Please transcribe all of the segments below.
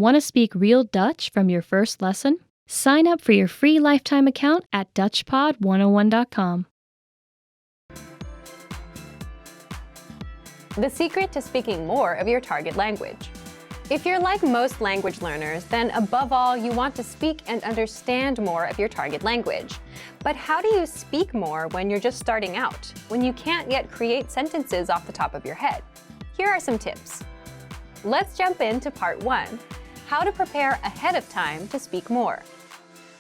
Want to speak real Dutch from your first lesson? Sign up for your free lifetime account at DutchPod101.com. The secret to speaking more of your target language. If you're like most language learners, then above all, you want to speak and understand more of your target language. But how do you speak more when you're just starting out, when you can't yet create sentences off the top of your head? Here are some tips. Let's jump into part 1, how to prepare ahead of time to speak more.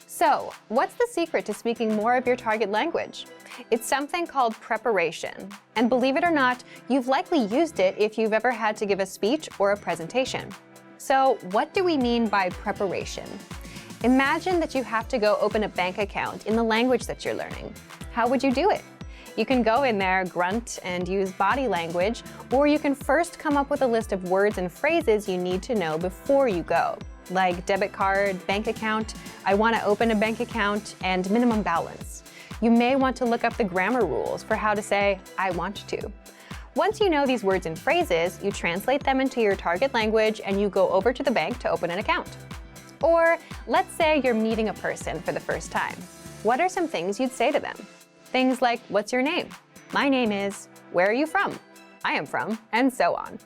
So, what's the secret to speaking more of your target language? It's something called preparation. And believe it or not, you've likely used it if you've ever had to give a speech or a presentation. So, what do we mean by preparation? Imagine that you have to go open a bank account in the language that you're learning. How would you do it? You can go in there, grunt, and use body language, or you can first come up with a list of words and phrases you need to know before you go, like debit card, bank account, I want to open a bank account, and minimum balance. You may want to look up the grammar rules for how to say, I want to. Once you know these words and phrases, you translate them into your target language and you go over to the bank to open an account. Or let's say you're meeting a person for the first time. What are some things you'd say to them? Things like, what's your name? My name is, where are you from? I am from, and so on.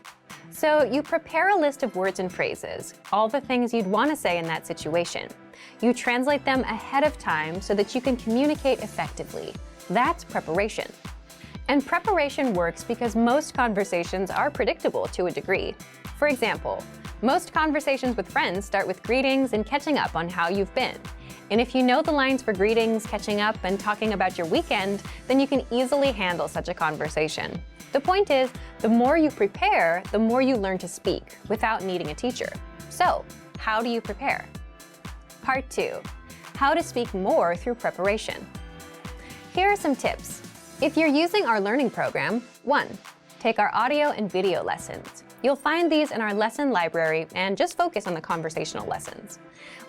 So you prepare a list of words and phrases, all the things you'd want to say in that situation. You translate them ahead of time so that you can communicate effectively. That's preparation. And preparation works because most conversations are predictable to a degree. For example, most conversations with friends start with greetings and catching up on how you've been. And if you know the lines for greetings, catching up, and talking about your weekend, then you can easily handle such a conversation. The point is, the more you prepare, the more you learn to speak without needing a teacher. So, how do you prepare? Part 2, how to speak more through preparation. Here are some tips. If you're using our learning program, 1. Take our audio and video lessons. You'll find these in our lesson library and just focus on the conversational lessons.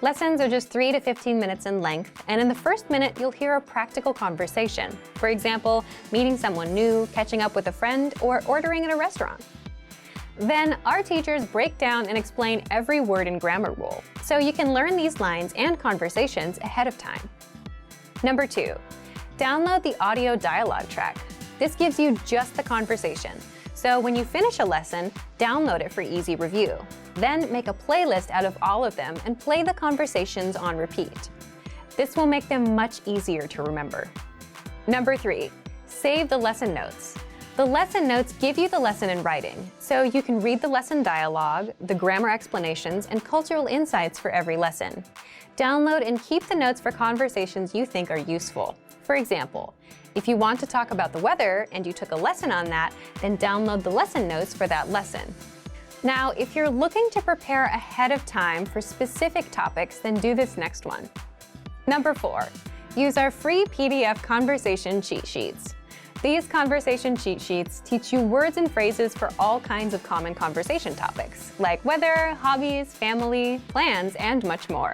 Lessons are just 3 to 15 minutes in length, and in the first minute, you'll hear a practical conversation. For example, meeting someone new, catching up with a friend, or ordering at a restaurant. Then, our teachers break down and explain every word and grammar rule, so you can learn these lines and conversations ahead of time. Number 2, download the audio dialogue track. This gives you just the conversation. So when you finish a lesson, download it for easy review. Then make a playlist out of all of them and play the conversations on repeat. This will make them much easier to remember. Number 3, save the lesson notes. The lesson notes give you the lesson in writing, so you can read the lesson dialogue, the grammar explanations, and cultural insights for every lesson. Download and keep the notes for conversations you think are useful. For example, if you want to talk about the weather and you took a lesson on that, then download the lesson notes for that lesson. Now, if you're looking to prepare ahead of time for specific topics, then do this next one. Number 4, use our free PDF conversation cheat sheets. These conversation cheat sheets teach you words and phrases for all kinds of common conversation topics, like weather, hobbies, family, plans, and much more.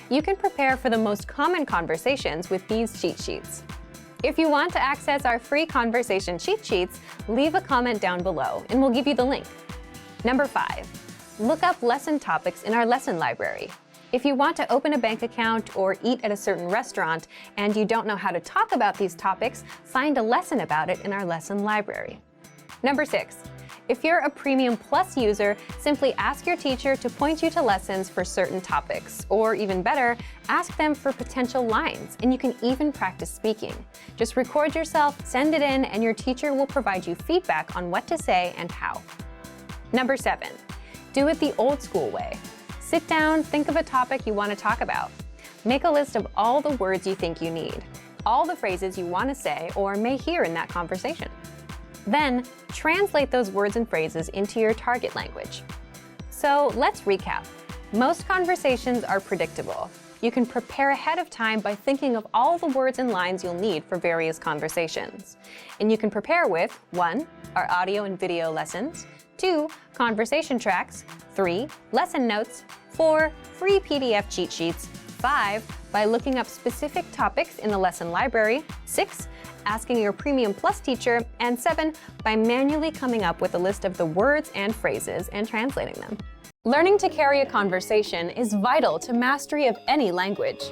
You can prepare for the most common conversations with these cheat sheets. If you want to access our free conversation cheat sheets, leave a comment down below and we'll give you the link. Number 5, look up lesson topics in our lesson library. If you want to open a bank account or eat at a certain restaurant and you don't know how to talk about these topics, find a lesson about it in our lesson library. Number 6, if you're a Premium Plus user, simply ask your teacher to point you to lessons for certain topics, or even better, ask them for potential lines, and you can even practice speaking. Just record yourself, send it in, and your teacher will provide you feedback on what to say and how. Number 7, do it the old school way. Sit down, think of a topic you want to talk about. Make a list of all the words you think you need, all the phrases you want to say or may hear in that conversation. Then, translate those words and phrases into your target language. So let's recap. Most conversations are predictable. You can prepare ahead of time by thinking of all the words and lines you'll need for various conversations. And you can prepare with 1, our audio and video lessons, 2, conversation tracks, 3, lesson notes, 4, free PDF cheat sheets, 5, by looking up specific topics in the lesson library, 6, asking your Premium Plus teacher, and 7, by manually coming up with a list of the words and phrases and translating them. Learning to carry a conversation is vital to mastery of any language.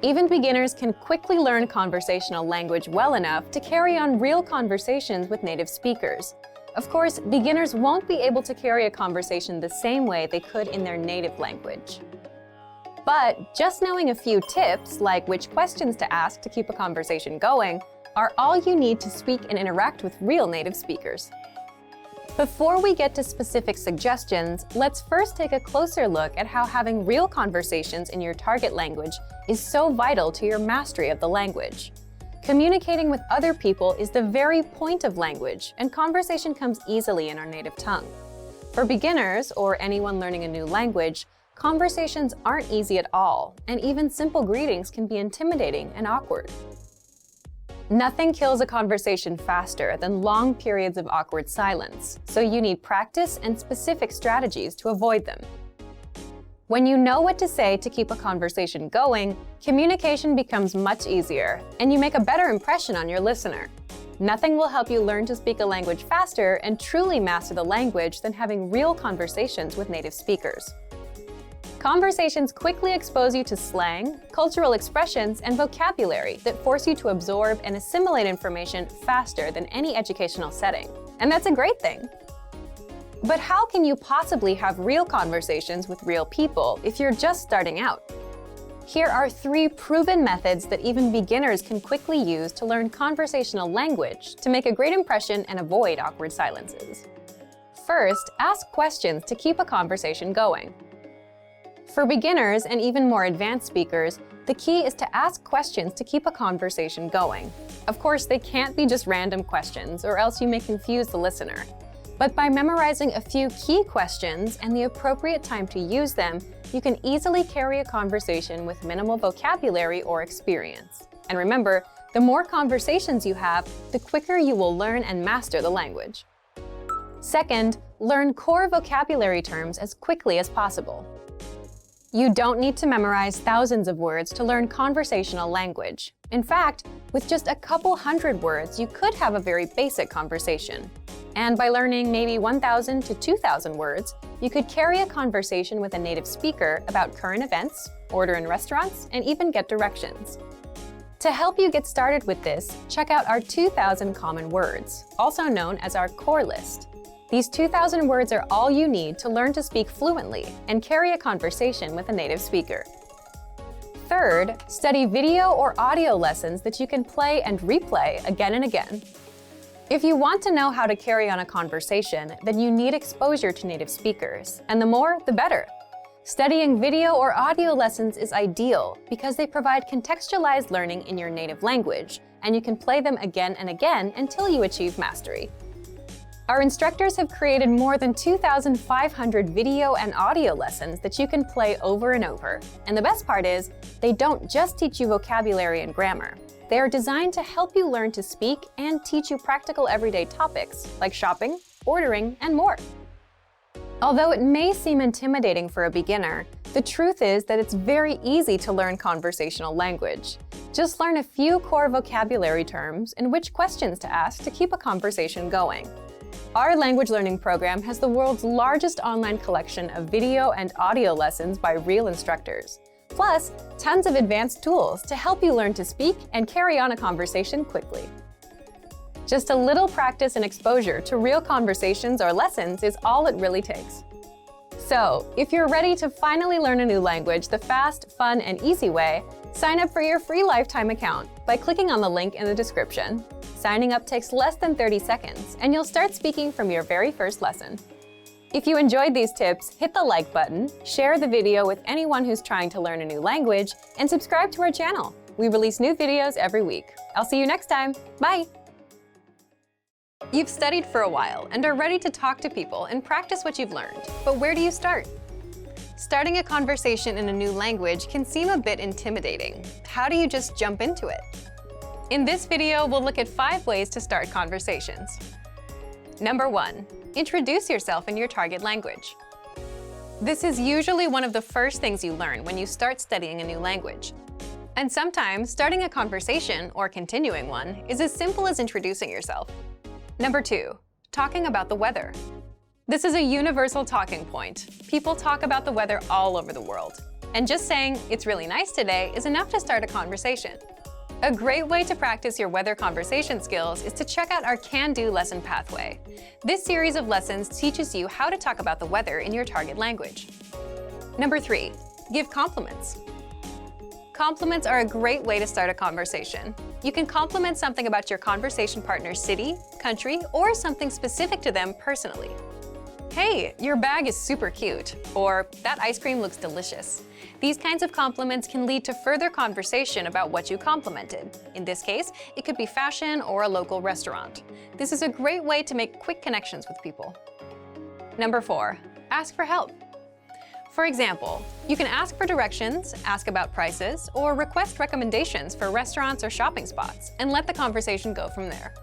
Even beginners can quickly learn conversational language well enough to carry on real conversations with native speakers. Of course, beginners won't be able to carry a conversation the same way they could in their native language. But just knowing a few tips, like which questions to ask to keep a conversation going, are all you need to speak and interact with real native speakers. Before we get to specific suggestions, let's first take a closer look at how having real conversations in your target language is so vital to your mastery of the language. Communicating with other people is the very point of language, and conversation comes easily in our native tongue. For beginners, or anyone learning a new language, conversations aren't easy at all, and even simple greetings can be intimidating and awkward. Nothing kills a conversation faster than long periods of awkward silence, so you need practice and specific strategies to avoid them. When you know what to say to keep a conversation going, communication becomes much easier, and you make a better impression on your listener. Nothing will help you learn to speak a language faster and truly master the language than having real conversations with native speakers. Conversations quickly expose you to slang, cultural expressions, and vocabulary that force you to absorb and assimilate information faster than any educational setting. And that's a great thing. But how can you possibly have real conversations with real people if you're just starting out? Here are 3 proven methods that even beginners can quickly use to learn conversational language to make a great impression and avoid awkward silences. First, ask questions to keep a conversation going. For beginners and even more advanced speakers, the key is to ask questions to keep a conversation going. Of course, they can't be just random questions, or else you may confuse the listener. But by memorizing a few key questions and the appropriate time to use them, you can easily carry a conversation with minimal vocabulary or experience. And remember, the more conversations you have, the quicker you will learn and master the language. Second, learn core vocabulary terms as quickly as possible. You don't need to memorize thousands of words to learn conversational language. In fact, with just a couple hundred words, you could have a very basic conversation. And by learning maybe 1,000 to 2,000 words, you could carry a conversation with a native speaker about current events, order in restaurants, and even get directions. To help you get started with this, check out our 2,000 common words, also known as our core list. These 2,000 words are all you need to learn to speak fluently and carry a conversation with a native speaker. Third, study video or audio lessons that you can play and replay again and again. If you want to know how to carry on a conversation, then you need exposure to native speakers, and the more, the better. Studying video or audio lessons is ideal because they provide contextualized learning in your native language, and you can play them again and again until you achieve mastery. Our instructors have created more than 2,500 video and audio lessons that you can play over and over. And the best part is, they don't just teach you vocabulary and grammar. They are designed to help you learn to speak and teach you practical everyday topics like shopping, ordering, and more. Although it may seem intimidating for a beginner, the truth is that it's very easy to learn conversational language. Just learn a few core vocabulary terms and which questions to ask to keep a conversation going. Our language learning program has the world's largest online collection of video and audio lessons by real instructors, plus tons of advanced tools to help you learn to speak and carry on a conversation quickly. Just a little practice and exposure to real conversations or lessons is all it really takes. So, if you're ready to finally learn a new language the fast, fun, and easy way, sign up for your free lifetime account by clicking on the link in the description. Signing up takes less than 30 seconds, and you'll start speaking from your very first lesson. If you enjoyed these tips, hit the like button, share the video with anyone who's trying to learn a new language, and subscribe to our channel. We release new videos every week. I'll see you next time. Bye! You've studied for a while and are ready to talk to people and practice what you've learned. But where do you start? Starting a conversation in a new language can seem a bit intimidating. How do you just jump into it? In this video, we'll look at 5 ways to start conversations. Number 1. Introduce yourself in your target language. This is usually one of the first things you learn when you start studying a new language. And sometimes, starting a conversation, or continuing one, is as simple as introducing yourself. Number 2. Talking about the weather. This is a universal talking point. People talk about the weather all over the world. And just saying, "It's really nice today," is enough to start a conversation. A great way to practice your weather conversation skills is to check out our Can-Do lesson pathway. This series of lessons teaches you how to talk about the weather in your target language. Number 3, give compliments. Compliments are a great way to start a conversation. You can compliment something about your conversation partner's city, country, or something specific to them personally. "Hey, your bag is super cute," or "That ice cream looks delicious." These kinds of compliments can lead to further conversation about what you complimented. In this case, it could be fashion or a local restaurant. This is a great way to make quick connections with people. Number 4, ask for help. For example, you can ask for directions, ask about prices, or request recommendations for restaurants or shopping spots, and let the conversation go from there.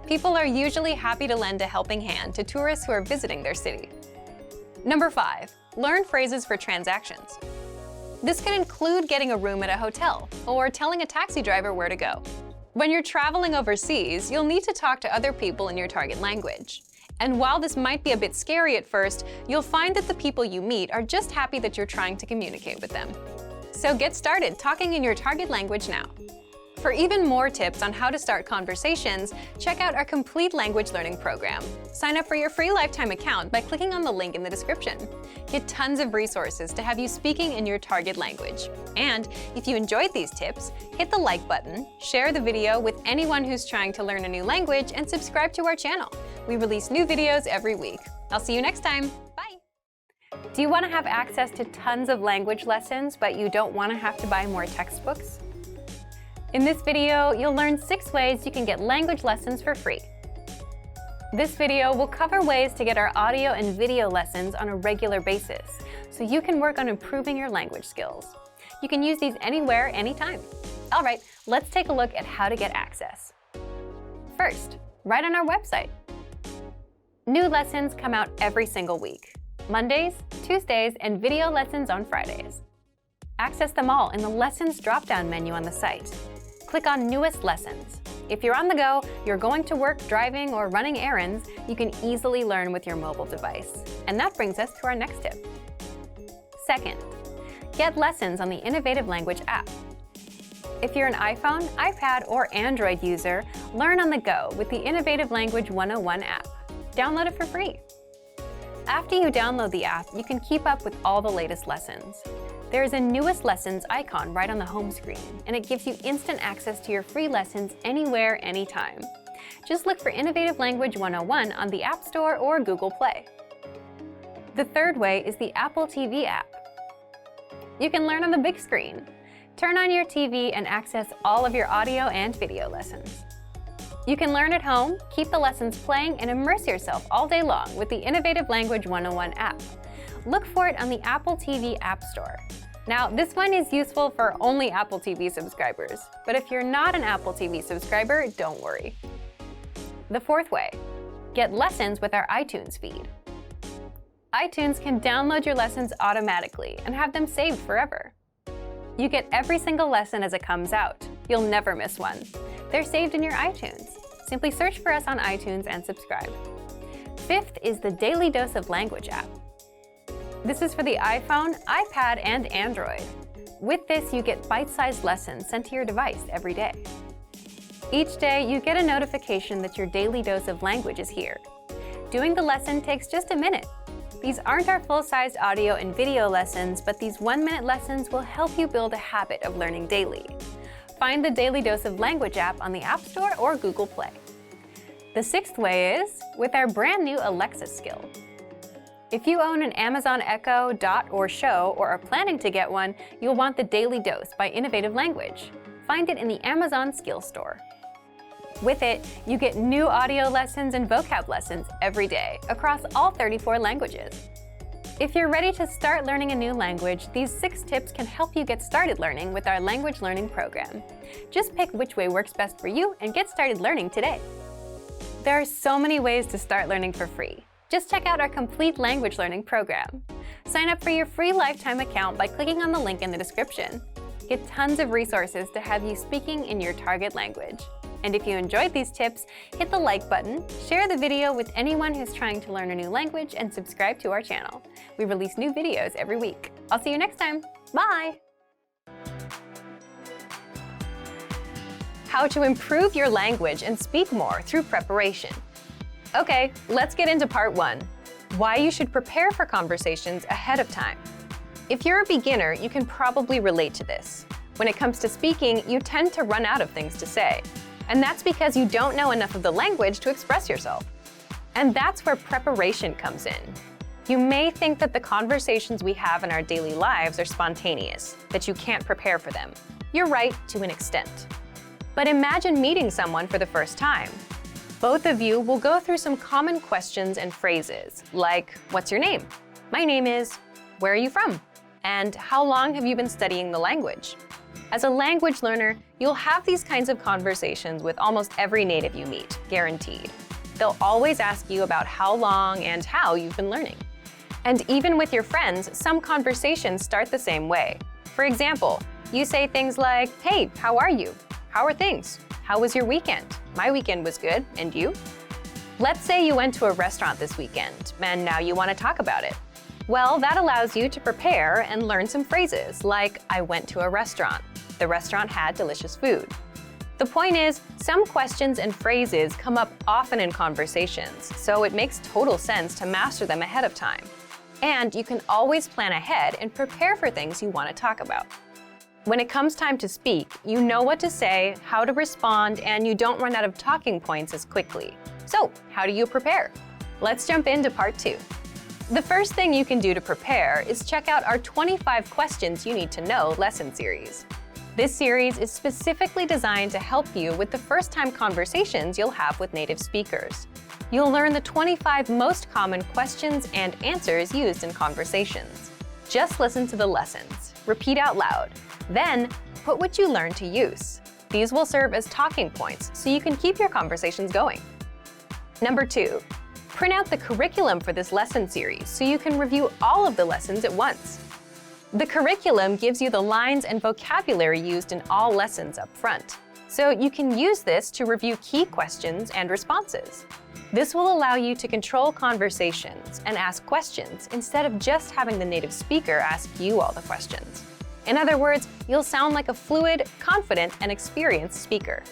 People are usually happy to lend a helping hand to tourists who are visiting their city. Number 5, learn phrases for transactions. This can include getting a room at a hotel or telling a taxi driver where to go. When you're traveling overseas, you'll need to talk to other people in your target language. And while this might be a bit scary at first, you'll find that the people you meet are just happy that you're trying to communicate with them. So get started talking in your target language now. For even more tips on how to start conversations, check out our complete language learning program. Sign up for your free lifetime account by clicking on the link in the description. Get tons of resources to have you speaking in your target language. And if you enjoyed these tips, hit the like button, share the video with anyone who's trying to learn a new language, and subscribe to our channel. We release new videos every week. I'll see you next time. Bye! Do you want to have access to tons of language lessons, but you don't want to have to buy more textbooks? In this video, you'll learn 6 ways you can get language lessons for free. This video will cover ways to get our audio and video lessons on a regular basis, so you can work on improving your language skills. You can use these anywhere, anytime. All right, let's take a look at how to get access. First, right on our website. New lessons come out every single week. Mondays, Tuesdays, and video lessons on Fridays. Access them all in the Lessons drop-down menu on the site. Click on Newest Lessons. If you're on the go, you're going to work, driving, or running errands, you can easily learn with your mobile device. And that brings us to our next tip. Second, get lessons on the Innovative Language app. If you're an iPhone, iPad, or Android user, learn on the go with the Innovative Language 101 app. Download it for free. After you download the app, you can keep up with all the latest lessons. There is a Newest Lessons icon right on the home screen, and it gives you instant access to your free lessons anywhere, anytime. Just look for Innovative Language 101 on the App Store or Google Play. The third way is the Apple TV app. You can learn on the big screen. Turn on your TV and access all of your audio and video lessons. You can learn at home, keep the lessons playing, and immerse yourself all day long with the Innovative Language 101 app. Look for it on the Apple TV App Store. Now, this one is useful for only Apple TV subscribers, but if you're not an Apple TV subscriber, don't worry. The fourth way, get lessons with our iTunes feed. iTunes can download your lessons automatically and have them saved forever. You get every single lesson as it comes out. You'll never miss one. They're saved in your iTunes. Simply search for us on iTunes and subscribe. Fifth is the Daily Dose of Language app. This is for the iPhone, iPad, and Android. With this, you get bite-sized lessons sent to your device every day. Each day, you get a notification that your daily dose of language is here. Doing the lesson takes just a minute. These aren't our full-sized audio and video lessons, but these 1-minute lessons will help you build a habit of learning daily. Find the Daily Dose of Language app on the App Store or Google Play. The sixth way is with our brand new Alexa skill. If you own an Amazon Echo, Dot, or Show, or are planning to get one, you'll want the Daily Dose by Innovative Language. Find it in the Amazon Skill Store. With it, you get new audio lessons and vocab lessons every day across all 34 languages. If you're ready to start learning a new language, these 6 tips can help you get started learning with our language learning program. Just pick which way works best for you and get started learning today. There are so many ways to start learning for free. Just check out our complete language learning program. Sign up for your free lifetime account by clicking on the link in the description. Get tons of resources to have you speaking in your target language. And if you enjoyed these tips, hit the like button, share the video with anyone who's trying to learn a new language, and subscribe to our channel. We release new videos every week. I'll see you next time. Bye! How to improve your language and speak more through preparation. Okay, let's get into part 1. Why you should prepare for conversations ahead of time. If you're a beginner, you can probably relate to this. When it comes to speaking, you tend to run out of things to say. And that's because you don't know enough of the language to express yourself. And that's where preparation comes in. You may think that the conversations we have in our daily lives are spontaneous, that you can't prepare for them. You're right to an extent. But imagine meeting someone for the first time. Both of you will go through some common questions and phrases, like, what's your name? My name is, where are you from? And how long have you been studying the language? As a language learner, you'll have these kinds of conversations with almost every native you meet, guaranteed. They'll always ask you about how long and how you've been learning. And even with your friends, some conversations start the same way. For example, you say things like, hey, how are you? How are things? How was your weekend? My weekend was good, and you? Let's say you went to a restaurant this weekend, and now you want to talk about it. Well, that allows you to prepare and learn some phrases like, I went to a restaurant. The restaurant had delicious food. The point is, some questions and phrases come up often in conversations, so it makes total sense to master them ahead of time. And you can always plan ahead and prepare for things you want to talk about. When it comes time to speak, you know what to say, how to respond, and you don't run out of talking points as quickly. So, how do you prepare? Let's jump into part 2. The first thing you can do to prepare is check out our 25 questions you need to know lesson series. This series is specifically designed to help you with the first-time conversations you'll have with native speakers. You'll learn the 25 most common questions and answers used in conversations. Just listen to the lessons, repeat out loud, then put what you learned to use. These will serve as talking points so you can keep your conversations going. Number 2. Print out the curriculum for this lesson series so you can review all of the lessons at once. The curriculum gives you the lines and vocabulary used in all lessons up front, so you can use this to review key questions and responses. This will allow you to control conversations and ask questions instead of just having the native speaker ask you all the questions. In other words, you'll sound like a fluid, confident, and experienced speaker.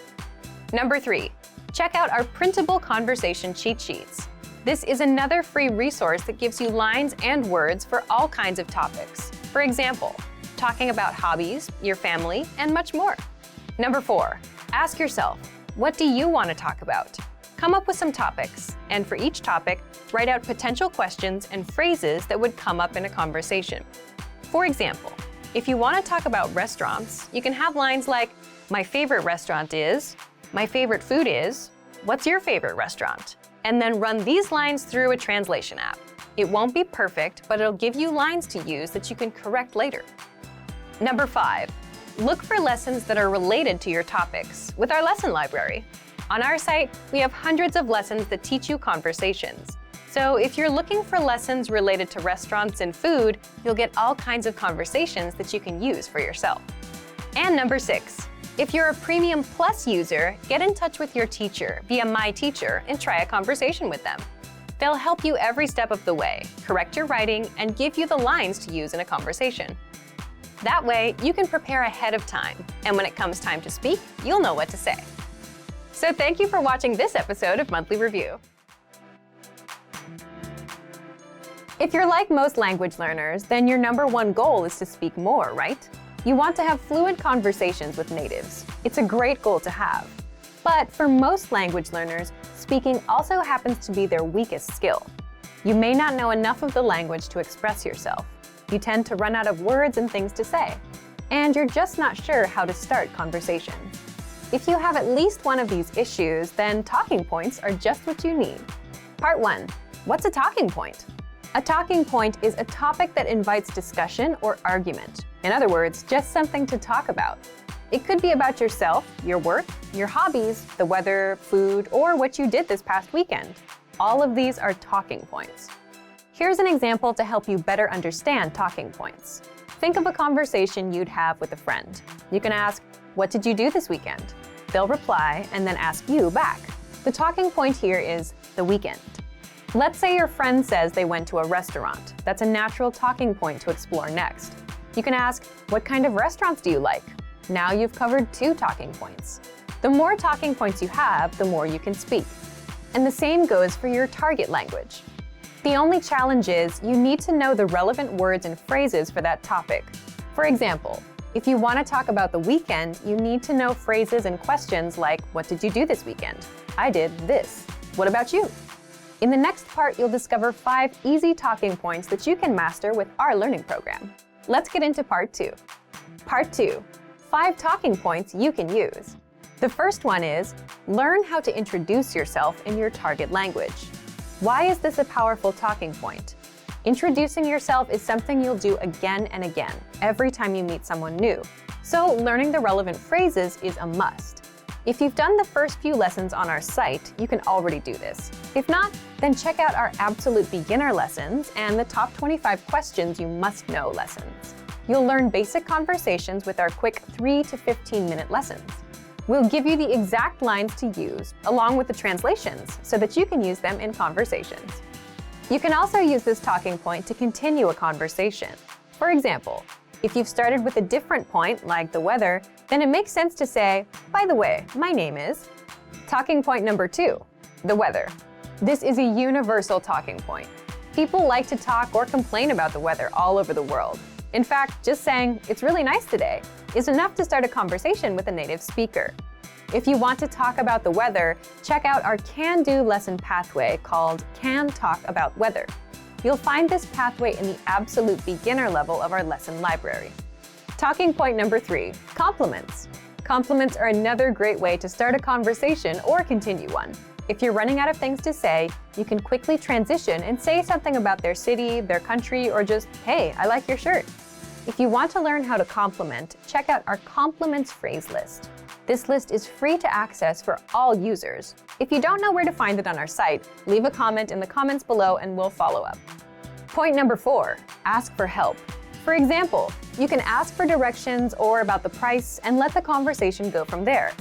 Number 3. Check out our printable conversation cheat sheets. This is another free resource that gives you lines and words for all kinds of topics. For example, talking about hobbies, your family, and much more. Number 4. Ask yourself, what do you want to talk about? Come up with some topics, and for each topic, write out potential questions and phrases that would come up in a conversation. For example, if you want to talk about restaurants, you can have lines like, my favorite restaurant is, my favorite food is, what's your favorite restaurant? And then run these lines through a translation app. It won't be perfect, but it'll give you lines to use that you can correct later. Number 5. Look for lessons that are related to your topics with our lesson library. On our site, we have hundreds of lessons that teach you conversations. So if you're looking for lessons related to restaurants and food, you'll get all kinds of conversations that you can use for yourself. And number 6. If you're a Premium Plus user, get in touch with your teacher via My Teacher and try a conversation with them. They'll help you every step of the way, correct your writing, and give you the lines to use in a conversation. That way, you can prepare ahead of time, and when it comes time to speak, you'll know what to say. So thank you for watching this episode of Monthly Review. If you're like most language learners, then your number one goal is to speak more, right? You want to have fluid conversations with natives. It's a great goal to have. But for most language learners, speaking also happens to be their weakest skill. You may not know enough of the language to express yourself. You tend to run out of words and things to say. And you're just not sure how to start conversations. If you have at least one of these issues, then talking points are just what you need. Part 1. What's a talking point? A talking point is a topic that invites discussion or argument. In other words, just something to talk about. It could be about yourself, your work, your hobbies, the weather, food, or what you did this past weekend. All of these are talking points. Here's an example to help you better understand talking points. Think of a conversation you'd have with a friend. You can ask, what did you do this weekend? They'll reply and then ask you back. The talking point here is the weekend. Let's say your friend says they went to a restaurant. That's a natural talking point to explore next. You can ask, what kind of restaurants do you like? Now you've covered 2 talking points. The more talking points you have, the more you can speak. And the same goes for your target language. The only challenge is you need to know the relevant words and phrases for that topic. For example, if you want to talk about the weekend, you need to know phrases and questions like, what did you do this weekend? I did this. What about you? In the next part, you'll discover 5 easy talking points that you can master with our learning program. Let's get into part 2. Part 2, 5 talking points you can use. The first one is, learn how to introduce yourself in your target language. Why is this a powerful talking point? Introducing yourself is something you'll do again and again, every time you meet someone new. So learning the relevant phrases is a must. If you've done the first few lessons on our site, you can already do this. If not, then check out our absolute beginner lessons and the top 25 questions you must know lessons. You'll learn basic conversations with our quick 3 to 15-minute lessons. We'll give you the exact lines to use, along with the translations, so that you can use them in conversations. You can also use this talking point to continue a conversation. For example, if you've started with a different point, like the weather, then it makes sense to say, by the way, my name is. Talking point number 2, the weather. This is a universal talking point. People like to talk or complain about the weather all over the world. In fact, just saying, it's really nice today, is enough to start a conversation with a native speaker. If you want to talk about the weather, check out our can-do lesson pathway called Can Talk About Weather. You'll find this pathway in the absolute beginner level of our lesson library. Talking point number 3, compliments. Compliments are another great way to start a conversation or continue one. If you're running out of things to say, you can quickly transition and say something about their city, their country, or just, hey, I like your shirt. If you want to learn how to compliment, check out our compliments phrase list. This list is free to access for all users. If you don't know where to find it on our site, leave a comment in the comments below and we'll follow up. Point number 4, ask for help. For example, you can ask for directions or about the price and let the conversation go from there.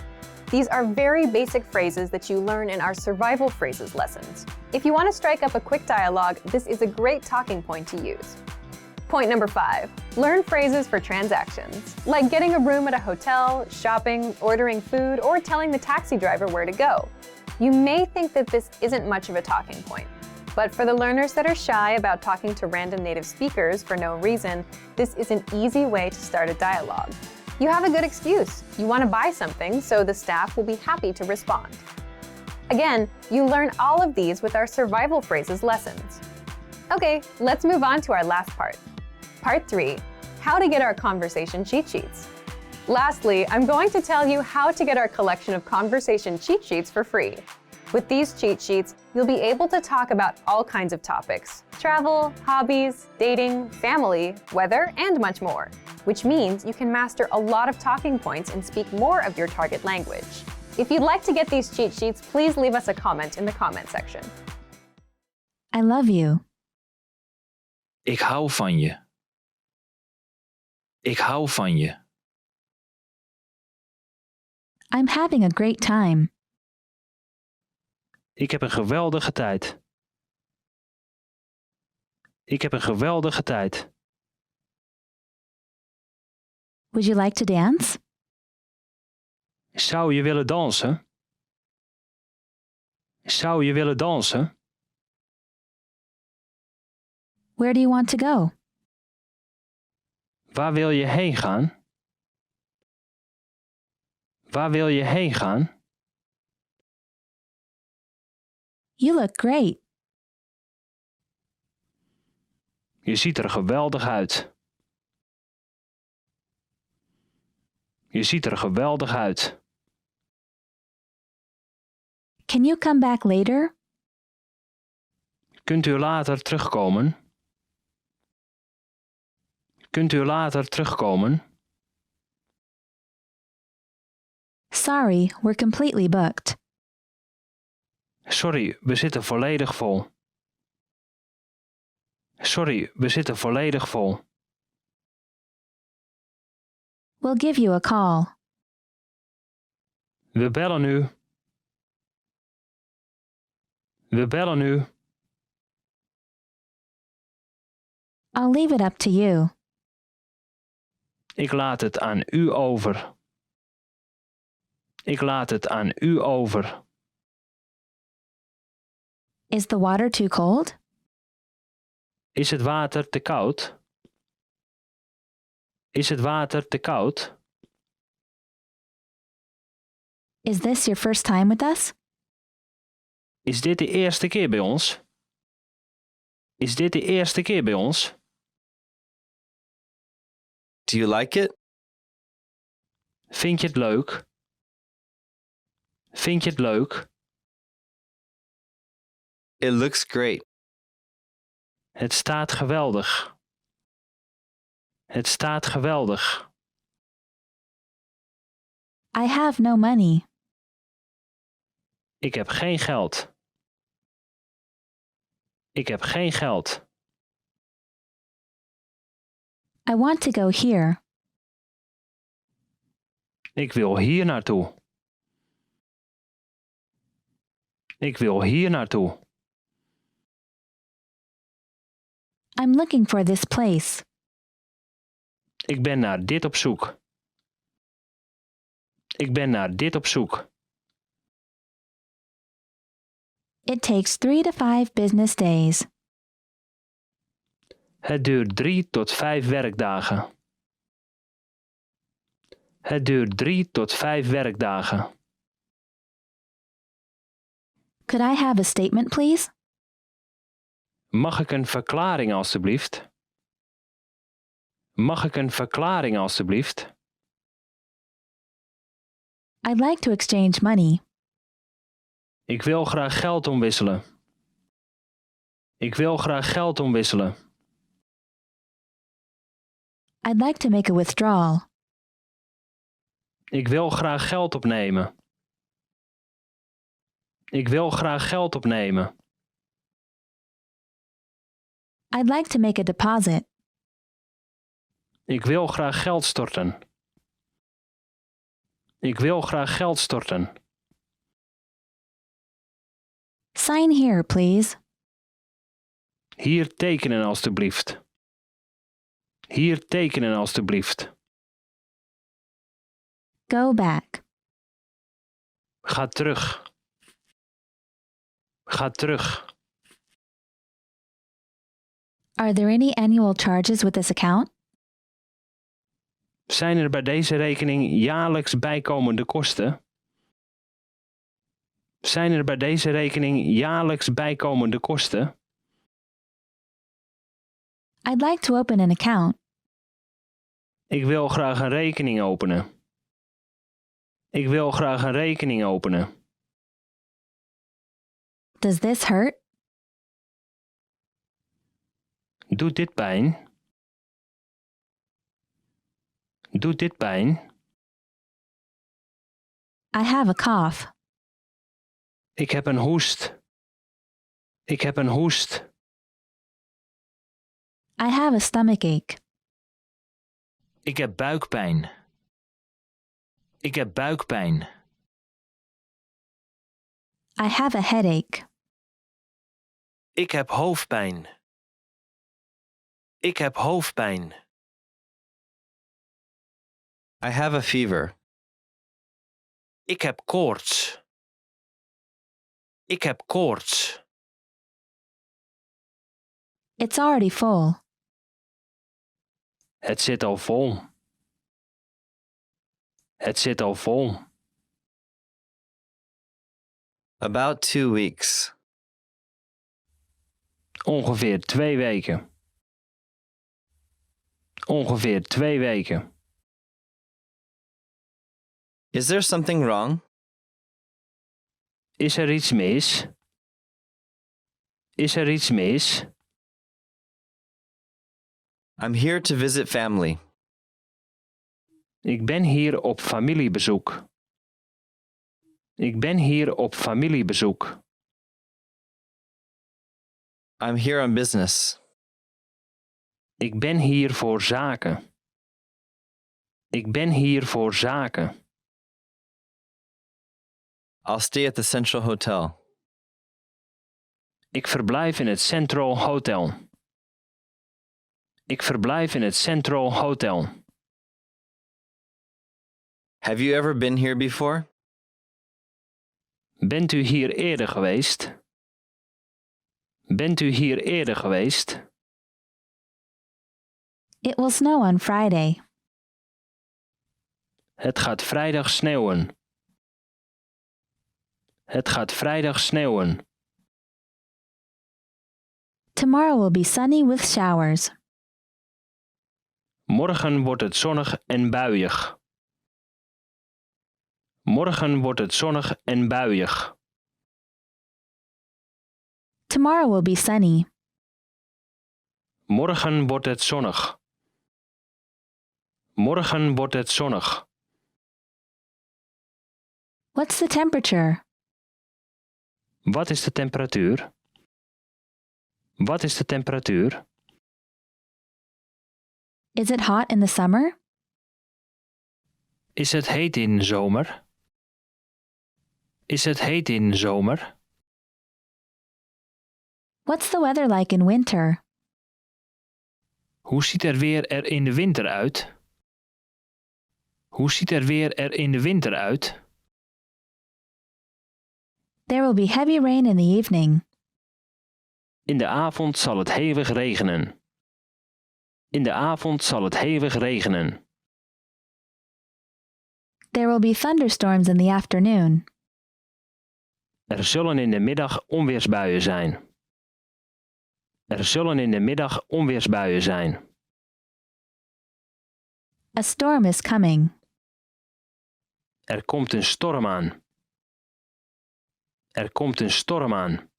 These are very basic phrases that you learn in our survival phrases lessons. If you want to strike up a quick dialogue, this is a great talking point to use. Point number 5, learn phrases for transactions, like getting a room at a hotel, shopping, ordering food, or telling the taxi driver where to go. You may think that this isn't much of a talking point, but for the learners that are shy about talking to random native speakers for no reason, this is an easy way to start a dialogue. You have a good excuse. You want to buy something, so the staff will be happy to respond. Again, you learn all of these with our survival phrases lessons. Okay, let's move on to our last part. Part 3, how to get our conversation cheat sheets. Lastly, I'm going to tell you how to get our collection of conversation cheat sheets for free. With these cheat sheets, you'll be able to talk about all kinds of topics: travel, hobbies, dating, family, weather, and much more, which means you can master a lot of talking points and speak more of your target language. If you'd like to get these cheat sheets, please leave us a comment in the comment section. I love you. Ik hou van je. Ik hou van je. I'm having a great time. Ik heb een geweldige tijd. Ik heb een geweldige tijd. Would you like to dance? Zou je willen dansen? Zou je willen dansen? Where do you want to go? Waar wil je heen gaan? Waar wil je heen gaan? You look great. Je ziet er geweldig uit. Je ziet er geweldig uit. Can you come back later? Kunt u later terugkomen? Kunt u later terugkomen? Sorry, we're completely booked. Sorry, we zitten volledig vol. Sorry, we zitten volledig vol. We'll give you a call. We bellen u. We bellen u. I'll leave it up to you. Ik laat het aan u over. Ik laat het aan u over. Is the water too cold? Is het water te koud? Is het water te koud? Is this your first time with us? Is dit de eerste keer bij ons? Is dit de eerste keer bij ons? Do you like it? Vind je het leuk? Vind je het leuk? It looks great. Het staat geweldig. Het staat geweldig. I have no money. Ik heb geen geld. Ik heb geen geld. I want to go here. Ik wil hier naartoe. Ik wil hier naartoe. I'm looking for this place. Ik ben naar dit op zoek. Ik ben naar dit op zoek. It takes 3 to 5 business days. Het duurt 3 tot 5 werkdagen. Het duurt 3 tot 5 werkdagen. Could I have a statement, please? Mag ik een verklaring alstublieft? Mag ik een verklaring alstublieft? I'd like to exchange money. Ik wil graag geld omwisselen. Ik wil graag geld omwisselen. I'd like to make a withdrawal. Ik wil graag geld opnemen. Ik wil graag geld opnemen. I'd like to make a deposit. Ik wil graag geld storten. Ik wil graag geld storten. Sign here, please. Hier tekenen alstublieft. Hier tekenen alstublieft. Go back. Ga terug. Ga terug. Are there any annual charges with this account? Zijn er bij deze rekening jaarlijks bijkomende kosten? Zijn er bij deze rekening jaarlijks bijkomende kosten? I'd like to open an account. Ik wil graag een rekening openen. Ik wil graag een rekening openen. Does this hurt? Doet dit pijn? Doet dit pijn? I have a cough. Ik heb een hoest. Ik heb een hoest. I have a stomachache. Ik heb buikpijn. Ik heb buikpijn. I have a headache. Ik heb hoofdpijn. Ik heb hoofdpijn. I have a fever. Ik heb koorts. Ik heb koorts. It's already full. Het zit al vol. Het zit al vol. About 2 weeks. Ongeveer 2 weken. Ongeveer 2 weken. Is there something wrong? Is er iets mis? Is er iets mis? I'm here to visit family. Ik ben hier op familiebezoek. Ik ben hier op familiebezoek. I'm here on business. Ik ben hier voor zaken. Ik ben hier voor zaken. I'll stay at the Central Hotel. Ik verblijf in het Central Hotel. Ik verblijf in het Central Hotel. Have you ever been here before? Bent u hier eerder geweest? Bent u hier eerder geweest? It will snow on Friday. Het gaat vrijdag sneeuwen. Het gaat vrijdag sneeuwen. Tomorrow will be sunny with showers. Morgen wordt het zonnig en buiig. Morgen wordt het zonnig en buiig. Tomorrow will be sunny. Morgen wordt het zonnig. Morgen wordt het zonnig. What's the temperature? Wat is de temperatuur? Wat is de temperatuur? Is it hot in the summer? Is het heet in zomer? Is het heet in zomer? What's the weather like in winter? Hoe ziet er weer er in de winter uit? Hoe ziet er weer er in de winter uit? There will be heavy rain in the evening. In de avond zal het hevig regenen. In de avond zal het hevig regenen. There will be thunderstorms in the afternoon. Er zullen in de middag onweersbuien zijn. Er zullen in de middag onweersbuien zijn. A storm is coming. Er komt een storm aan. Er komt een storm aan.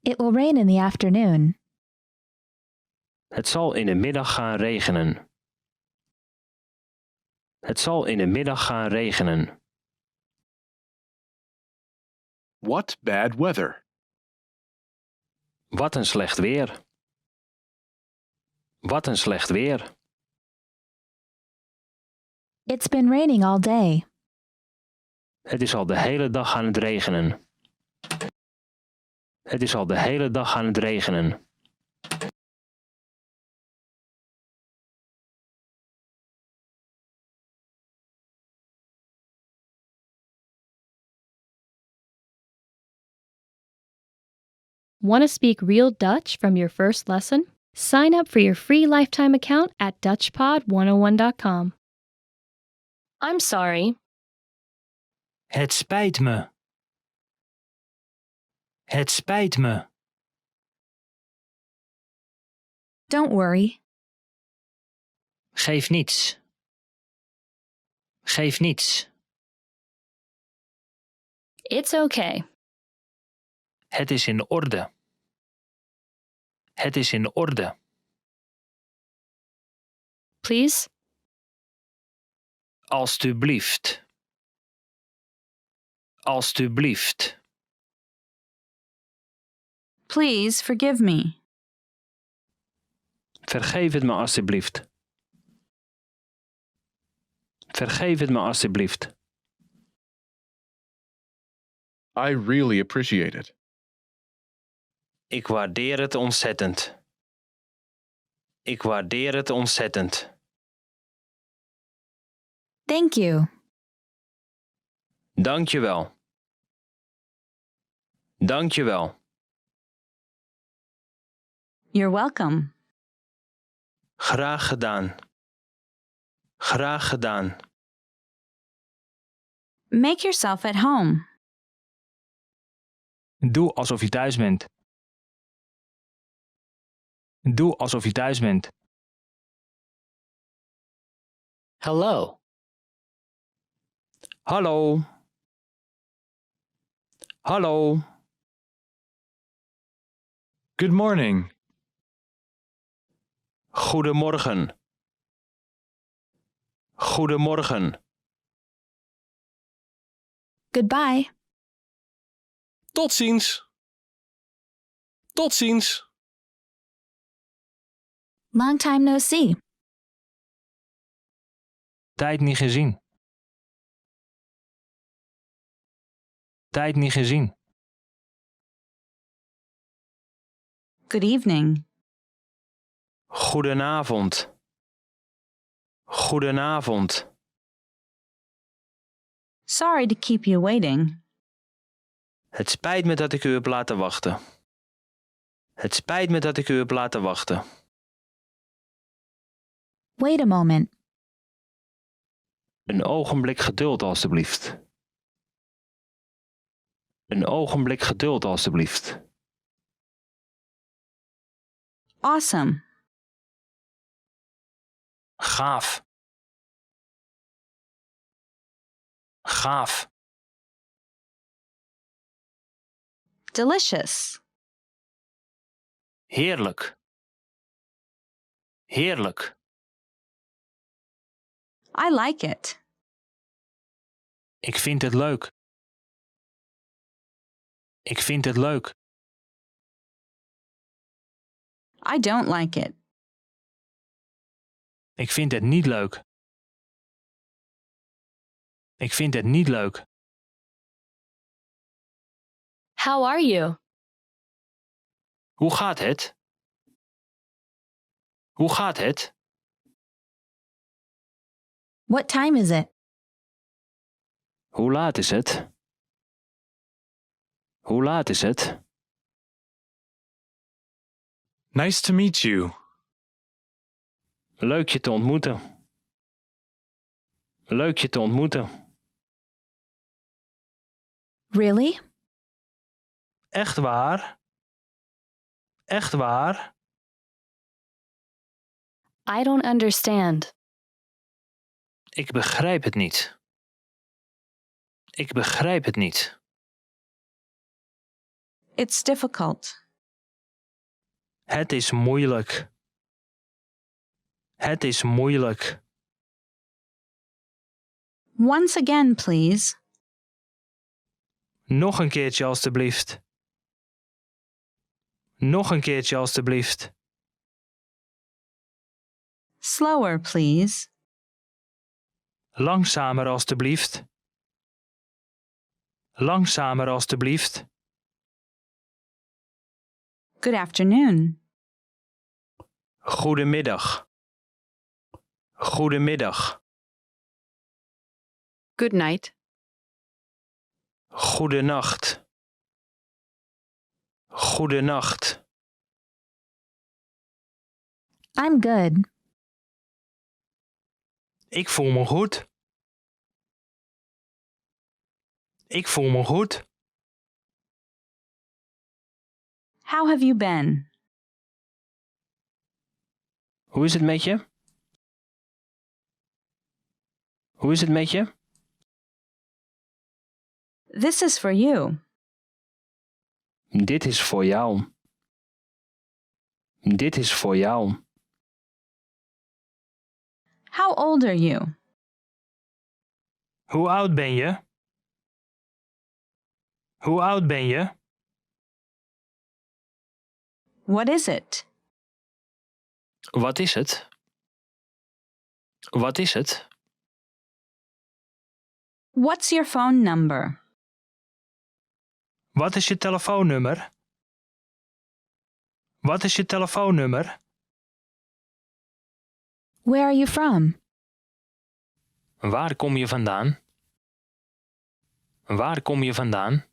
It will rain in the afternoon. Het zal in de middag gaan regenen. Het zal in de middag gaan regenen. What bad weather. Wat een slecht weer. Wat een slecht weer. It's been raining all day. Het is al de hele dag aan het regenen. Het is al de hele dag aan het regenen. Want to speak real Dutch from your first lesson? Sign up for your free lifetime account at DutchPod101.com. I'm sorry. Het spijt me. Het spijt me. Don't worry. Geef niets. Geef niets. It's okay. Het is in orde. Het is in orde. Please? Alstublieft. Alstublieft. Please forgive me. Vergeef het me alstublieft. Vergeef het me alstublieft. I really appreciate it. Ik waardeer het ontzettend. Ik waardeer het ontzettend. Thank you. Dank je wel. Dank je wel. You're welcome. Graag gedaan. Graag gedaan. Make yourself at home. Doe alsof je thuis bent. Doe alsof je thuis bent. Hello. Hallo. Hallo. Good morning. Goedemorgen. Goedemorgen. Goodbye. Tot ziens. Tot ziens. Long time no see. Tijd niet gezien. Tijd niet gezien. Good evening. Goedenavond. Goedenavond. Sorry to keep you waiting. Het spijt me dat ik u heb laten wachten. Het spijt me dat ik u heb laten wachten. Wait a moment. Een ogenblik geduld, alstublieft. Een ogenblik geduld, alstublieft. Awesome. Gaaf. Gaaf. Delicious. Heerlijk. Heerlijk. I like it. Ik vind het leuk. Ik vind het leuk. I don't like it. Ik vind het niet leuk. Ik vind het niet leuk. How are you? Hoe gaat het? Hoe gaat het? What time is it? Hoe laat is het? Hoe laat is het? Nice to meet you. Leuk je te ontmoeten. Leuk je te ontmoeten. Really? Echt waar? Echt waar? I don't understand. Ik begrijp het niet. Ik begrijp het niet. It's difficult. Het is moeilijk. Het is moeilijk. Once again, please. Nog een keertje alstublieft. Nog een keertje alstublieft. Slower, please. Langzamer alstublieft. Langzamer alstublieft. Good afternoon. Goedemiddag. Goedemiddag. Good night. Goedenacht. Goedenacht. I'm good. Ik voel me goed. Ik voel me goed. How have you been? Hoe is het met je? Hoe is het met je? This is for you. Dit is voor jou. Dit is voor jou. How old are you? Hoe oud ben je? Hoe oud ben je? What is it? Wat is het? Wat is het? What's your phone number? Wat is je telefoonnummer? Wat is je telefoonnummer? Where are you from? Waar kom je vandaan? Waar kom je vandaan?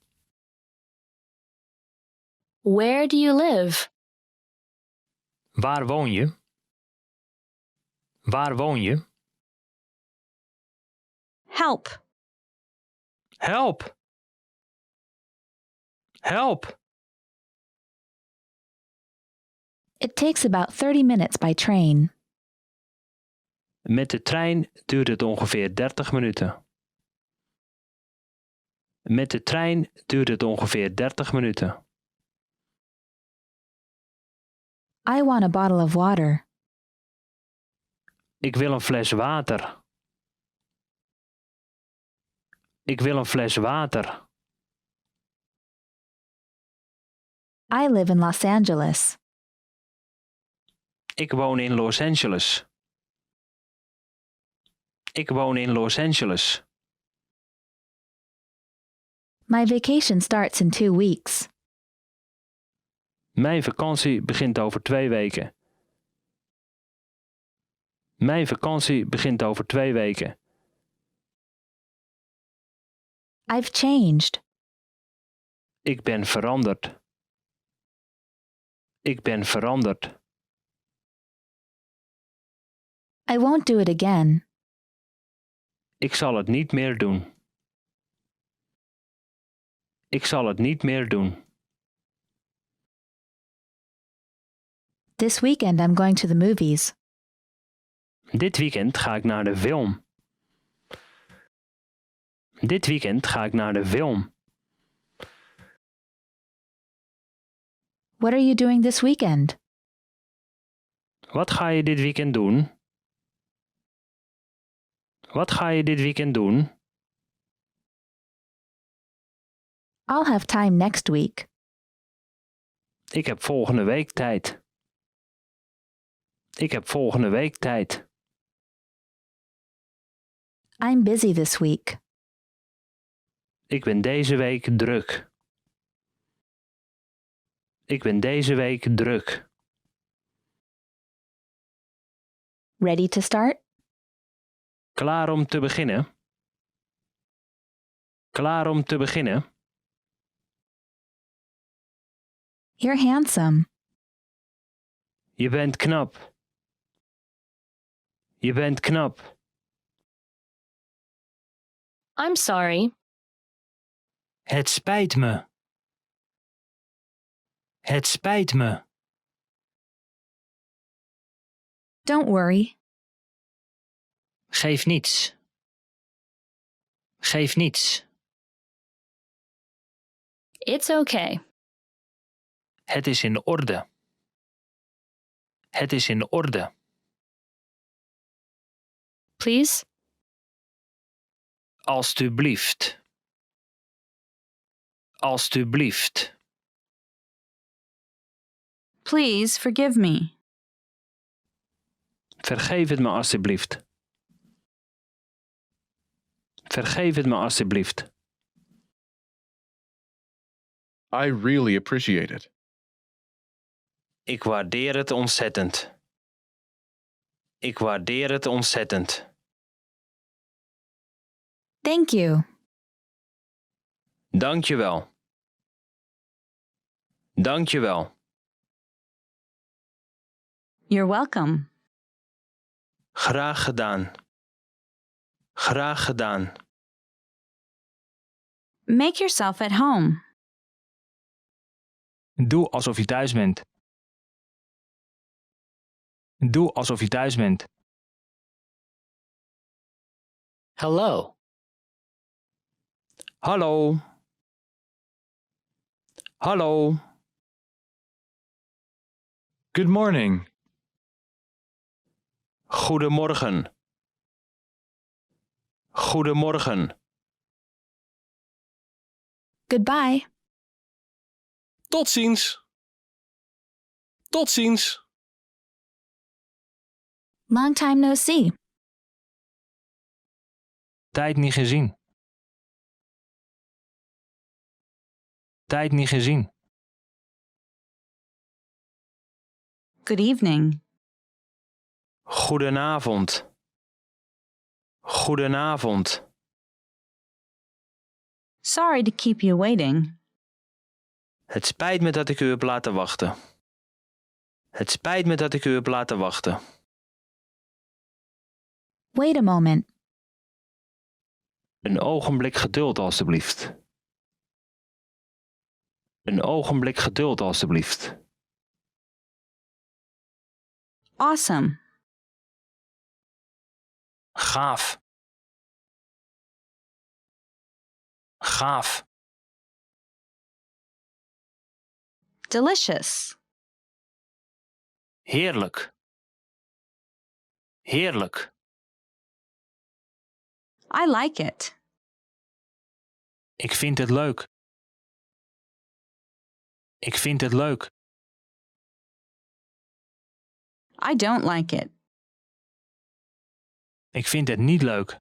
Where do you live? Waar woon je? Waar woon je? Help. Help! Help! It takes about 30 minutes by train. Met de trein duurt het ongeveer 30 minuten. Met de trein duurt het ongeveer 30 minuten. I want a bottle of water. Ik wil een fles water. Ik wil een fles water. I live in Los Angeles. Ik woon in Los Angeles. Ik woon in Los Angeles. My vacation starts in 2 weeks. Mijn vakantie begint over 2 weken. Mijn vakantie begint over 2 weken. I've changed. Ik ben veranderd. Ik ben veranderd. I won't do it again. Ik zal het niet meer doen. Ik zal het niet meer doen. This weekend I'm going to the movies. Dit weekend ga ik naar de film. Dit weekend ga ik naar de film. What are you doing this weekend? Wat ga je dit weekend doen? Wat ga je dit weekend doen? I'll have time next week. Ik heb volgende week tijd. Ik heb volgende week tijd. I'm busy this week. Ik ben deze week druk. Ik ben deze week druk. Ready to start? Klaar om te beginnen? Klaar om te beginnen? You're handsome. Je bent knap. Je bent knap. I'm sorry. Het spijt me. Het spijt me. Don't worry. Geef niets. Geef niets. It's okay. Het is in orde. Het is in orde. Please? Alstublieft. Alstublieft. Please forgive me. Vergeef het me alstublieft. Vergeef het me alstublieft. I really appreciate it. Ik waardeer het ontzettend. Ik waardeer het ontzettend. Thank you. Dank je wel. Dank je wel. You're welcome. Graag gedaan. Graag gedaan. Make yourself at home. Doe alsof je thuis bent. Doe alsof je thuis bent. Hello. Hallo. Hallo. Good morning. Goedemorgen. Goedemorgen. Goodbye. Tot ziens. Tot ziens. Long time no see. Tijd niet gezien. Tijd niet gezien. Good evening. Goedenavond. Goedenavond. Sorry to keep you waiting. Het spijt me dat ik u heb laten wachten. Het spijt me dat ik u heb laten wachten. Wait a moment. Een ogenblik geduld alstublieft. Een ogenblik geduld alstublieft. Awesome. Gaaf. Gaaf. Delicious. Heerlijk. Heerlijk. I like it. Ik vind het leuk. Ik vind het leuk. I don't like it. Ik vind het niet leuk.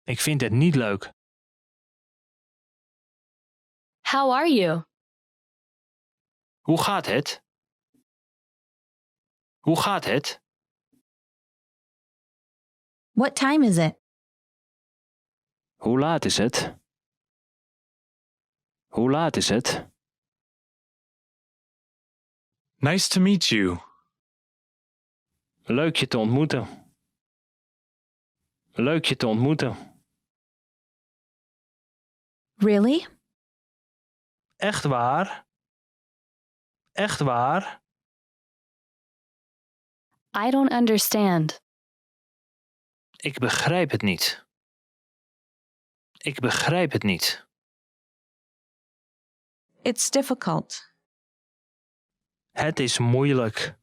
Ik vind het niet leuk. How are you? Hoe gaat het? Hoe gaat het? What time is it? Hoe laat is het? Hoe laat is het? Nice to meet you. Leuk je te ontmoeten. Leuk je te ontmoeten. Really? Echt waar? Echt waar? I don't understand. Ik begrijp het niet. Ik begrijp het niet. It's difficult. Het is moeilijk.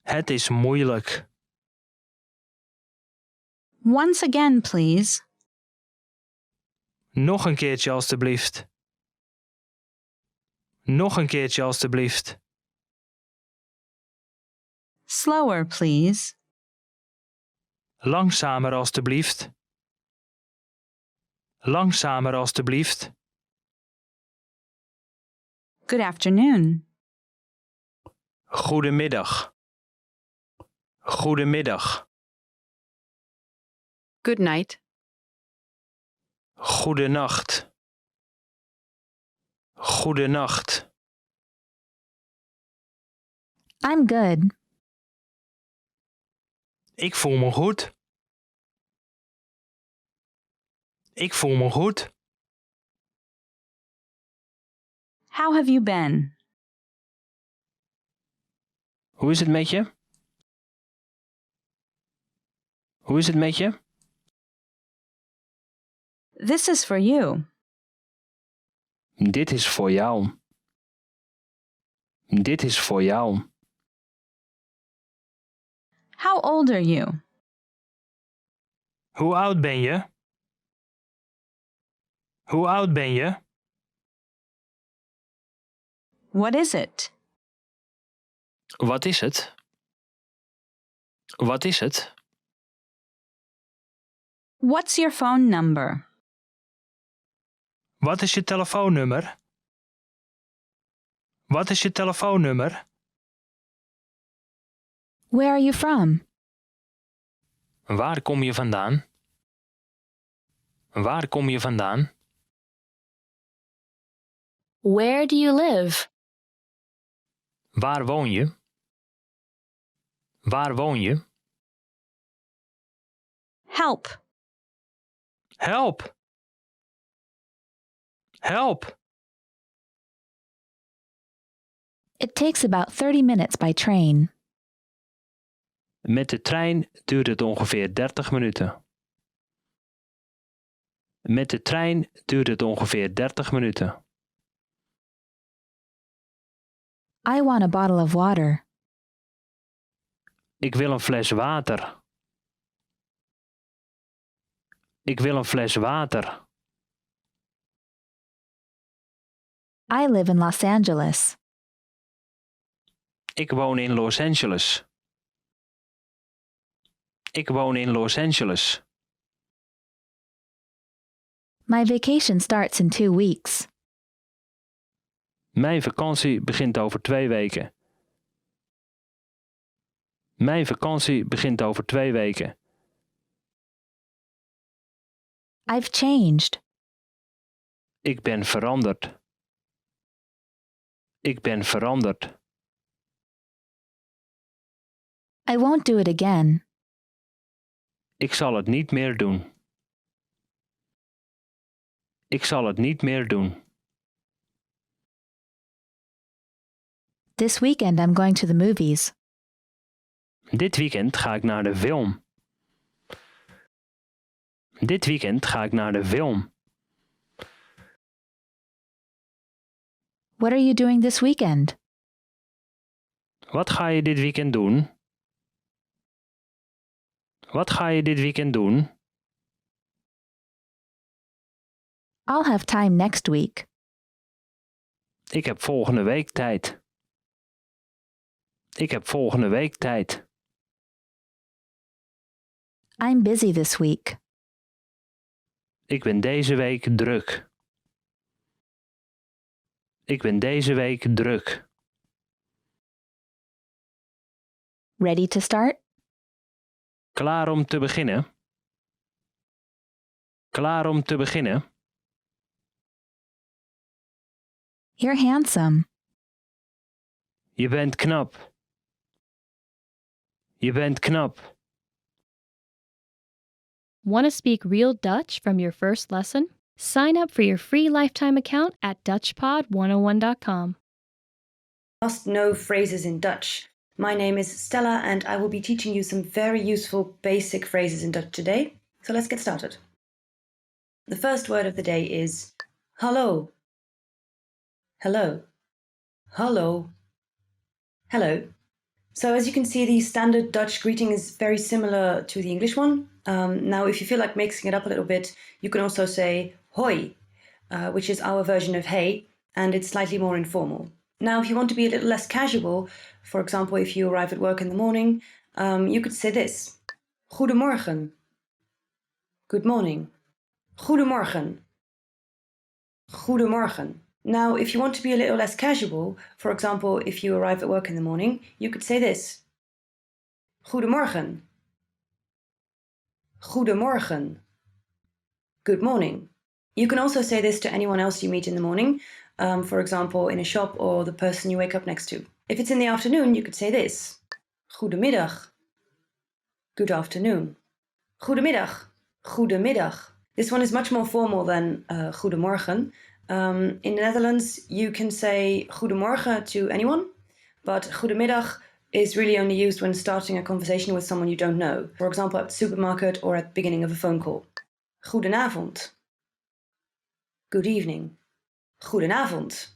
Het is moeilijk. Once again, please. Nog een keertje alstublieft. Nog een keertje alstublieft. Slower, please. Langzamer alstublieft. Langzamer alstublieft. Good afternoon. Goedemiddag. Goedemiddag. Good night. Goedenacht. Goedenacht. I'm good. Ik voel me goed. Ik voel me goed. How have you been? Hoe is het met je? Hoe is het met je? This is for you. Dit is voor jou. Dit is voor jou. How old are you? Hoe oud ben je? Hoe oud ben je? What is it? Wat is het? Wat is het? What's your phone number? Wat is je telefoonnummer? Wat is je telefoonnummer? Where are you from? Waar kom je vandaan? Waar kom je vandaan? Where do you live? Waar woon je? Waar woon je? Help. Help! Help! It takes about 30 minutes by train. Met de trein duurt het ongeveer 30 minuten. Met de trein duurt het ongeveer 30 minuten. I want a bottle of water. Ik wil een fles water. Ik wil een fles water. I live in Los Angeles. Ik woon in Los Angeles. Ik woon in Los Angeles. My vacation starts in 2 weeks. Mijn vakantie begint over 2 weken. Mijn vakantie begint over 2 weken. I've changed. Ik ben veranderd. Ik ben veranderd. I won't do it again. Ik zal het niet meer doen. Ik zal het niet meer doen. This weekend I'm going to the movies. Dit weekend ga ik naar de film. Dit weekend ga ik naar de film. What are you doing this weekend? Wat ga je dit weekend doen? Wat ga je dit weekend doen? I'll have time next week. Ik heb volgende week tijd. Ik heb volgende week tijd. I'm busy this week. Ik ben deze week druk. Ik ben deze week druk. Ready to start? Klaar om te beginnen? Klaar om te beginnen? You're handsome. Je bent knap. Je bent knap. Want to speak real Dutch from your first lesson? Sign up for your free lifetime account at DutchPod101.com. Must know phrases in Dutch. My name is Stella and I will be teaching you some very useful basic phrases in Dutch today. So let's get started. The first word of the day is hallo. Hello. Hallo. Hello. So as you can see, the standard Dutch greeting is very similar to the English one. Now, if you feel like mixing it up a little bit, you can also say hoi, which is our version of hey, and it's slightly more informal. Now, if you want to be a little less casual, for example, if you arrive at work in the morning, you could say this. Goedemorgen. Good morning. Goedemorgen. Goedemorgen. Now, if you want to be a little less casual, for example, if you arrive at work in the morning, you could say this. Goedemorgen. Goedemorgen. Good morning. You can also say this to anyone else you meet in the morning, for example, in a shop or the person you wake up next to. If it's in the afternoon, you could say this. Goedemiddag. Good afternoon. Goedemiddag. Goedemiddag. This one is much more formal than goedemorgen. In the Netherlands, you can say goedemorgen to anyone, but goedemiddag is really only used when starting a conversation with someone you don't know. For example, at the supermarket or at the beginning of a phone call. Goedenavond. Good evening. Goedenavond.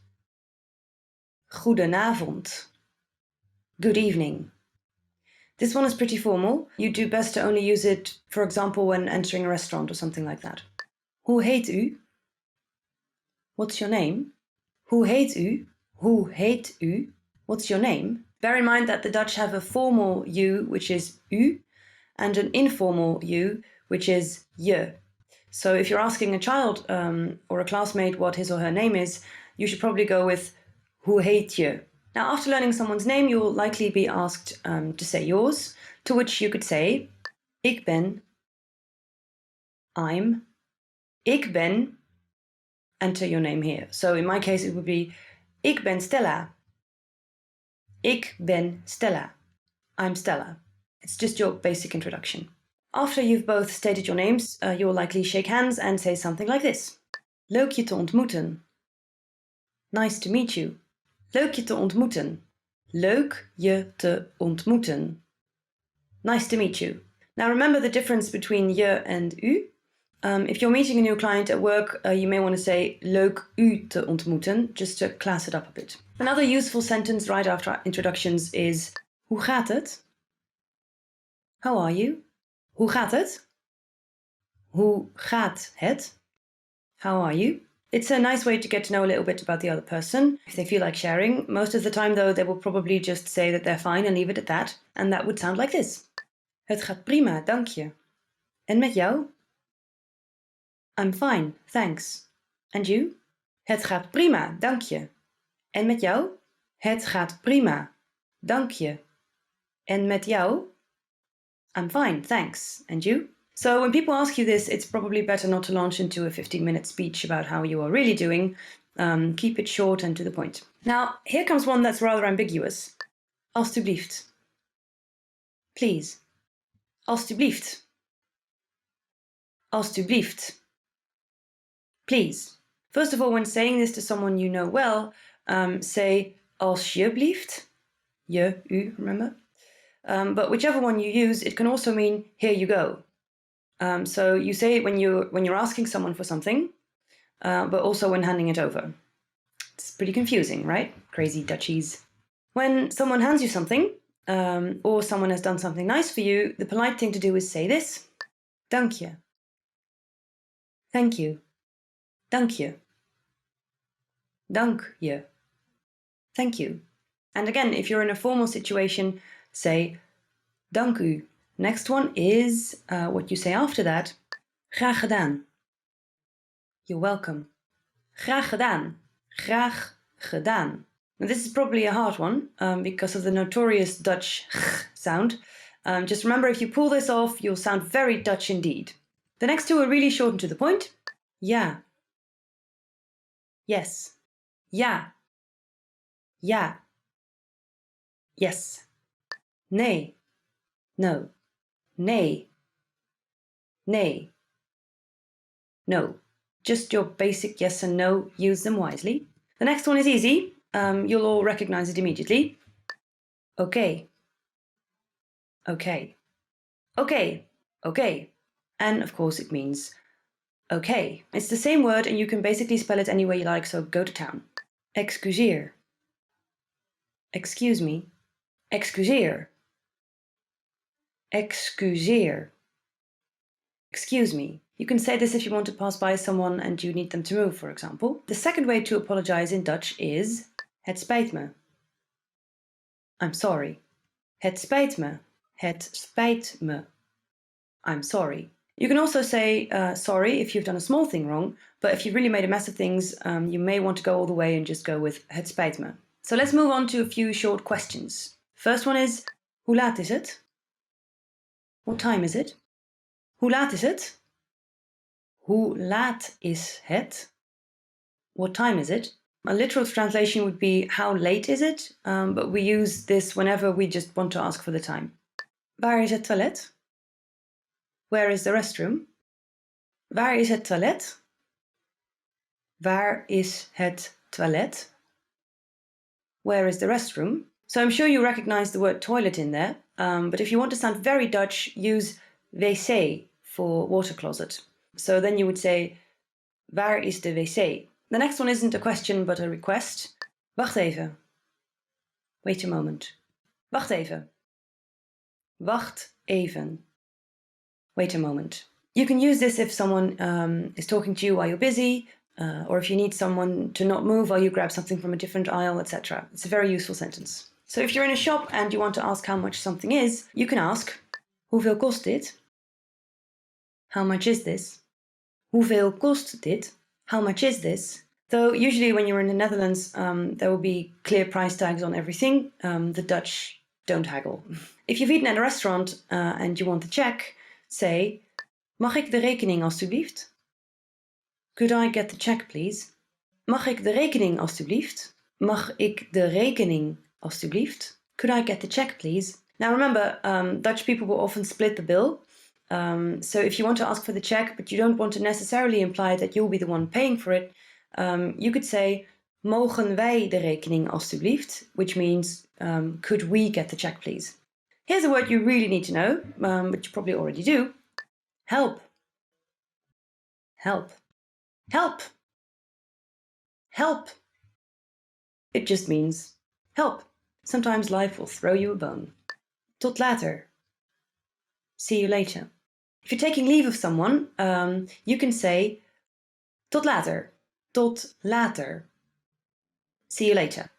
Goedenavond. Good evening. This one is pretty formal. You do best to only use it, for example, when entering a restaurant or something like that. Hoe heet u? What's your name? Hoe heet u? Hoe heet u? What's your name? Bear in mind that the Dutch have a formal u, which is u, and an informal u, which is je. So if you're asking a child or a classmate what his or her name is, you should probably go with hoe heet je? Now, after learning someone's name, you will likely be asked to say yours, to which you could say, ik ben, I'm, ik ben, enter your name here. So in my case, it would be, ik ben Stella. Ik ben Stella. I'm Stella. It's just your basic introduction. After you've both stated your names, you'll likely shake hands and say something like this. Leuk je te ontmoeten. Nice to meet you. Leuk je te ontmoeten. Leuk je te ontmoeten. Nice to meet you. Now remember the difference between je and u. If you're meeting a new client at work, you may want to say leuk u te ontmoeten, just to class it up a bit. Another useful sentence right after introductions is hoe gaat het? How are you? Hoe gaat het? Hoe gaat het? How are you? It's a nice way to get to know a little bit about the other person, if they feel like sharing. Most of the time, though, they will probably just say that they're fine and leave it at that. And that would sound like this. Het gaat prima, dank je. En met jou? I'm fine, thanks. And you? Het gaat prima, dank je. En met jou? Het gaat prima, dank je. En met jou? I'm fine, thanks. And you? So when people ask you this, it's probably better not to launch into a 15-minute speech about how you are really doing. Keep it short and to the point. Now, here comes one that's rather ambiguous. Alstublieft. Please. Alstublieft. Alstublieft. Please. First of all, when saying this to someone you know well, say alsjeblieft. Je, u, remember? But whichever one you use, it can also mean here you go. So you say it when you're asking someone for something, but also when handing it over. It's pretty confusing, right? Crazy Dutchies. When someone hands you something, or someone has done something nice for you, the polite thing to do is say this. Dank je. Thank you. Dank je. Dank je. Thank you. And again, if you're in a formal situation, say dank u. Next one is what you say after that. Graag gedaan. You're welcome. Graag gedaan. Graag gedaan. Now this is probably a hard one because of the notorious Dutch sound. Just remember, if you pull this off, you'll sound very Dutch indeed. The next two are really short and to the point. Ja. Yes. Ja. Ja. Yes. Nee. No. Nee. Nee. No. Just your basic yes and no. Use them wisely. The next one is easy. You'll all recognize it immediately. Okay. Okay. Okay. Okay. And of course it means okay. It's the same word and you can basically spell it any way you like, so go to town. Excuseer. Excuse me. Excuseer. Excuseer. Excuse me. You can say this if you want to pass by someone and you need them to move, for example. The second way to apologize in Dutch is het spijt me. I'm sorry. Het spijt me. Het spijt me. I'm sorry. You can also say sorry if you've done a small thing wrong, but if you've really made a mess of things, you may want to go all the way and just go with het spijt me. So let's move on to a few short questions. First one is, hoe laat is het? What time is it? Hoe laat is het? Hoe laat is het? What time is it? A literal translation would be, how late is it? But we use this whenever we just want to ask for the time. Waar is het toilet? Where is the restroom? Waar is het toilet? Waar is het toilet? Where is the restroom? So I'm sure you recognize the word toilet in there, but if you want to sound very Dutch, use wc for water closet. So then you would say, waar is de wc? The next one isn't a question, but a request. Wacht even. Wait a moment. Wacht even. Wacht even. Wait a moment. You can use this if someone is talking to you while you're busy, or if you need someone to not move while you grab something from a different aisle, etc. It's a very useful sentence. So if you're in a shop and you want to ask how much something is, you can ask, hoeveel kost dit? How much is this? Hoeveel kost dit? How much is this? Though usually when you're in the Netherlands, there will be clear price tags on everything. The Dutch don't haggle. If you've eaten at a restaurant and you want the check, say, mag ik de rekening alstublieft? Could I get the check, please? Mag ik de rekening alstublieft? Mag ik de rekening alstublieft? Could I get the check, please? Now remember, Dutch people will often split the bill. So if you want to ask for the check, but you don't want to necessarily imply that you'll be the one paying for it, you could say, mogen wij de rekening alstublieft? Which means, could we get the check, please? Here's a word you really need to know, but you probably already do. Help. Help. Help. Help. It just means help. Sometimes life will throw you a bone. Tot later. See you later. If you're taking leave of someone, you can say tot later. Tot later. See you later.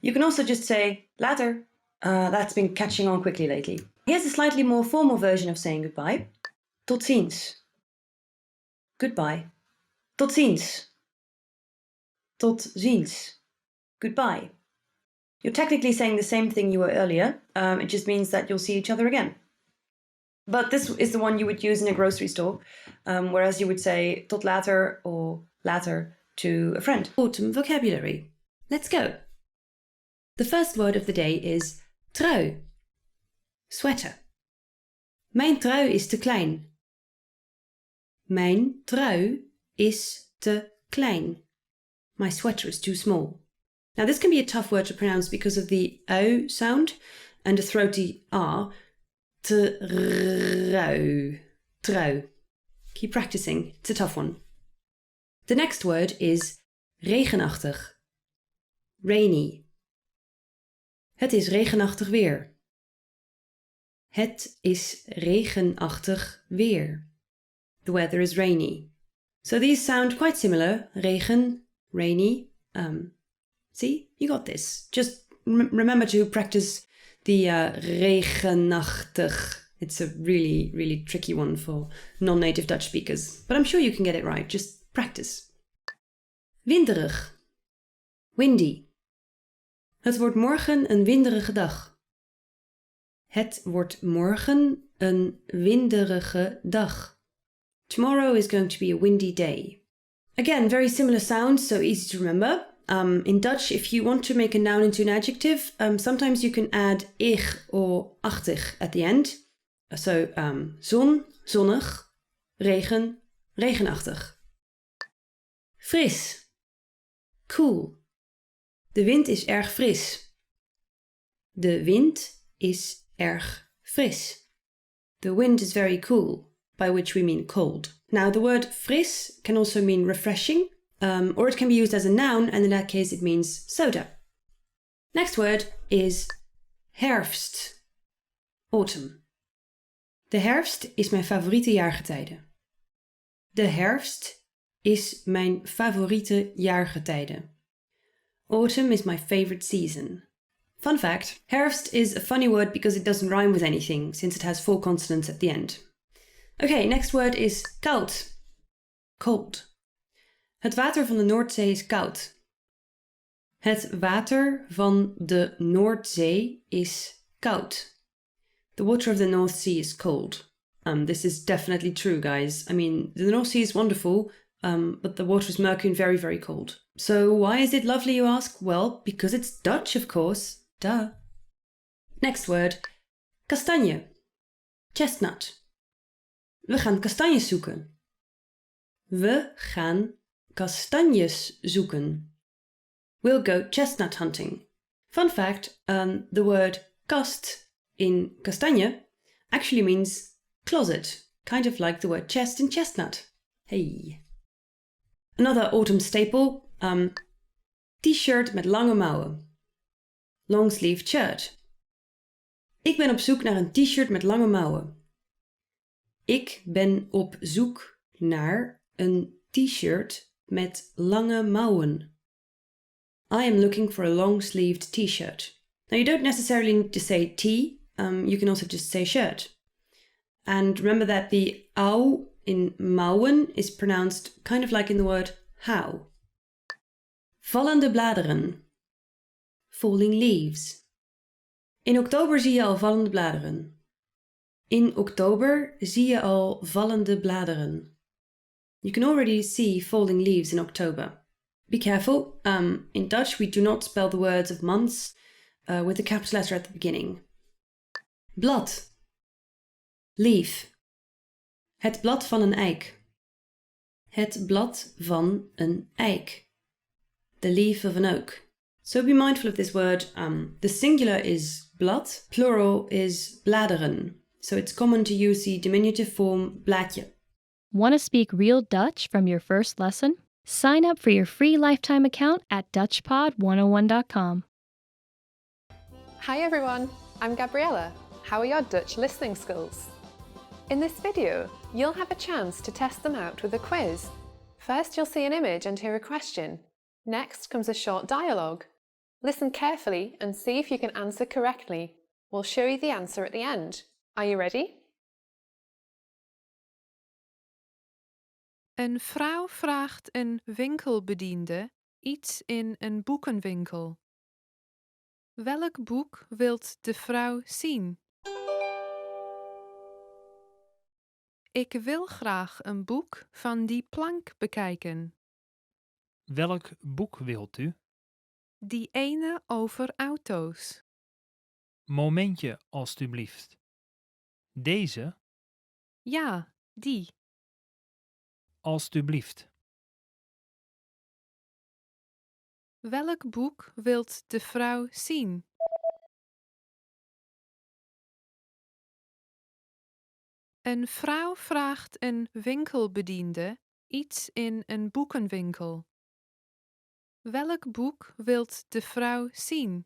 You can also just say later. That's been catching on quickly lately. Here's a slightly more formal version of saying goodbye. Tot ziens. Goodbye. Tot ziens. Tot ziens. Goodbye. You're technically saying the same thing you were earlier. It just means that you'll see each other again. But this is the one you would use in a grocery store, whereas you would say tot later or later to a friend. Autumn vocabulary. Let's go. The first word of the day is trui. Sweater. Mijn trui is te klein. Mijn trui is te klein. My sweater is too small. Now this can be a tough word to pronounce because of the O sound and a throaty R. Trui. Trui. Keep practicing. It's a tough one. The next word is regenachtig. Rainy. Het is regenachtig weer. Het is regenachtig weer. The weather is rainy. So these sound quite similar. Regen, rainy. See, you got this. Just remember to practice the regenachtig. It's a really, really tricky one for non-native Dutch speakers. But I'm sure you can get it right. Just practice. Winderig. Windy. Het wordt morgen een winderige dag. Het wordt morgen een winderige dag. Tomorrow is going to be a windy day. Again, very similar sounds, so easy to remember. In Dutch, if you want to make a noun into an adjective, sometimes you can add ich or achtig at the end. So, zon, zonnig, regen, regenachtig. Fris, cool. De wind is erg fris. De wind is erg fris. The wind is very cool, by which we mean cold. Now, the word fris can also mean refreshing, or it can be used as a noun, and in that case it means soda. Next word is herfst, autumn. De herfst is mijn favoriete jaargetijde. De herfst is mijn favoriete jaargetijde. Autumn is my favorite season. Fun fact, herfst is a funny word because it doesn't rhyme with anything, since it has 4 consonants at the end. Okay, next word is koud. Cold. Het water van de Noordzee is koud. Het water van de Noordzee is koud. The water of the North Sea is cold. This is definitely true, guys. I mean, the North Sea is wonderful, but the water is murky and very, very cold. So why is it lovely, you ask? Well, because it's Dutch, of course. Duh. Next word. Kastanje. Chestnut. We gaan kastanjes zoeken. We gaan kastanjes zoeken. We'll go chestnut hunting. Fun fact, the word kast in kastanje actually means closet, kind of like the word chest in chestnut. Hey. Another autumn staple, t-shirt met lange mouwen. Long sleeved shirt. Ik ben op zoek naar een t-shirt met lange mouwen. Ik ben op zoek naar een t-shirt met lange mouwen. I am looking for a long-sleeved t-shirt. Now you don't necessarily need to say T, you can also just say shirt. And remember that the au in mouwen is pronounced kind of like in the word how. Vallende bladeren. Falling leaves. In oktober zie je al vallende bladeren. In oktober zie je al vallende bladeren. You can already see falling leaves in October. Be careful, in Dutch we do not spell the words of months with a capital letter at the beginning. Blad. Leaf. Het blad van een eik. Het blad van een eik. The leaf of an oak. So be mindful of this word. The singular is blad, plural is bladeren. So it's common to use the diminutive form bladje. Want to speak real Dutch from your first lesson? Sign up for your free lifetime account at DutchPod101.com. Hi everyone, I'm Gabriella. How are your Dutch listening skills? In this video, you'll have a chance to test them out with a quiz. First, you'll see an image and hear a question. Next comes a short dialogue. Listen carefully and see if you can answer correctly. We'll show you the answer at the end. Are you ready? Een vrouw vraagt een winkelbediende iets in een boekenwinkel. Welk boek wilt de vrouw zien? Ik wil graag een boek van die plank bekijken. Welk boek wilt u? Die ene over auto's. Momentje, alstublieft. Deze, Ja, die. alstublieft. Welk boek wilt de vrouw zien? Een vrouw vraagt een winkelbediende iets in een boekenwinkel. Welk boek wilt de vrouw zien?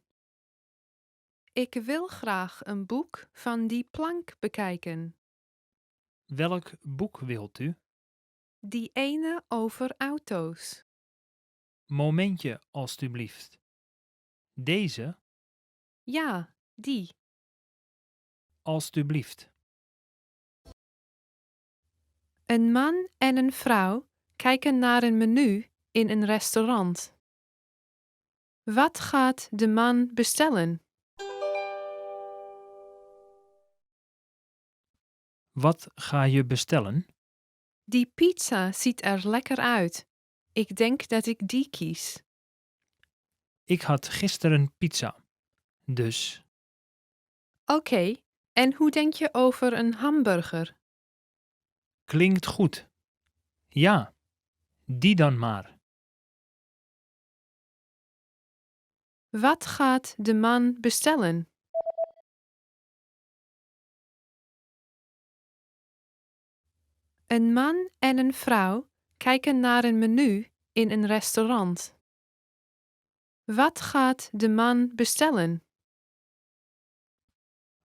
Ik wil graag een boek van die plank bekijken. Welk boek wilt u? Die ene over auto's. Momentje, alstublieft. Deze, Ja, die. alstublieft. Een man en een vrouw kijken naar een menu in een restaurant. Wat gaat de man bestellen? Wat ga je bestellen? Die pizza ziet er lekker uit. Ik denk dat ik die kies. Ik had gisteren pizza. Dus Oké, en hoe denk je over een hamburger? klinkt goed. Ja, die dan maar. Wat gaat de man bestellen? Een man en een vrouw kijken naar een menu in een restaurant. Wat gaat de man bestellen?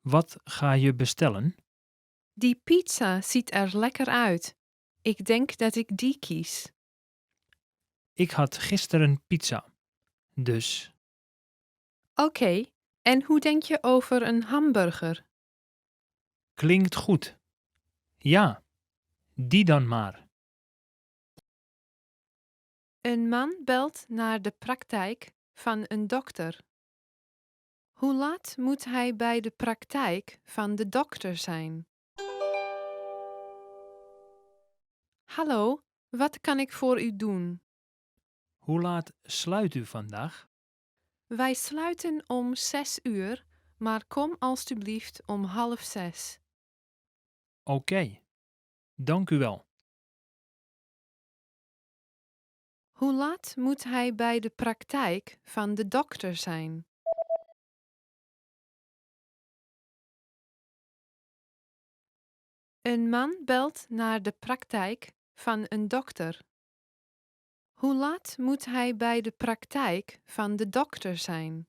Wat ga je bestellen? Die pizza ziet er lekker uit. Ik denk dat ik die kies. Ik had gisteren pizza. Dus Oké, en hoe denk je over een hamburger? klinkt goed. Ja, die dan maar. Een man belt naar de praktijk van een dokter. Hoe laat moet hij bij de praktijk van de dokter zijn? Hallo, wat kan ik voor u doen? Hoe laat sluit u vandaag? Wij sluiten om 6 uur, maar kom alstublieft om 5:30. Oké, dank u wel. Hoe laat moet hij bij de praktijk van de dokter zijn? Een man belt naar de praktijk van een dokter. Hoe laat moet hij bij de praktijk van de dokter zijn?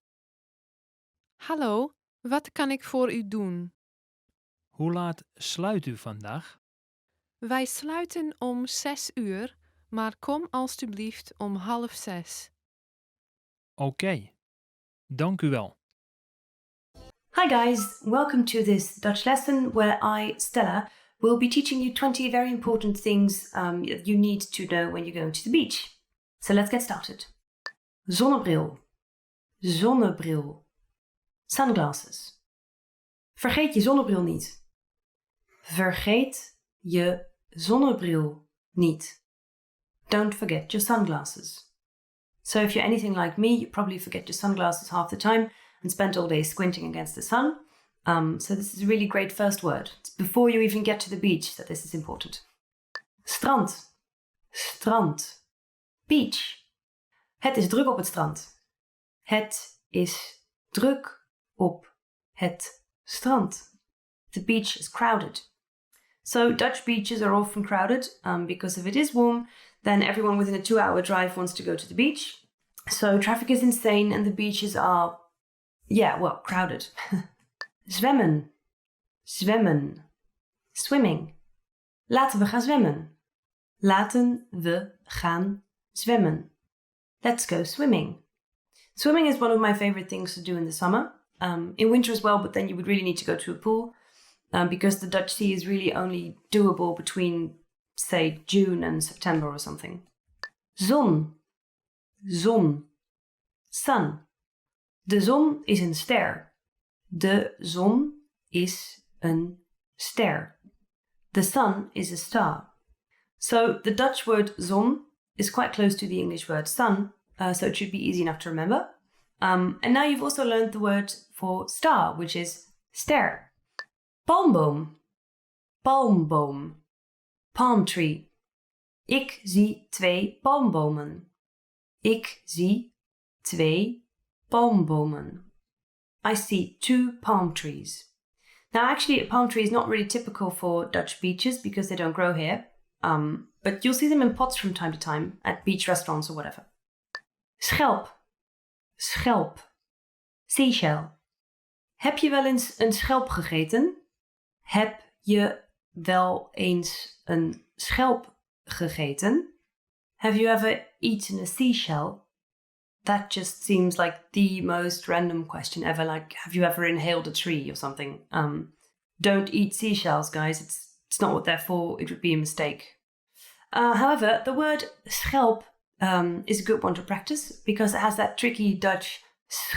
Hallo, wat kan ik voor u doen? Hoe laat sluit u vandaag? Wij sluiten om 6 uur, maar kom alstublieft om 5:30. Oké, dank u wel. Hi guys, welcome to this Dutch lesson where I, Stella, will be teaching you 20 very important things that you need to know when you're going to the beach. So let's get started. Zonnebril, zonnebril, sunglasses. Vergeet je zonnebril niet. Vergeet je zonnebril niet. Don't forget your sunglasses. So if you're anything like me, you probably forget your sunglasses half the time and spent all day squinting against the sun. So this is a really great first word. It's before you even get to the beach that this is important. Strand, strand, beach. Het is druk op het strand. Het is druk op het strand. The beach is crowded. So Dutch beaches are often crowded because if it is warm, then everyone within a 2-hour drive wants to go to the beach. So traffic is insane and the beaches are, crowded. Zwemmen, zwemmen, swimming. Laten we gaan zwemmen. Laten we gaan zwemmen. Let's go swimming. Swimming is one of my favorite things to do in the summer. In winter as well, but then you would really need to go to a pool because the Dutch Sea is really only doable between, say, June and September or something. Zon, zon, sun. De zon is een ster. De zon is een ster. The sun is a star. So the Dutch word zon is quite close to the English word sun, so it should be easy enough to remember. And now you've also learned the word for star, which is ster. Palmboom, palmboom, palm tree. Ik zie 2 palmbomen. Ik zie 2 palmbomen. I see 2 palm trees. Now, actually, a palm tree is not really typical for Dutch beaches because they don't grow here. But you'll see them in pots from time to time at beach restaurants or whatever. Schelp, schelp, seashell. Heb je wel eens een schelp gegeten? Heb je wel eens een schelp gegeten? Have you ever eaten a seashell? That just seems like the most random question ever. Like, have you ever inhaled a tree or something? Don't eat seashells, guys. It's not what they're for. It would be a mistake. However, the word schelp is a good one to practice because it has that tricky Dutch sch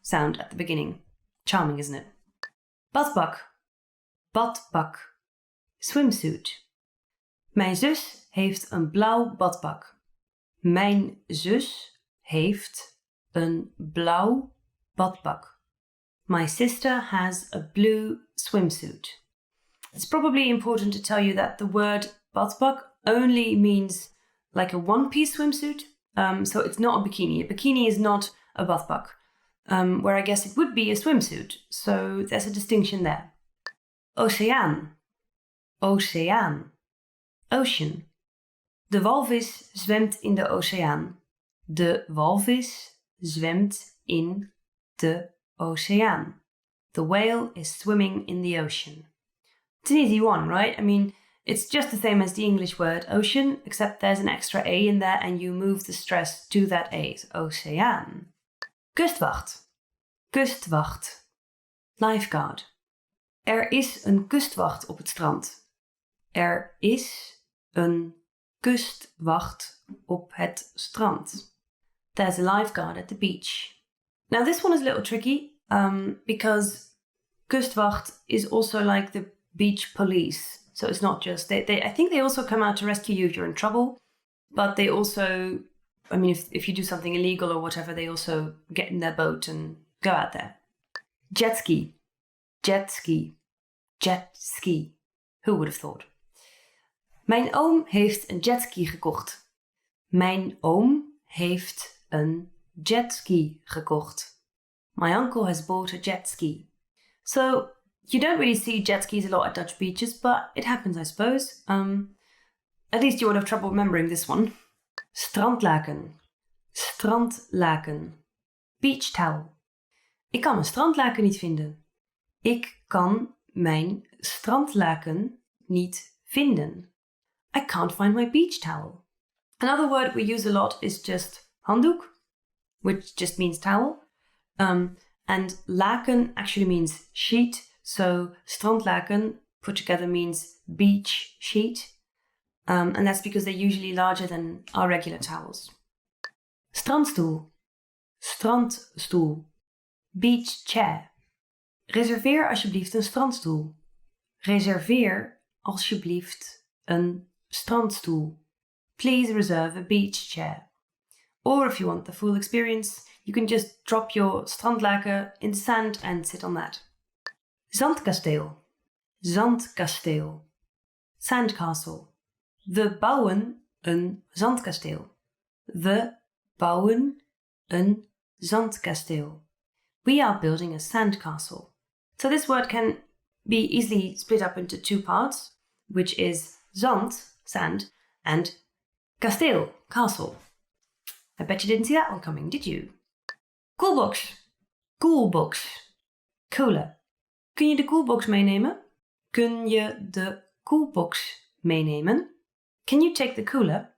sound at the beginning. Charming, isn't it? Badpak, badpak, swimsuit. Mijn zus heeft een blauw badpak. Mijn zus heeft een blauw badpak. My sister has a blue swimsuit. It's probably important to tell you that the word badpak only means like a one-piece swimsuit. So it's not a bikini. A bikini is not a badpak. Where I guess it would be a swimsuit. So there's a distinction there. Oceaan. Oceaan. Ocean. De walvis zwemt in de oceaan. De walvis zwemt in de oceaan. The whale is swimming in the ocean. It's an easy one, right? I mean, it's just the same as the English word ocean, except there's an extra A in there and you move the stress to that A. So, oceaan. Kustwacht. Kustwacht. Lifeguard. Er is een kustwacht op het strand. Er is een kustwacht op het strand. There's a lifeguard at the beach. Now this one is a little tricky because kustwacht is also like the beach police. So it's not just, I think they also come out to rescue you if you're in trouble, but they also, I mean, if you do something illegal or whatever, they also get in their boat and go out there. Jet ski, jet ski, jet ski. Who would have thought? Mijn oom heeft een jetski gekocht. Mijn oom heeft een jetski gekocht. My uncle has bought a jet ski. So you don't really see jet skis a lot at Dutch beaches, but it happens, I suppose. At least you won't have trouble remembering this one. Strandlaken. Strandlaken. Beach towel. Ik kan mijn strandlaken niet vinden. Ik kan mijn strandlaken niet vinden. I can't find my beach towel. Another word we use a lot is just handdoek, which just means towel. And laken actually means sheet. So strandlaken put together means beach sheet. And that's because they're usually larger than our regular towels. Strandstoel. Strandstoel. Beach chair. Reserveer alsjeblieft een strandstoel. Reserveer alsjeblieft een strandstoel. Please reserve a beach chair. Or if you want the full experience, you can just drop your strandlaken in the sand and sit on that. Zandkasteel. Zandkasteel. Sandcastle. We bouwen een zandkasteel. We bouwen een zandkasteel. We are building a sandcastle. So this word can be easily split up into two parts, which is zand, sand, and kasteel, castle. I bet you didn't see that one coming, did you? Coolbox. Coolbox. Cooler. Kun je de coolbox meenemen? Kun je de coolbox meenemen? Can you take the cooler?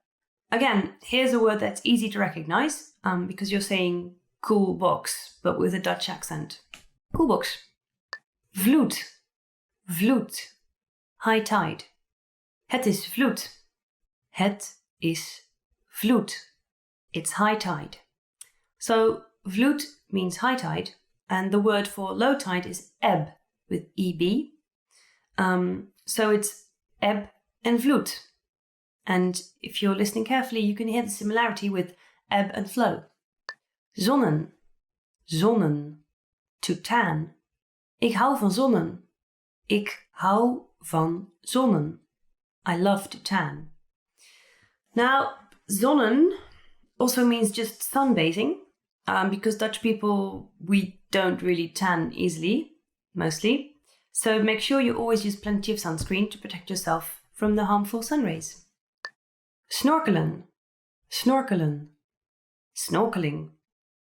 Again, here's a word that's easy to recognize because you're saying cool box, but with a Dutch accent. Coolbox. Vloed. Vloed. High tide. Het is vloed. Het is vloed. It's high tide. So vloed means high tide, and the word for low tide is ebb with EB. So it's ebb and vloed. And if you're listening carefully, you can hear the similarity with ebb and flow. Zonnen. Zonnen. To tan. Ik hou van zonnen. Ik hou van zonnen. I love to tan. Now, zonnen also means just sunbathing, because Dutch people, we don't really tan easily, mostly. So make sure you always use plenty of sunscreen to protect yourself from the harmful sun rays. Snorkelen. Snorkelen. Snorkeling.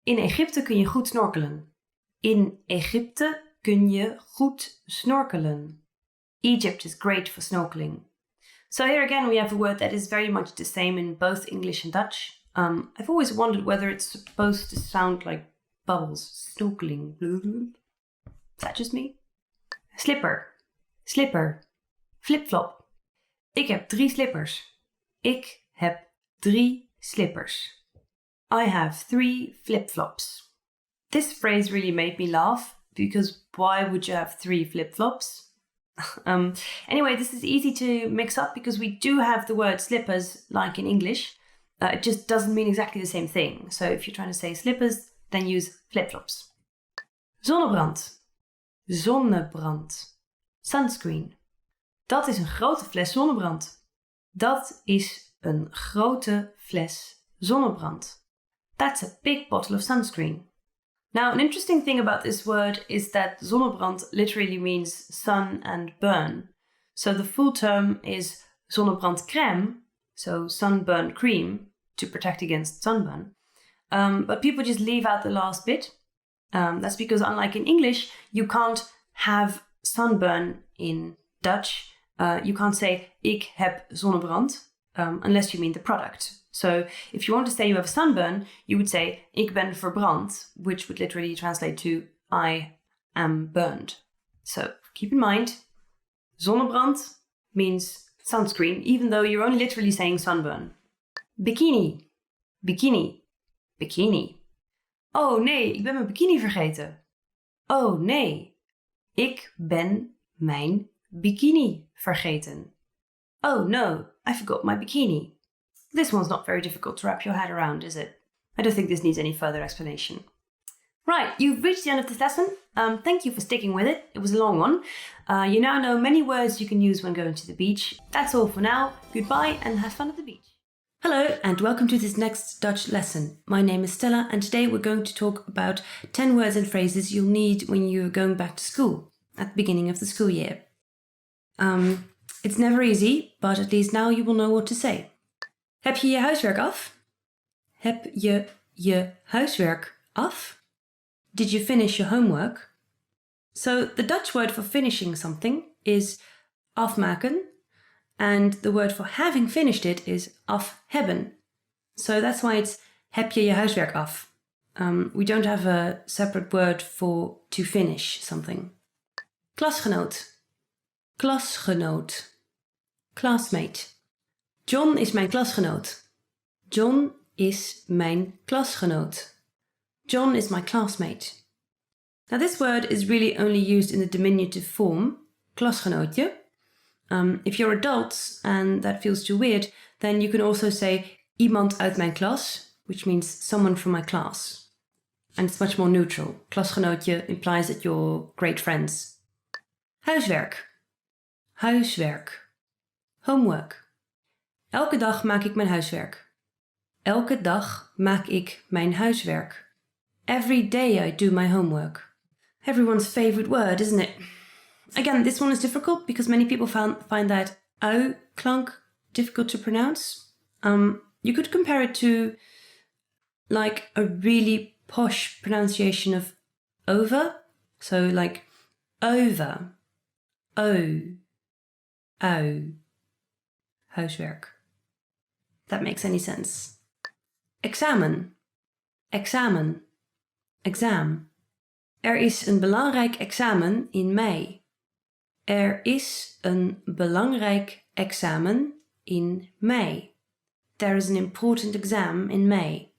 In Egypte kun je goed snorkelen. In Egypte kun je goed snorkelen. Egypt is great for snorkeling. So here again we have a word that is very much the same in both English and Dutch. I've always wondered whether it's supposed to sound like bubbles. Snorkeling. Is that just me? Slipper. Slipper. Flip-flop. Ik heb 3 slippers. Ik heb 3 slippers. I have 3 flip-flops. This phrase really made me laugh because why would you have 3 flip-flops? Anyway, this is easy to mix up because we do have the word slippers like in English. It just doesn't mean exactly the same thing. So if you're trying to say slippers, then use flip-flops. Zonnebrand. Zonnebrand. Sunscreen. Dat is een grote fles zonnebrand. Dat is een grote fles zonnebrand. That's a big bottle of sunscreen. Now, an interesting thing about this word is that zonnebrand literally means sun and burn. So the full term is zonnebrandcrème, so sunburn cream to protect against sunburn. But people just leave out the last bit. That's because unlike in English, you can't have sunburn in Dutch. You can't say ik heb zonnebrand unless you mean the product. So if you want to say you have a sunburn, you would say ik ben verbrand, which would literally translate to I am burned. So keep in mind, zonnebrand means sunscreen, even though you're only literally saying sunburn. Bikini, bikini, bikini. Oh nee, ik ben mijn bikini vergeten. Oh nee, ik ben mijn bikini vergeten. Oh no, I forgot my bikini. This one's not very difficult to wrap your head around, is it? I don't think this needs any further explanation. Right, you've reached the end of this lesson. Thank you for sticking with it. It was a long one. You now know many words you can use when going to the beach. That's all for now. Goodbye and have fun at the beach. Hello and welcome to this next Dutch lesson. My name is Stella and today we're going to talk about 10 words and phrases you'll need when you're going back to school at the beginning of the school year. It's never easy, but at least now you will know what to say. Heb je je huiswerk af? Heb je je huiswerk af? Did you finish your homework? So the Dutch word for finishing something is afmaken, and the word for having finished it is af hebben. So that's why it's heb je je huiswerk af. We don't have a separate word for to finish something. Klasgenoot. Klasgenoot. Classmate. John is mijn klasgenoot. John is mijn klasgenoot. John is my classmate. Now this word is really only used in the diminutive form, klasgenootje. If you're adults and that feels too weird, then you can also say iemand uit mijn klas, which means someone from my class. And it's much more neutral. Klasgenootje implies that you're great friends. Huiswerk. Huiswerk. Homework. Elke dag maak ik mijn huiswerk. Elke dag maak ik mijn huiswerk. Every day I do my homework. Everyone's favorite word, isn't it? Again, this one is difficult because many people find that au klank difficult to pronounce. You could compare it to like a really posh pronunciation of over. So like over, o, au, huiswerk. That makes any sense. Examen, examen, exam. Er is een belangrijk examen in mei. Er is een belangrijk examen in mei. There is an important exam in May.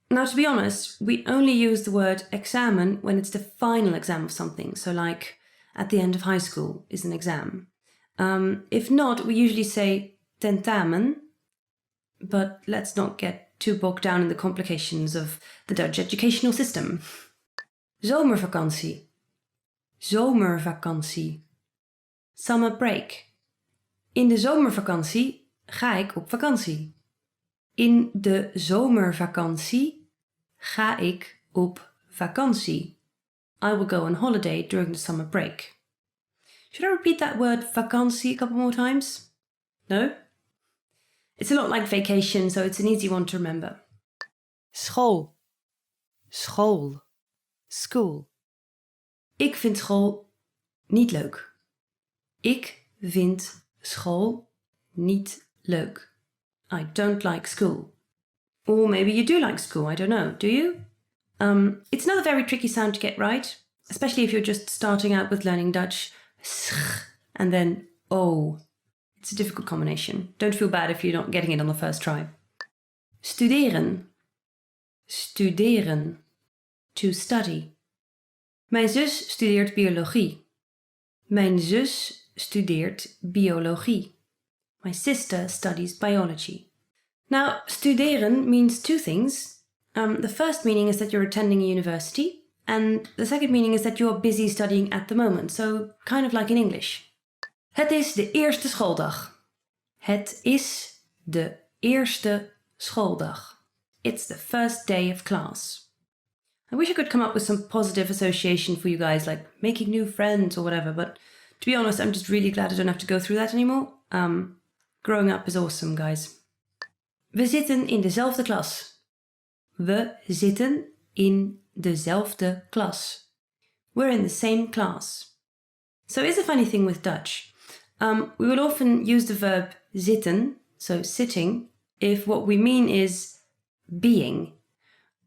Now, to be honest, we only use the word examen when it's the final exam of something. So like at the end of high school is an exam. If not, we usually say tentamen. But let's not get too bogged down in the complications of the Dutch educational system. Zomervakantie. Zomervakantie. Summer break. In de zomervakantie ga ik op vakantie. In de zomervakantie ga ik op vakantie. I will go on holiday during the summer break. Should I repeat that word vakantie a couple more times? No? It's a lot like vacation, so it's an easy one to remember. School. School. School. Ik vind school niet leuk. Ik vind school niet leuk. I don't like school. Or maybe you do like school, I don't know. Do you? It's not a very tricky sound to get right, especially if you're just starting out with learning Dutch. And then O. It's a difficult combination. Don't feel bad if you're not getting it on the first try. Studeren. Studeren. To study. Mijn zus studeert biologie. Mijn zus studeert biologie. My sister studies biology. Now, studeren means two things. The first meaning is that you're attending a university, and the second meaning is that you're busy studying at the moment, so kind of like in English. Het is de eerste schooldag. Het is de eerste schooldag. It's the first day of class. I wish I could come up with some positive association for you guys, like making new friends or whatever, but to be honest, I'm just really glad I don't have to go through that anymore. Growing up is awesome, guys. We zitten in dezelfde klas. We zitten in dezelfde klas. We're in the same class. So here's a funny thing with Dutch. We will often use the verb zitten, so sitting, if what we mean is being.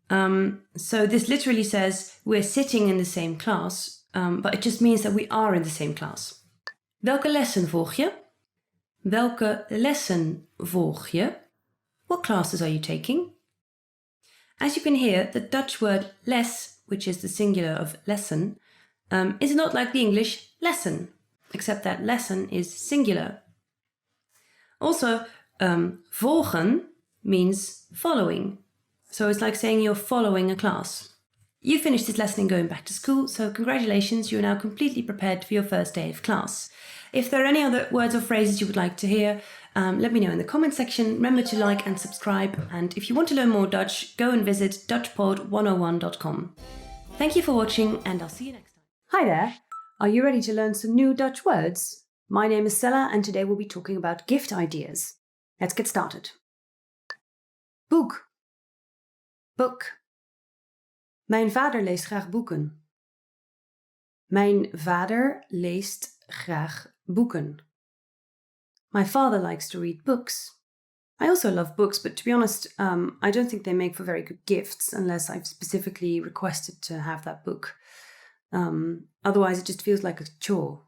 So this literally says we're sitting in the same class, but it just means that we are in the same class. Welke lessen volg je? Welke lessen volg je? What classes are you taking? As you can hear, the Dutch word les, which is the singular of lesson, is not like the English lesson, except that lesson is singular. Also, volgen means following. So it's like saying you're following a class. You finished this lesson and going back to school, so congratulations, you are now completely prepared for your first day of class. If there are any other words or phrases you would like to hear, let me know in the comment section. Remember to like and subscribe, and if you want to learn more Dutch, go and visit dutchpod101.com. Thank you for watching, and I'll see you next time. Hi there! Are you ready to learn some new Dutch words? My name is Stella, and today we'll be talking about gift ideas. Let's get started. Boek. Book. Mijn vader leest graag boeken. Mijn vader leest graag boeken. My father likes to read books. I also love books, but to be honest, I don't think they make for very good gifts unless I've specifically requested to have that book. Otherwise, it just feels like a chore.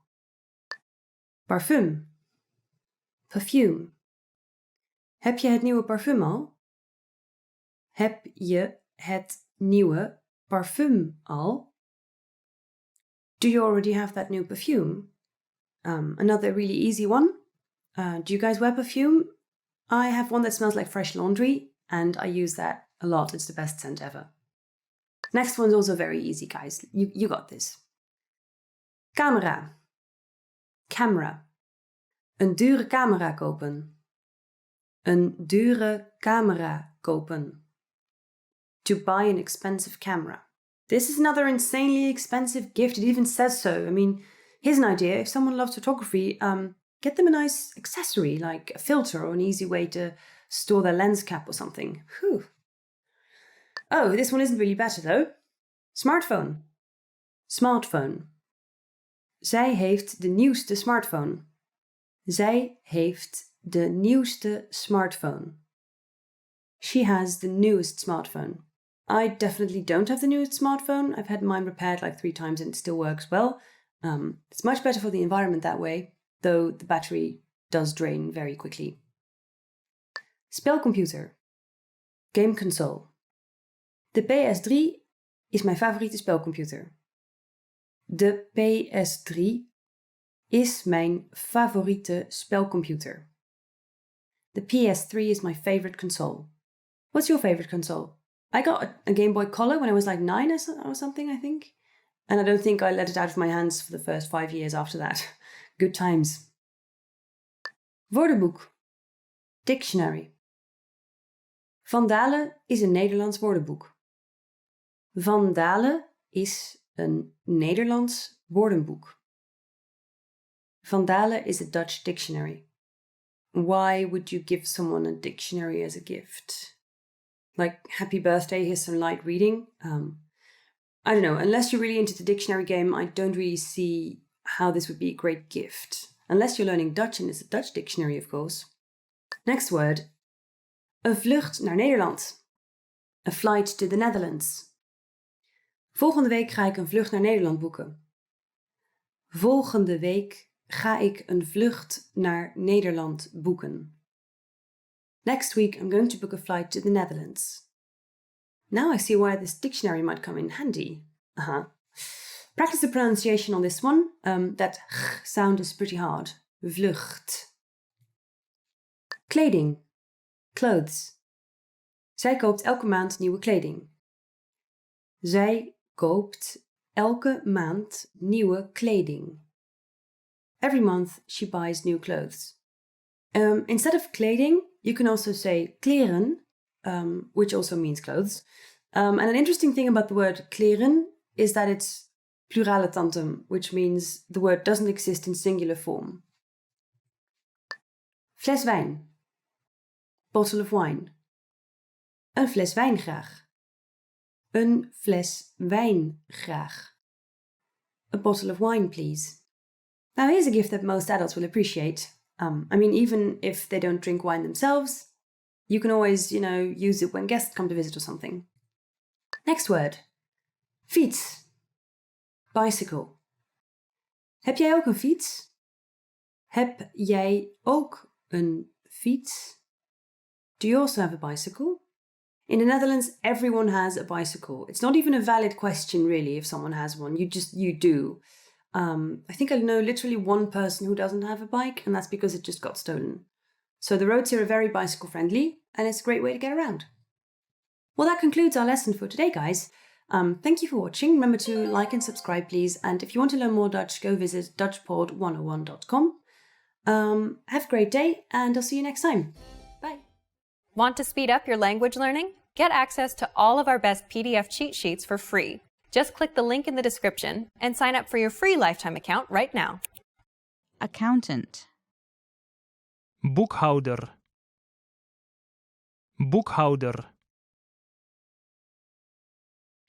Parfum. Perfume. Heb je het nieuwe parfum al? Heb je het nieuwe parfum al? Do you already have that new perfume? Another really easy one. Do you guys wear perfume? I have one that smells like fresh laundry, and I use that a lot. It's the best scent ever. Next one's also very easy, guys. You got this. Camera. Camera. Een dure camera kopen. Een dure camera kopen. To buy an expensive camera. This is another insanely expensive gift. It even says so. I mean, here's an idea. If someone loves photography, get them a nice accessory, like a filter or an easy way to store their lens cap or something. Whew. Oh, this one isn't really better though. Smartphone. Smartphone. Zij heeft de nieuwste smartphone. Zij heeft de nieuwste smartphone. She has the newest smartphone. I definitely don't have the newest smartphone. I've had mine repaired like 3 times and it still works well. It's much better for the environment that way, though the battery does drain very quickly. Spelcomputer. Game console. De PS3 is mijn favoriete spelcomputer. De PS3 is mijn favoriete spelcomputer. The PS3 is my favorite console. What's your favorite console? I got a Game Boy Color when I was like 9 or something, I think. And I don't think I let it out of my hands for the first 5 years after that. Good times. Woordenboek. Dictionary. Van Dalen is een Nederlands woordenboek. Van Dalen is een Nederlands woordenboek. Van Dalen is a Dutch dictionary. Why would you give someone a dictionary as a gift? Like, happy birthday, here's some light reading. I don't know, unless you're really into the dictionary game, I don't really see how this would be a great gift. Unless you're learning Dutch and it's a Dutch dictionary, of course. Next word. Een vlucht naar Nederland. A flight to the Netherlands. Volgende week ga ik een vlucht naar Nederland boeken. Volgende week ga ik een vlucht naar Nederland boeken. Next week, I'm going to book a flight to the Netherlands. Now I see why this dictionary might come in handy. Practice the pronunciation on this one. That sound is pretty hard. Vlucht. Kleding. Clothes. Zij koopt elke maand nieuwe kleding. Zij koopt elke maand nieuwe kleding. Every month she buys new clothes. Instead of kleding, you can also say kleren, which also means clothes. And an interesting thing about the word kleren is that it's plurale tantum, which means the word doesn't exist in singular form. Fles wijn. Bottle of wine. Een fles wijn graag. Een fles wijn graag. A bottle of wine, please. Now here's a gift that most adults will appreciate. Even if they don't drink wine themselves, you can always, use it when guests come to visit or something. Next word. Fiets. Bicycle. Heb jij ook een fiets? Heb jij ook een fiets? Do you also have a bicycle? In the Netherlands, everyone has a bicycle. It's not even a valid question, really, if someone has one. You do. I think I know literally one person who doesn't have a bike, and that's because it just got stolen. So the roads here are very bicycle friendly, and it's a great way to get around. Well, that concludes our lesson for today, guys. Thank you for watching. Remember to like and subscribe, please. And if you want to learn more Dutch, go visit dutchpod101.com. Have a great day, and I'll see you next time. Bye. Want to speed up your language learning? Get access to all of our best PDF cheat sheets for free. Just click the link in the description and sign up for your free lifetime account right now. Accountant. Boekhouder. Boekhouder.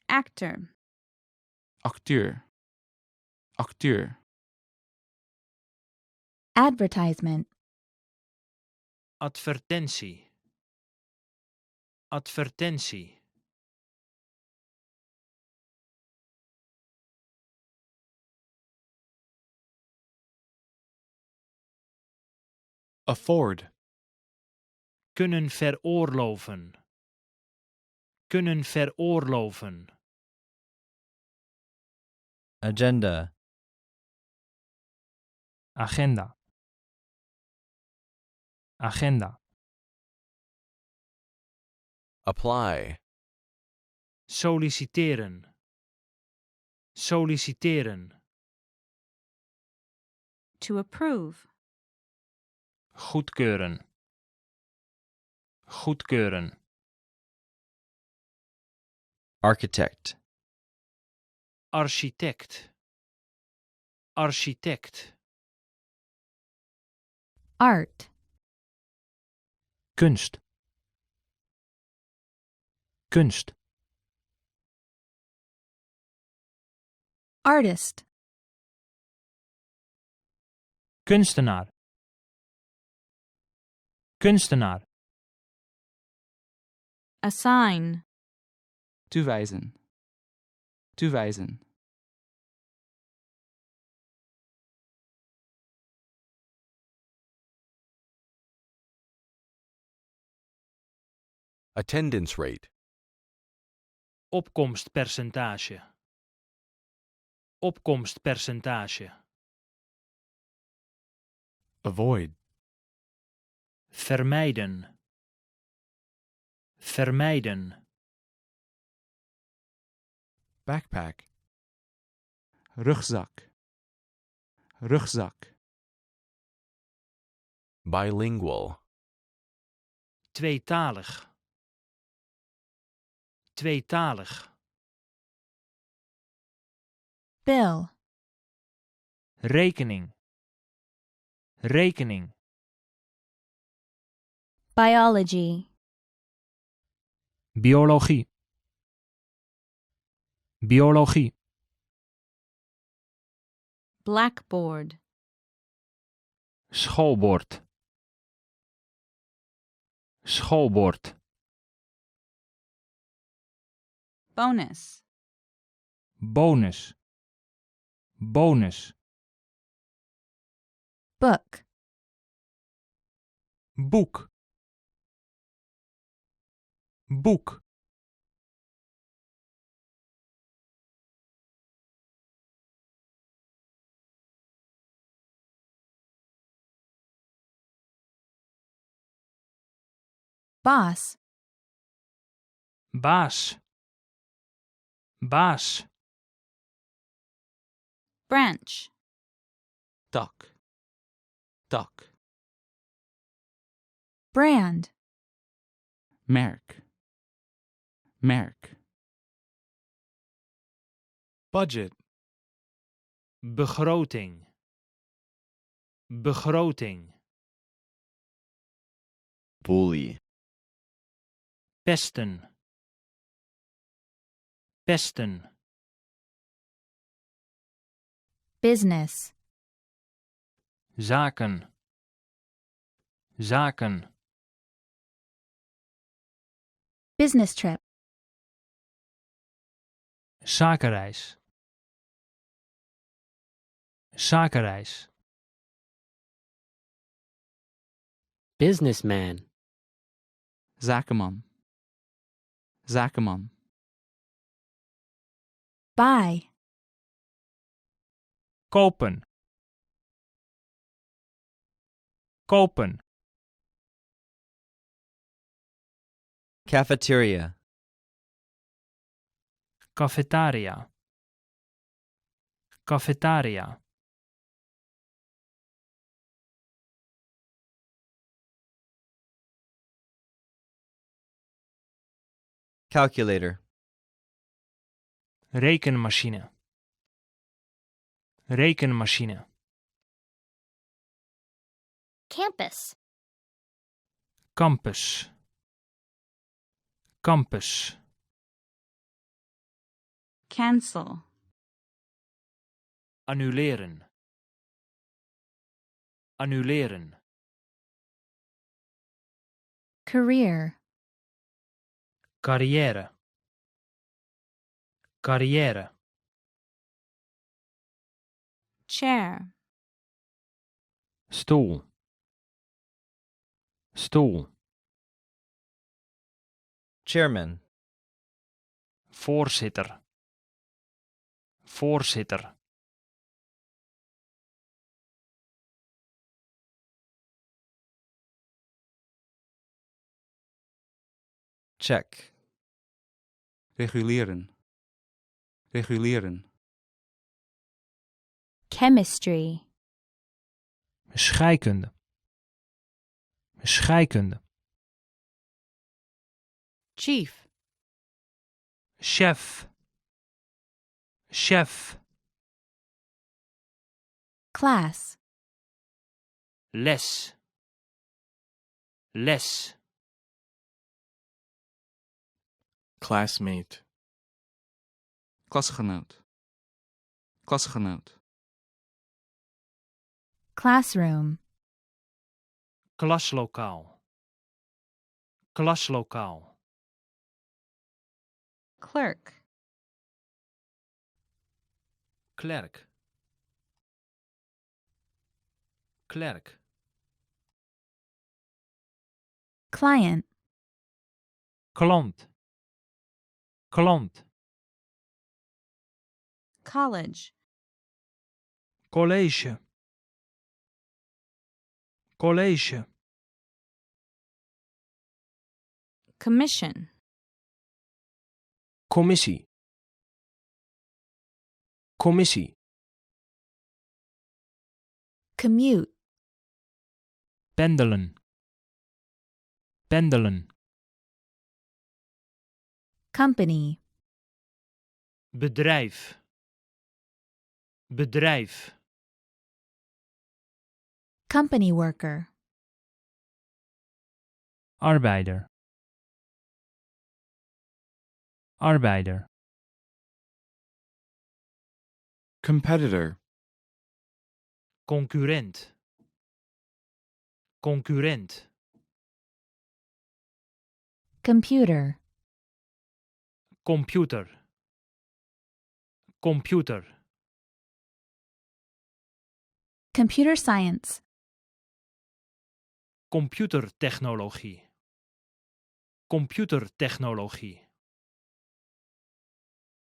Actor. Acteur. Acteur. Advertisement. Advertentie. Advertentie. Afford. Kunnen veroorloven. Kunnen veroorloven. Agenda. Agenda. Agenda. Apply. Solliciteren. Solliciteren. To approve. Goedkeuren. Goedkeuren. Architect. Architect. Architect. Art. Kunst. Kunst. Artist. Kunstenaar. Kunstenaar. Assign. Toewijzen. Toewijzen. Attendance rate. Opkomstpercentage. Opkomstpercentage. Avoid. Vermijden. Vermijden. Backpack. Rugzak. Rugzak. Bilingual. Tweetalig. Tweetalig. Bill. Rekening. Rekening. Biology. Biologie. Biologie. Blackboard. Schoolbord. Schoolbord. Bonus. Bonus. Bonus. Book. Boek. boek, Boss. baas, baas, Branch. tak, tak. Brand. Merk, merk. Budget. begroting, begroting, bully, pesten, pesten, Business. zaken, zaken, Business trip. zakenreis, zakenreis, Businessman. Zakenman, zakenman. Buy. kopen, kopen, cafeteria, cafetaria, cafetaria, calculator, rekenmachine, rekenmachine, Campus. campus, campus, Cancel. annuleren, annuleren, Career. carrière, carrière, Chair. stoel, stoel, chairman, voorzitter, voorzitter, check, Reguleren, reguleren. Chemistry. scheikunde, scheikunde, Chief. chef, chef, Class. les, les, Classmate. Klasgenoot, klasgenoot. Classroom. klaslokaal, klaslokaal, Clerk. klerk, klerk, Client. klant, klant, College. college, college, Commission. commissie, commissie, Commute. pendelen, pendelen, Company. bedrijf, bedrijf, Company worker. arbeider, arbeider, Competitor. concurrent, concurrent, Computer. computer, computer, Computer science. computertechnologie, Computertechnologie.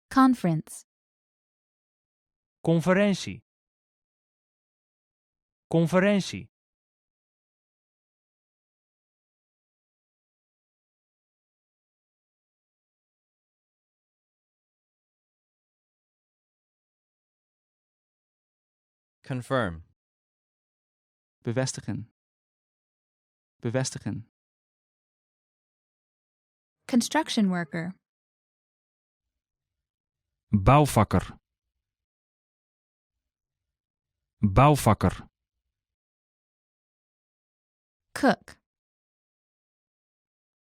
Conference. Conferentie. Conferentie. Confirm. Bevestigen. Bevestigen. Construction worker. Bouwvakker. Bouwvakker. Cook.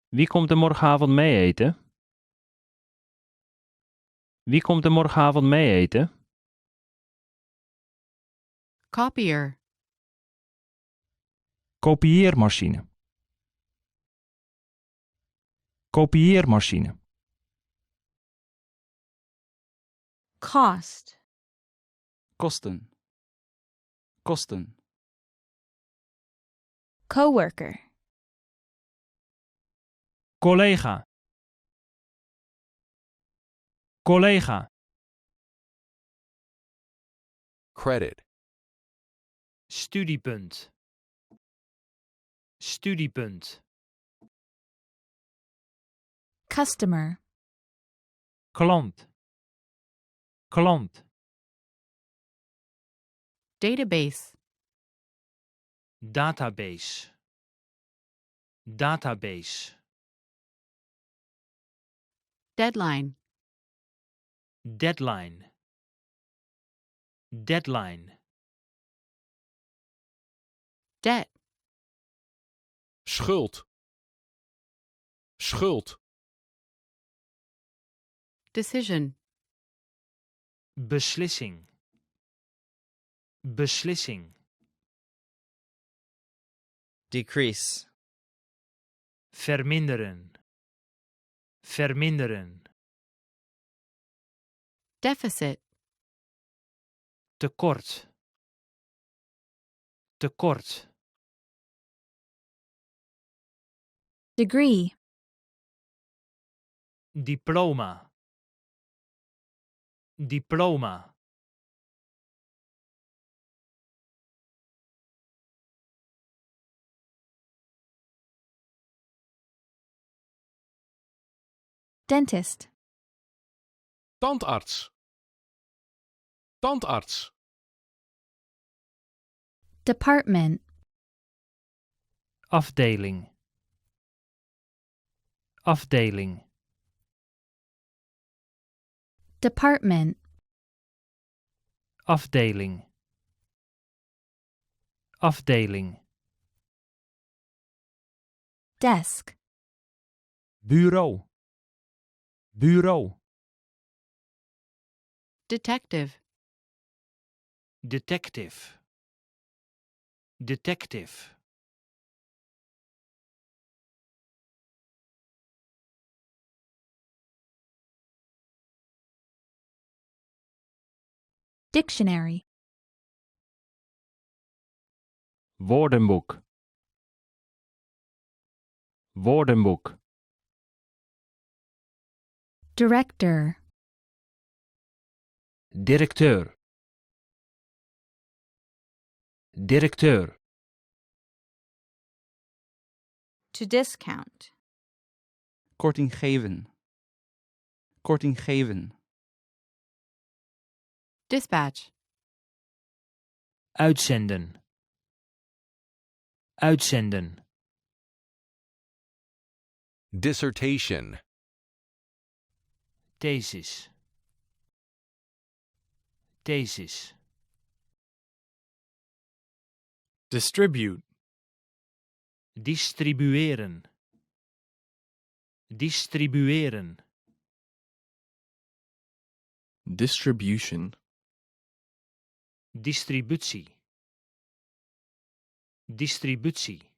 Wie komt er morgenavond mee eten? Wie komt er morgenavond mee eten? Copier. Kopieermachine. Kopieermachine. Cost. Kosten. Kosten. Coworker. Collega. Collega. Credit. Studiepunt. Studiepunt. Customer. Klant. Klant. Database. Database. Database. Deadline. Deadline. Deadline. Debt. Schuld. Schuld. Decision. Beslissing. Beslissing. Decrease. Verminderen. Verminderen. Deficit. Tekort. Tekort. Degree. Diploma. Diploma. Dentist. Tandarts. Tandarts. Department. Afdeling. Afdeling. Department. Afdeling. Afdeling. Desk. Bureau. Bureau. Detective. Detective. Detective. Dictionary. Woordenboek. Woordenboek. Director. Directeur. Directeur. To discount. Korting geven. Korting geven. Dispatch. Uitzenden. Uitzenden. Dissertation. Thesis. Thesis. Distribute. Distribueren. Distribueren. Distribution. Distributie. Distributie.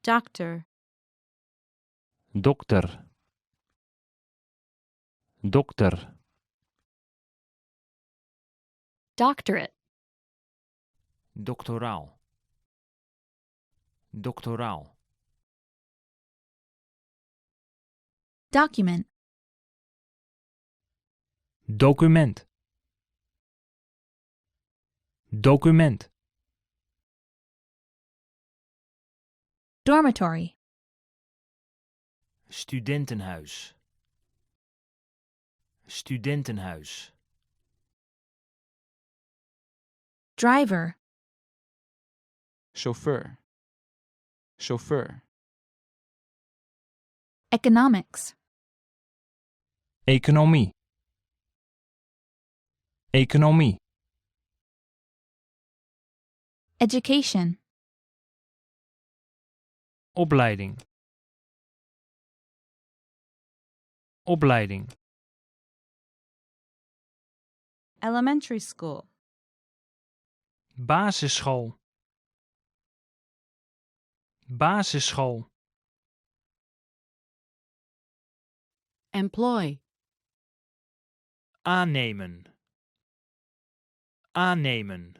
Doctor. Dokter. Dokter. Doctorate. Doctoraal. Doctoraal. Document. Document. Document. Dormitory. Studentenhuis. Studentenhuis. Driver. Chauffeur. Chauffeur. Economics. Economie. Economie. Education. Opleiding. Opleiding. Elementary school. Basisschool. Basisschool. Employ. Aannemen. Aannemen.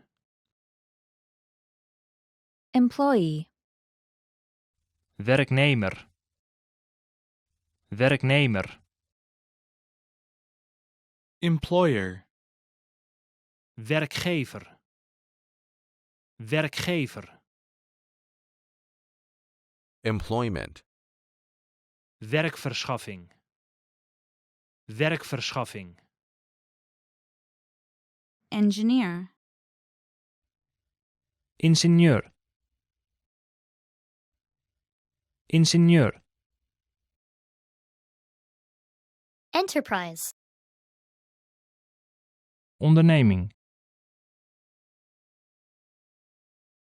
Employee. Werknemer. Werknemer. Employer. Werkgever. Werkgever. Employment. Werkverschaffing. Werkverschaffing. Engineer. Ingenieur. Ingenieur. Enterprise. Onderneming.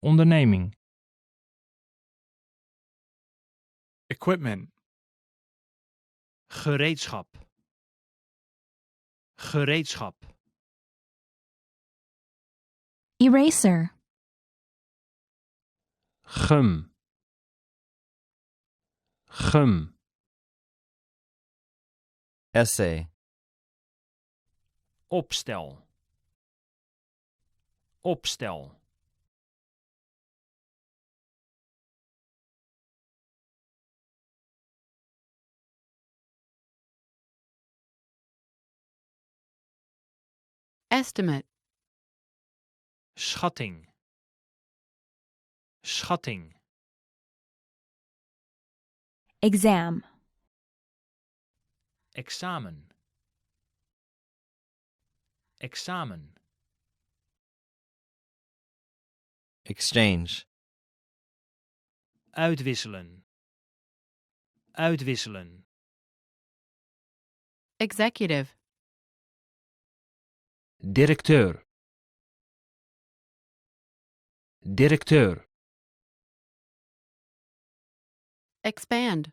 Onderneming. Equipment. Gereedschap. Gereedschap. Eraser. Gum. Gum. Essay. Opstel. Opstel. Estimate. Schatting. Schatting. Exam. Examen. Examen. Exchange. Uitwisselen. Uitwisselen. Executive. Directeur. Directeur. Expand.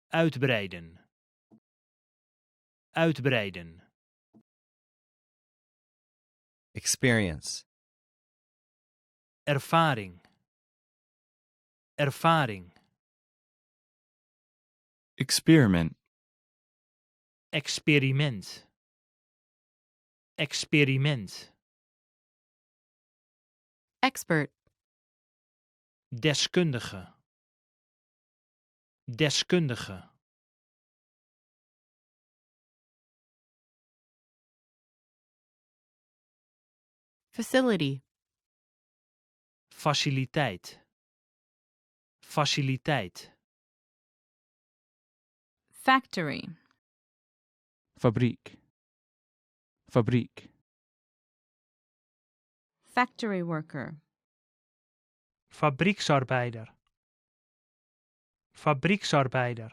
Uitbreiden. Uitbreiden. Experience. Ervaring. Ervaring. Experiment. Experiment. Experiment. Expert. Deskundige. Deskundige. Facility. Faciliteit. Faciliteit. Factory. Fabriek. Fabriek. Factory worker. Fabrieksarbeider. Fabrieksarbeider.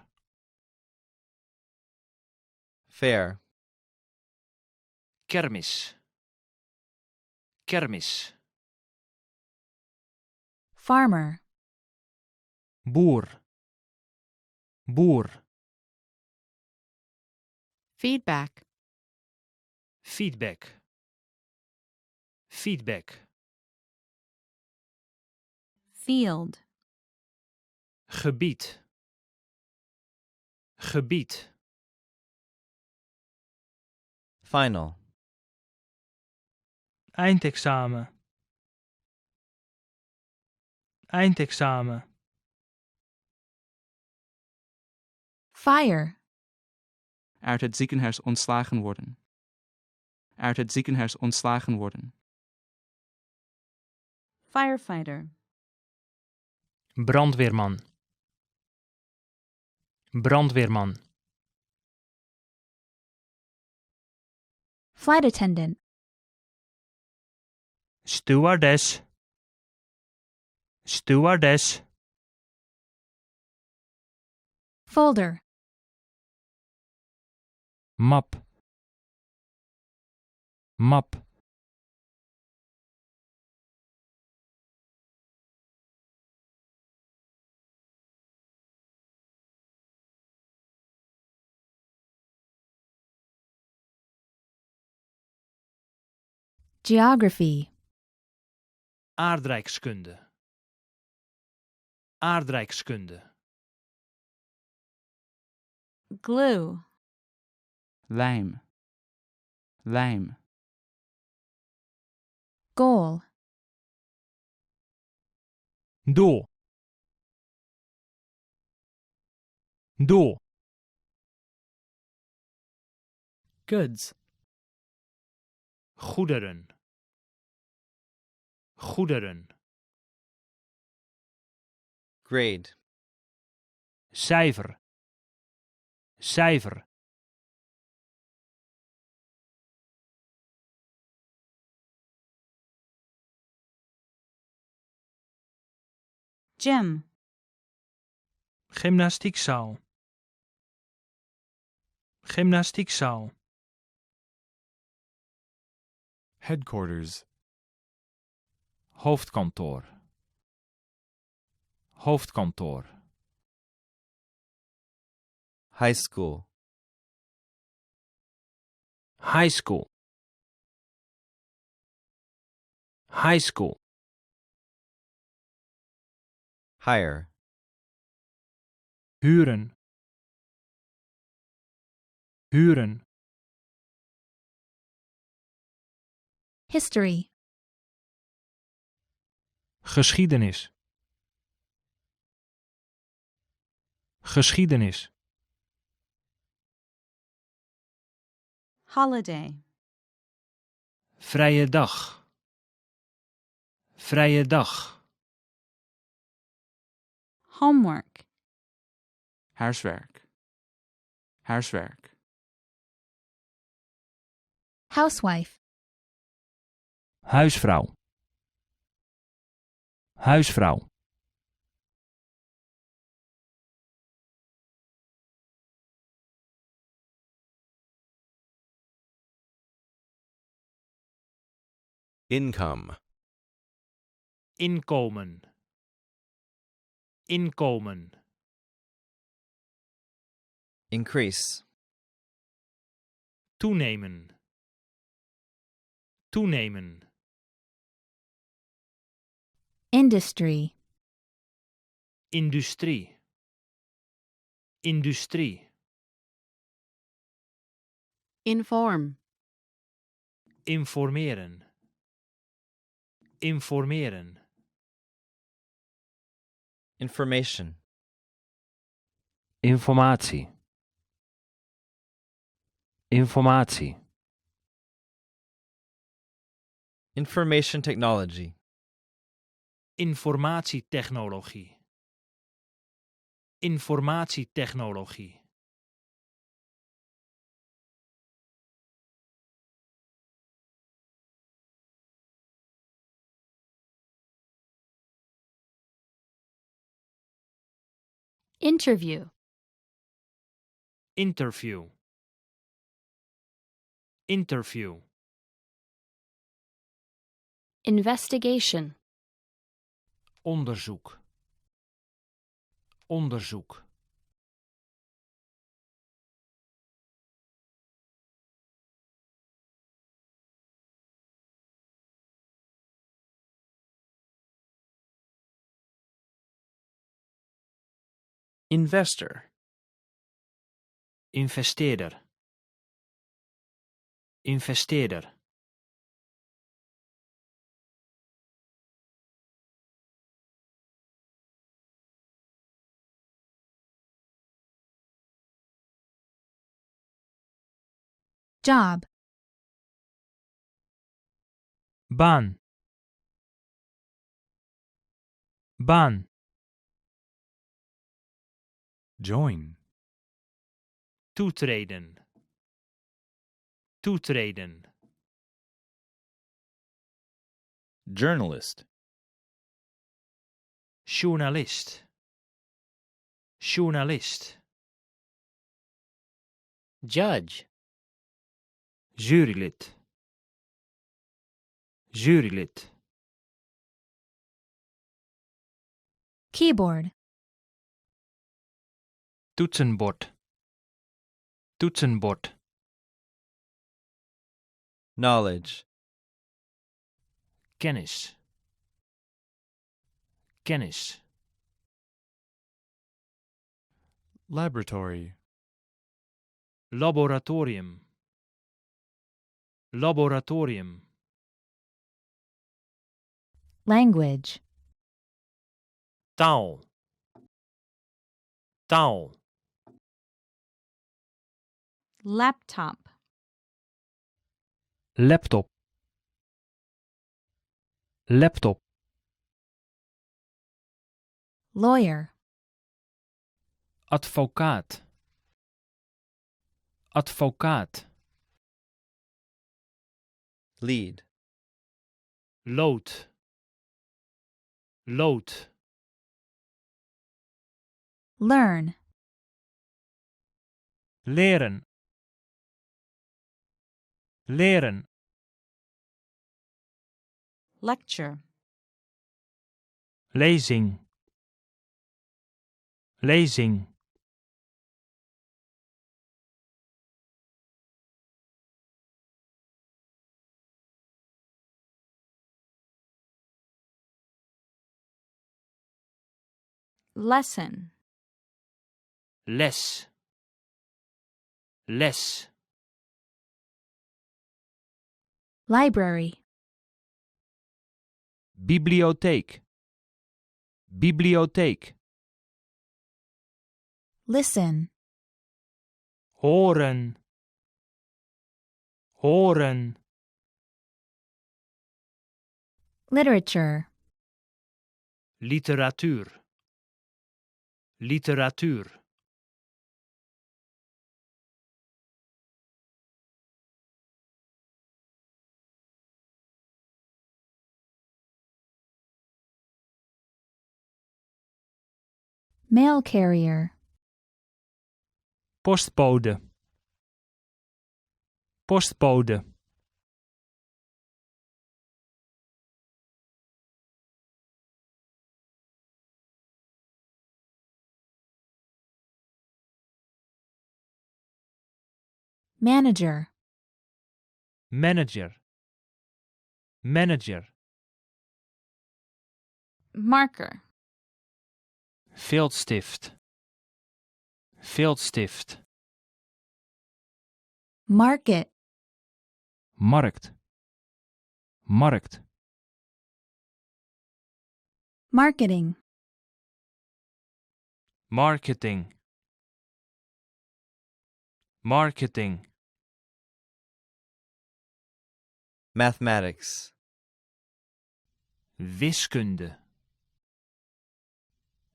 Fair. Kermis. Kermis. Farmer. Boer. Boer. Feedback. Feedback. Feedback. Field. Gebied. Gebied. Final. Eindexamen. Eindexamen. Fire. Uit het ziekenhuis ontslagen worden. Uit het ziekenhuis ontslagen worden. Firefighter. Brandweerman. Brandweerman. Flight attendant. Stewardess. Stewardess. Folder. Map. Map. Geography. Aardrijkskunde. Aardrijkskunde. Glue. Lijm. Lijm. Goal. Doel. Doel. Goods. Goederen. Goederen. Grade. Cijfer. Cijfer. Gym. Gymnastiekzaal. Gymnastiekzaal. Headquarters. Hoofdkantoor. Hoofdkantoor. High school. High school. High school. Hire. Huren. Huren. History. Geschiedenis. Geschiedenis. Holiday. Vrije dag. Vrije dag. Homework. Huiswerk. Huiswerk. Housewife. Huisvrouw. Huisvrouw. Income. Inkomen. Inkomen. Increase. Toenemen. Toenemen. Industry. Industrie. Industrie. Inform. Informeren. Informeren. Information. Informatie. Informatie. Information technology. Informatietechnologie. Informatietechnologie. Interview. Interview. Interview. Investigation. Onderzoek. Onderzoek. Investor. Investeerder. Investeerder. Job. Baan. Baan. Join. Toetreden. Toetreden. Journalist. Journalist. Journalist. Judge. Jurylid. Jurylid. Keyboard. Toetsenbord. Toetsenbord. Knowledge. Kennis. Kennis. Laboratory. Laboratorium. Laboratorium. Language. Taal. Taal. Laptop. Laptop. Laptop. Lawyer. Advocaat. Advocaat. Lead. Lood. Lood. Learn. Leren. Leren. Lecture. Lezing. Lezing. Lesson. Les. Les. Library. Bibliotheek. Bibliotheek. Listen. Horen. Horen. Literature. Literatuur. Literatuur. Mail carrier. Postbode. Postbode. Manager. Manager. Manager. Marker. Viltstift. Viltstift. Market. Markt. Markt. Marketing. Marketing. Marketing. Mathematics. Wiskunde.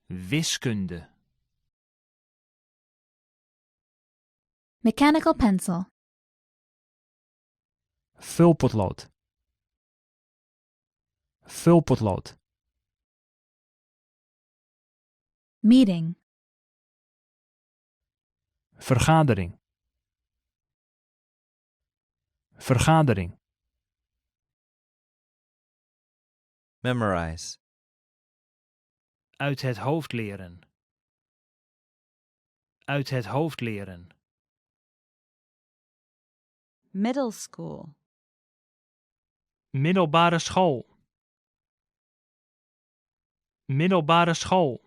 Wiskunde. Mechanical pencil. Vulpotlood. Vulpotlood. Meeting. Vergadering. Vergadering. Memorize. Uit het hoofd leren. Uit het hoofd leren. Middle school. Middelbare school. Middelbare school.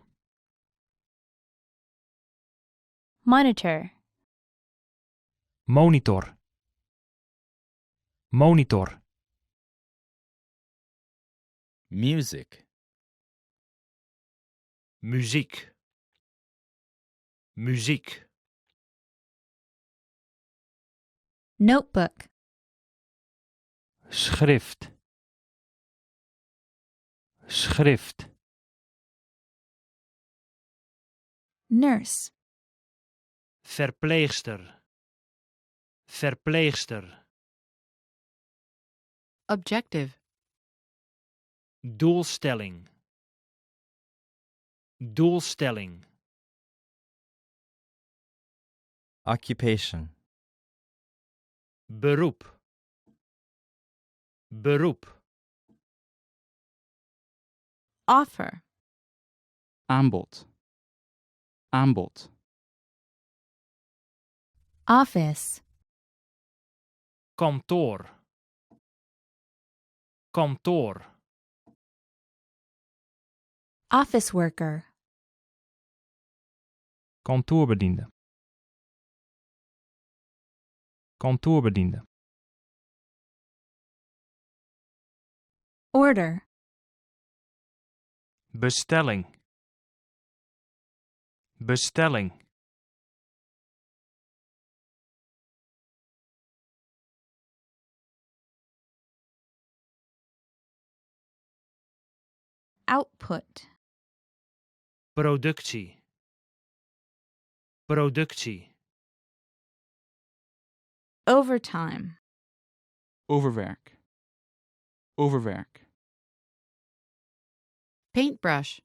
Monitor. Monitor. Monitor. Music. Muziek. Muziek. Notebook. Schrift. Schrift. Nurse. Verpleegster. Verpleegster. Objective. Doelstelling. Doelstelling. Occupation. Beroep. Beroep. Offer. Aanbod. Aanbod. Office. Kantoor. Kantoor. Office worker. Kantoorbediende. Kantoorbediende. Order. Bestelling. Bestelling. Output. Productie. Productie. Overtime. Overwerk. Overwerk. Paintbrush.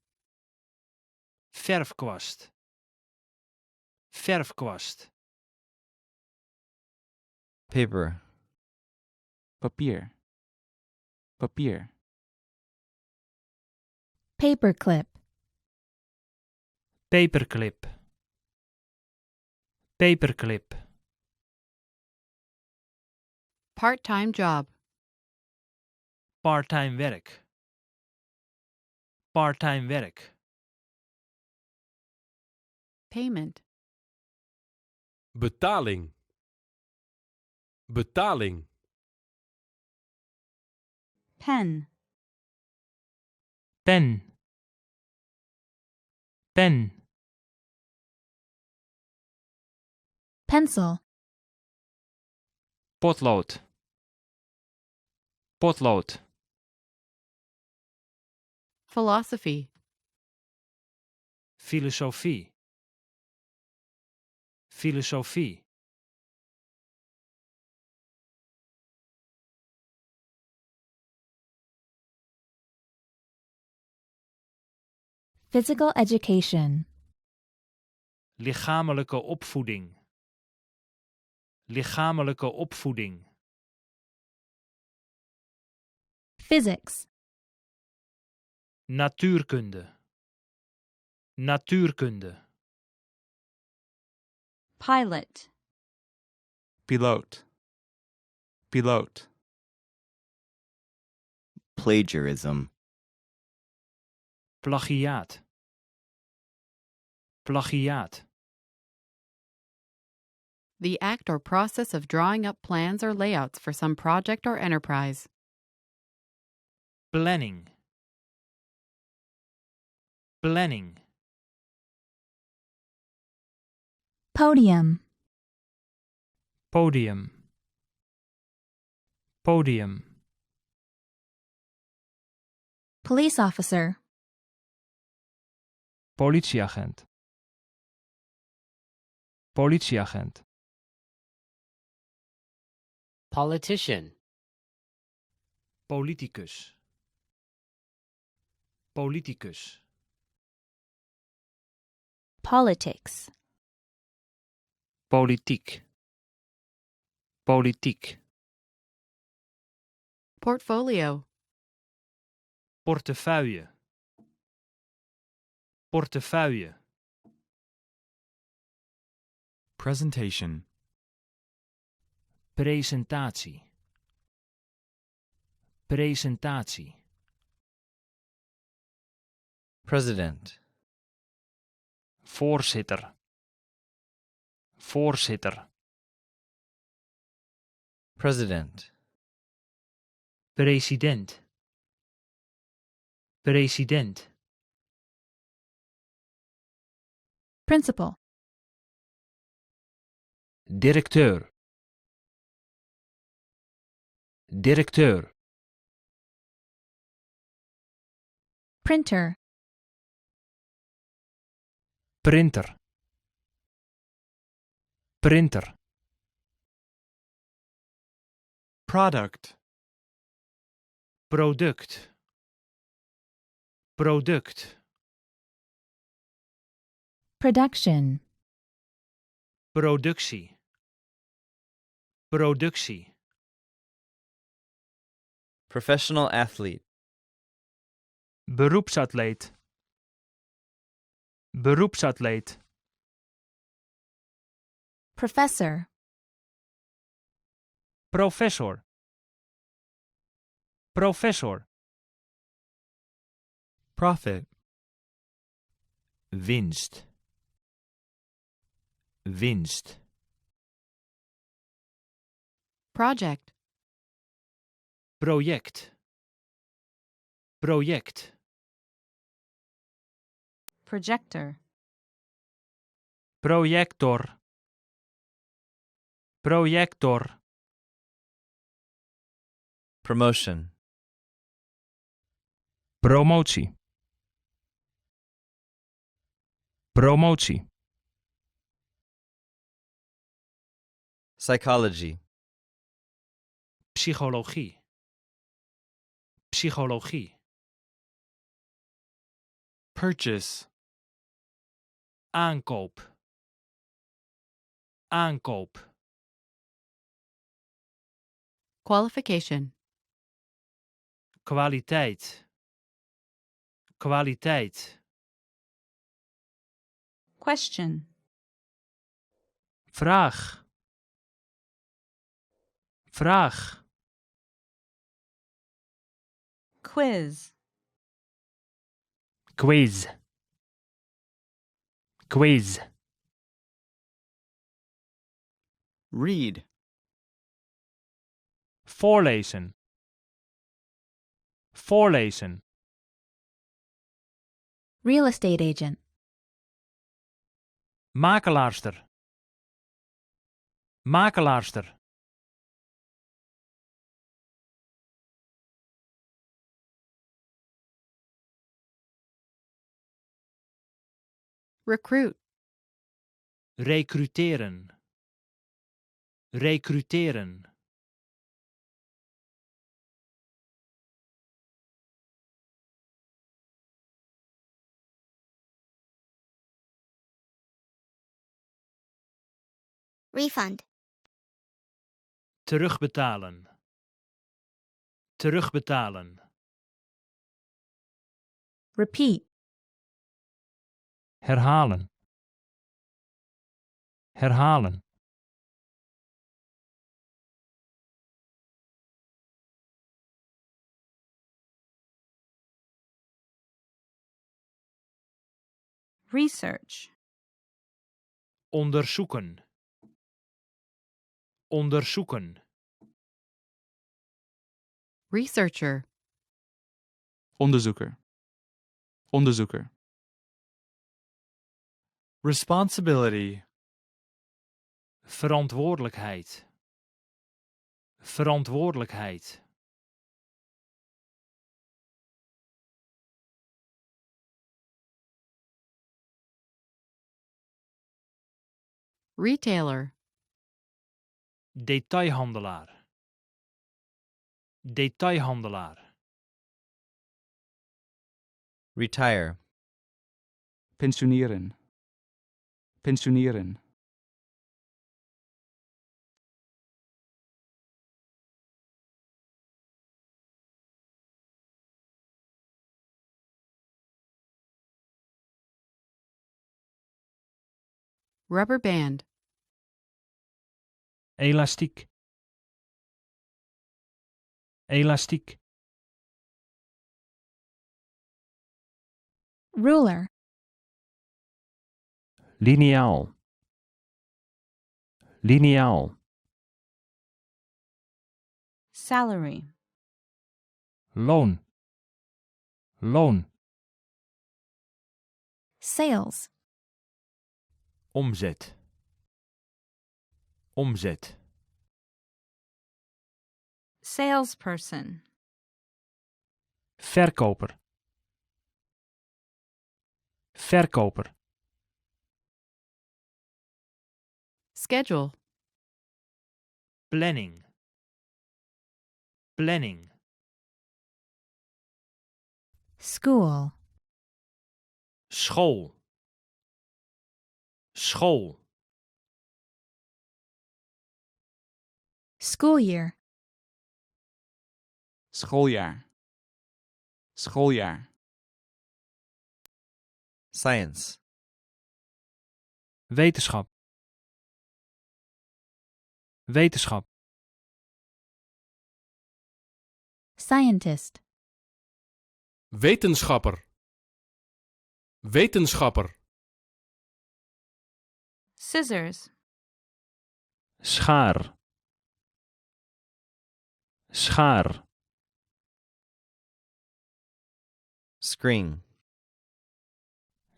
Verfkwast. Verfkwast. Paper. Papier. Papier. Paperclip. Paperclip. Paperclip. Part-time job. Parttime werk. Parttime werk. Payment. Betaling. Betaling. Pen. Pen. Pen. Pencil. Potlood. Potlood. Philosophy. Filosofie. Filosofie. Physical education. Lichamelijke opvoeding. Lichamelijke opvoeding. Physics. Natuurkunde. Natuurkunde. Pilot. Piloot. Piloot. Plagiarism. Plagiaat. Plagiaat. The act or process of drawing up plans or layouts for some project or enterprise. Planning. Planning. Podium. Podium. Podium. Police officer. Politieagent. Politieagent. Politician. Politicus. Politicus. Politics. Politiek. Politiek. Portfolio. Portefeuille. Portefeuille. Presentation. Presentatie. Presentatie. President. Voorzitter. Voorzitter. President. President. President. Principal. Directeur. Directeur. Printer. Printer. Printer. Product. Product. Product. Production. Productie. Productie. Professional athlete. Beroepsatleet. Beroepsatleet. Professor. Professor. Professor. Profit. Winst. Winst. Project. Project. Project. Projector. Projector. Projector. Promotion. Promotie. Promotie. Psychology. Psychologie. Psychologie. Purchase. Aankoop. Aankoop. Qualification. Kwaliteit. Kwaliteit. Question. Vraag. Vraag. Quiz. Quiz. Quiz. Read. Voorlezen. Voorlezen. Real estate agent. Makelaarster. Makelaarster. Recruit. Recruteren. Recruteren. Refund. Terugbetalen. Terugbetalen. Repeat. Herhalen. Herhalen. Research. Onderzoeken. Onderzoeken. Researcher. Onderzoeker. Onderzoeker. Responsibility. Verantwoordelijkheid. Verantwoordelijkheid. Retailer. Detailhandelaar. Detailhandelaar. Retire. Pensioneren. Pensioneren. Rubber band. Elastiek. Elastiek. Ruler. Liniaal. Liniaal. Salary. Loon. Loon. Sales. Omzet. Omzet. Salesperson. Verkoper. Verkoper. Schedule. Planning. Planning. School. School. School. School year. Schooljaar. Schooljaar. Science. Wetenschap. Wetenschap. Scientist. Wetenschapper. Wetenschapper. Scissors. Schaar. Schaar. Screen.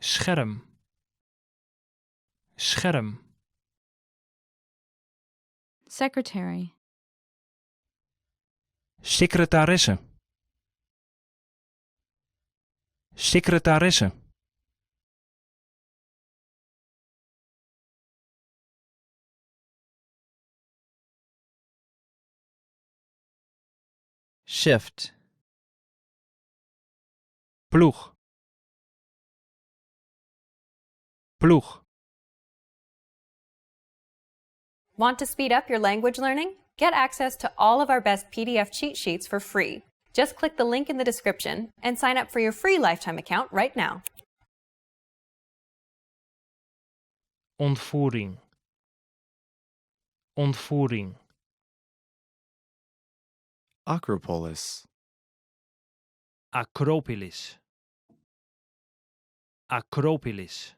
Scherm. Scherm. Secretary. Secretaresse. Secretaresse. Shift. Ploeg. Ploeg. Want to speed up your language learning? Get access to all of our best PDF cheat sheets for free. Just click the link in the description and sign up for your free lifetime account right now. Ontvoering. Ontvoering. Acropolis. Acropolis. Acropolis.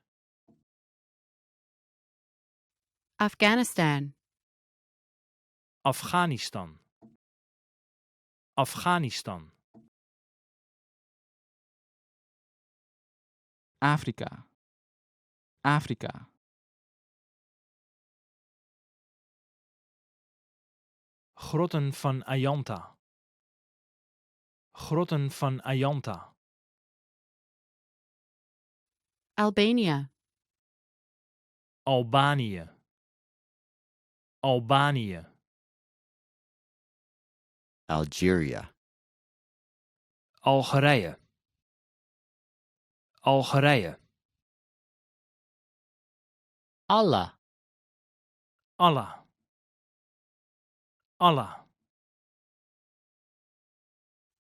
Afghanistan. Afghanistan. Afghanistan. Afrika. Afrika. Grotten van Ayanta. Grotten van Ayanta. Albania. Albanië. Albanië. Algeria. Algerije. Algerije. Allah. Allah. Allah.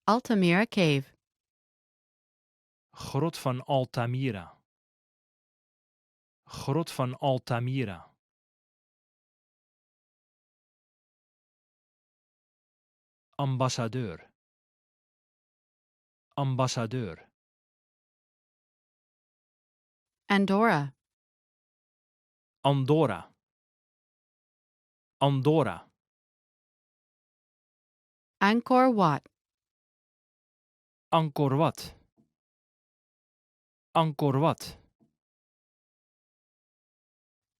Altamira Cave. Grot van Altamira. Grot van Altamira. Ambassadeur. Ambassadeur. Andorra. Andorra. Andorra. Angkor Wat. Angkor Wat. Angkor Wat.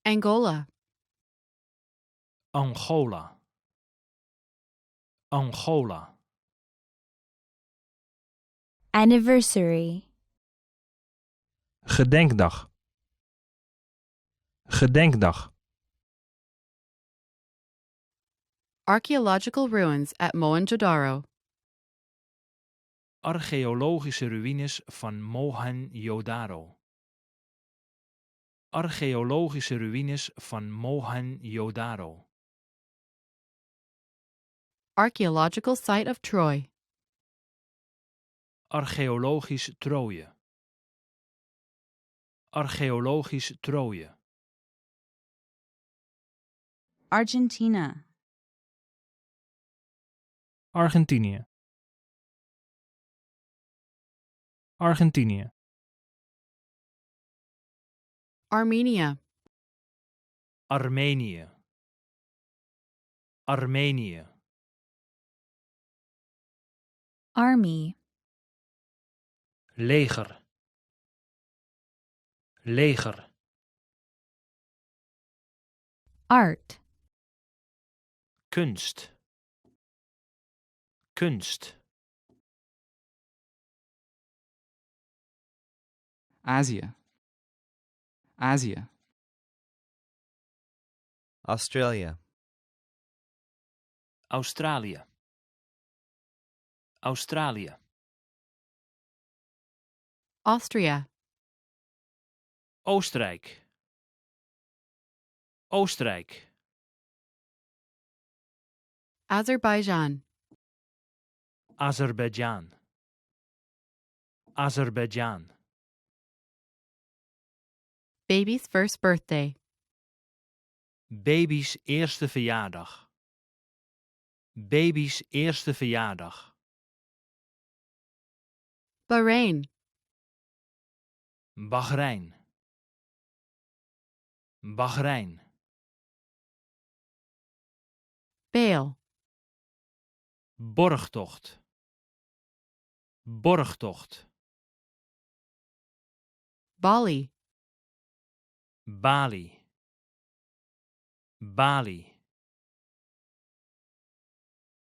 Angola. Angola. Angola. Anniversary. Gedenkdag. Gedenkdag. Archaeological ruins at Mohenjo-daro. Archeologische ruïnes van Mohenjo-daro. Archeologische ruïnes van Mohenjo-daro. Archaeological site of Troy. Archeologisch Troje. Archeologisch Troje. Argentina. Argentinië. Argentinië. Armenia. Armenië. Armenië. Army. Leger. Leger. Art. Kunst. kunst, Azië. Azië. Australia. Australië, Australië, Austria. Oostenrijk, Oostenrijk, Azerbaijan. Azerbeidzjan, Azerbeidzjan, Baby's first birthday. baby's eerste verjaardag, baby's eerste verjaardag, Bahrain. Bahrein, Bahrein, Bail. borgtocht, borgtocht, Bali. Bali, Bali,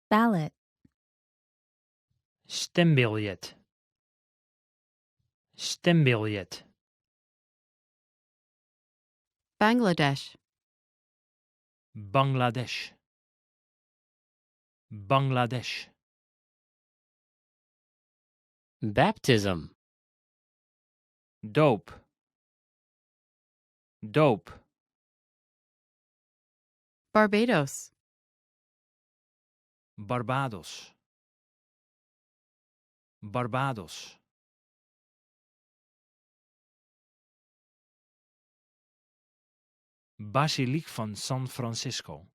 Ballot. stembiljet, stembiljet, Bangladesh. Bangladesh, Bangladesh, Baptism. doop, doop, Barbados. Barbados, Barbados, Basiliek van San Francisco,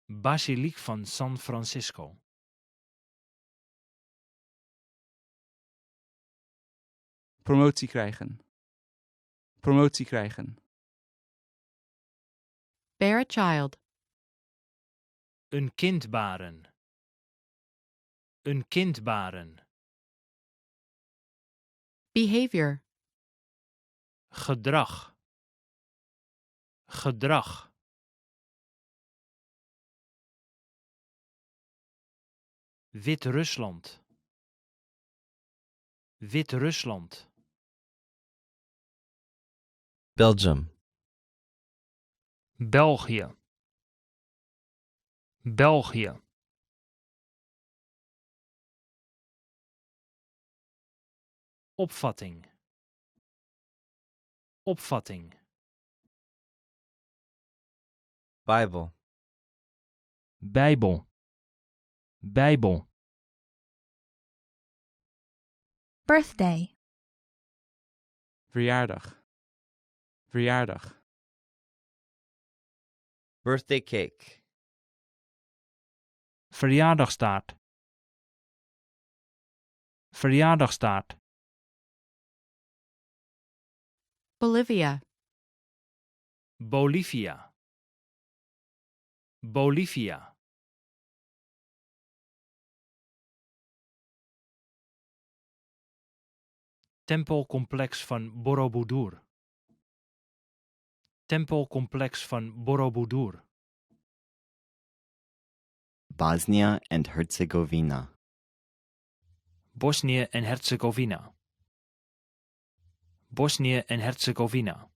Basiliek van San Francisco, Promotie krijgen. Promotie krijgen. Bear a child. een kind baren, een kind baren, Behavior. gedrag, gedrag, Wit-Rusland, Wit-Rusland, Belgium. België, België, opvatting, opvatting, Bible. Bijbel, Bijbel, Birthday. Verjaardag. Verjaardag. Birthday cake. verjaardagstaart, verjaardagstaart, Bolivia. Bolivia, Bolivia, tempelcomplex van Borobudur, tempelcomplex van Borobudur, Bosnia and Herzegovina. Bosnië en Herzegovina, Bosnië en Herzegovina,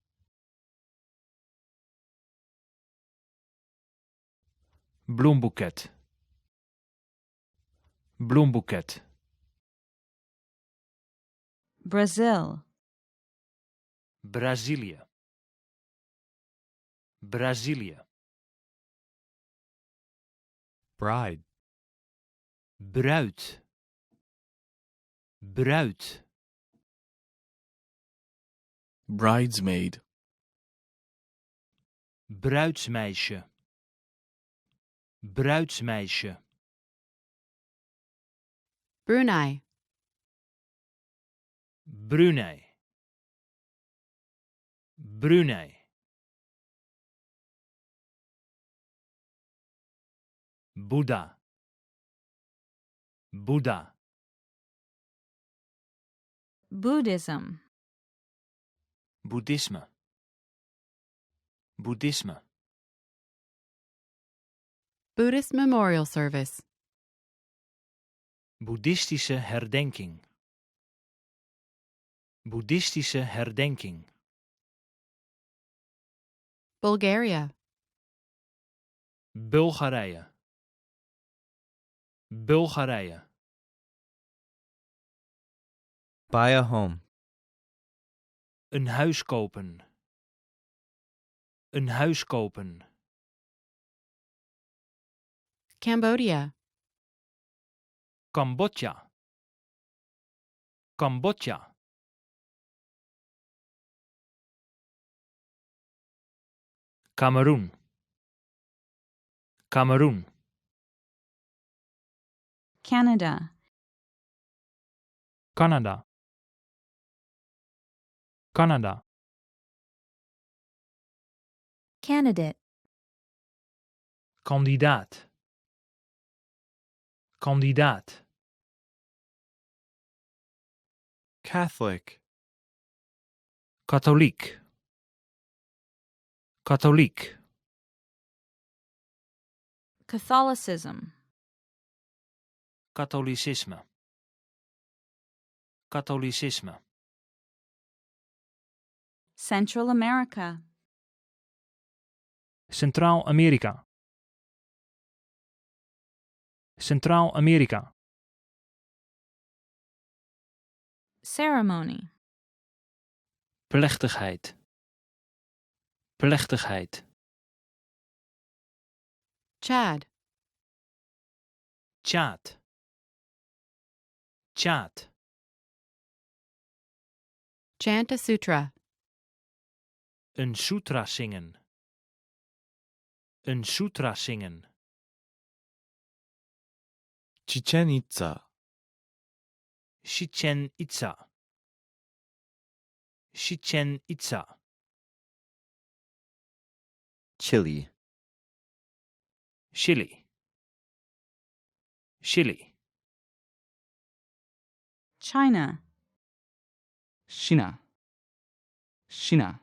bloemboeket, bloemboeket, Brazil. Brazilië, Brazilië, Bride. bruid, bruid, Bridesmaid. bruidsmeisje, bruidsmeisje, Brunei. Brunei, Brunei, Boeddha, Boeddha, Buddhism. boeddhisme, boeddhisme, Buddhist memorial service. Boeddhistische herdenking. Boeddhistische herdenking. Bulgaria. Bulgarije. Bulgarije. Buy a home. Een huis kopen. Een huis kopen. Cambodia. Cambodja. Cambodja. Kameroen. Kameroen. Canada. Canada. Canada. Candidate. Kandidaat. Kandidaat. Catholic. Katholiek. Katholiek. Catholicism. Katholicisme. Katholicisme. Central America. Centraal-Amerika. Centraal-Amerika. Ceremony. Plechtigheid. Plechtigheid. Chad. Tjaat. Tjaat. Chant a sutra. Een sutra zingen. Een sutra zingen. Chichen Itza. Chichen Itza. Chichen Itza. Chile. Chili. Chili. China. China. China.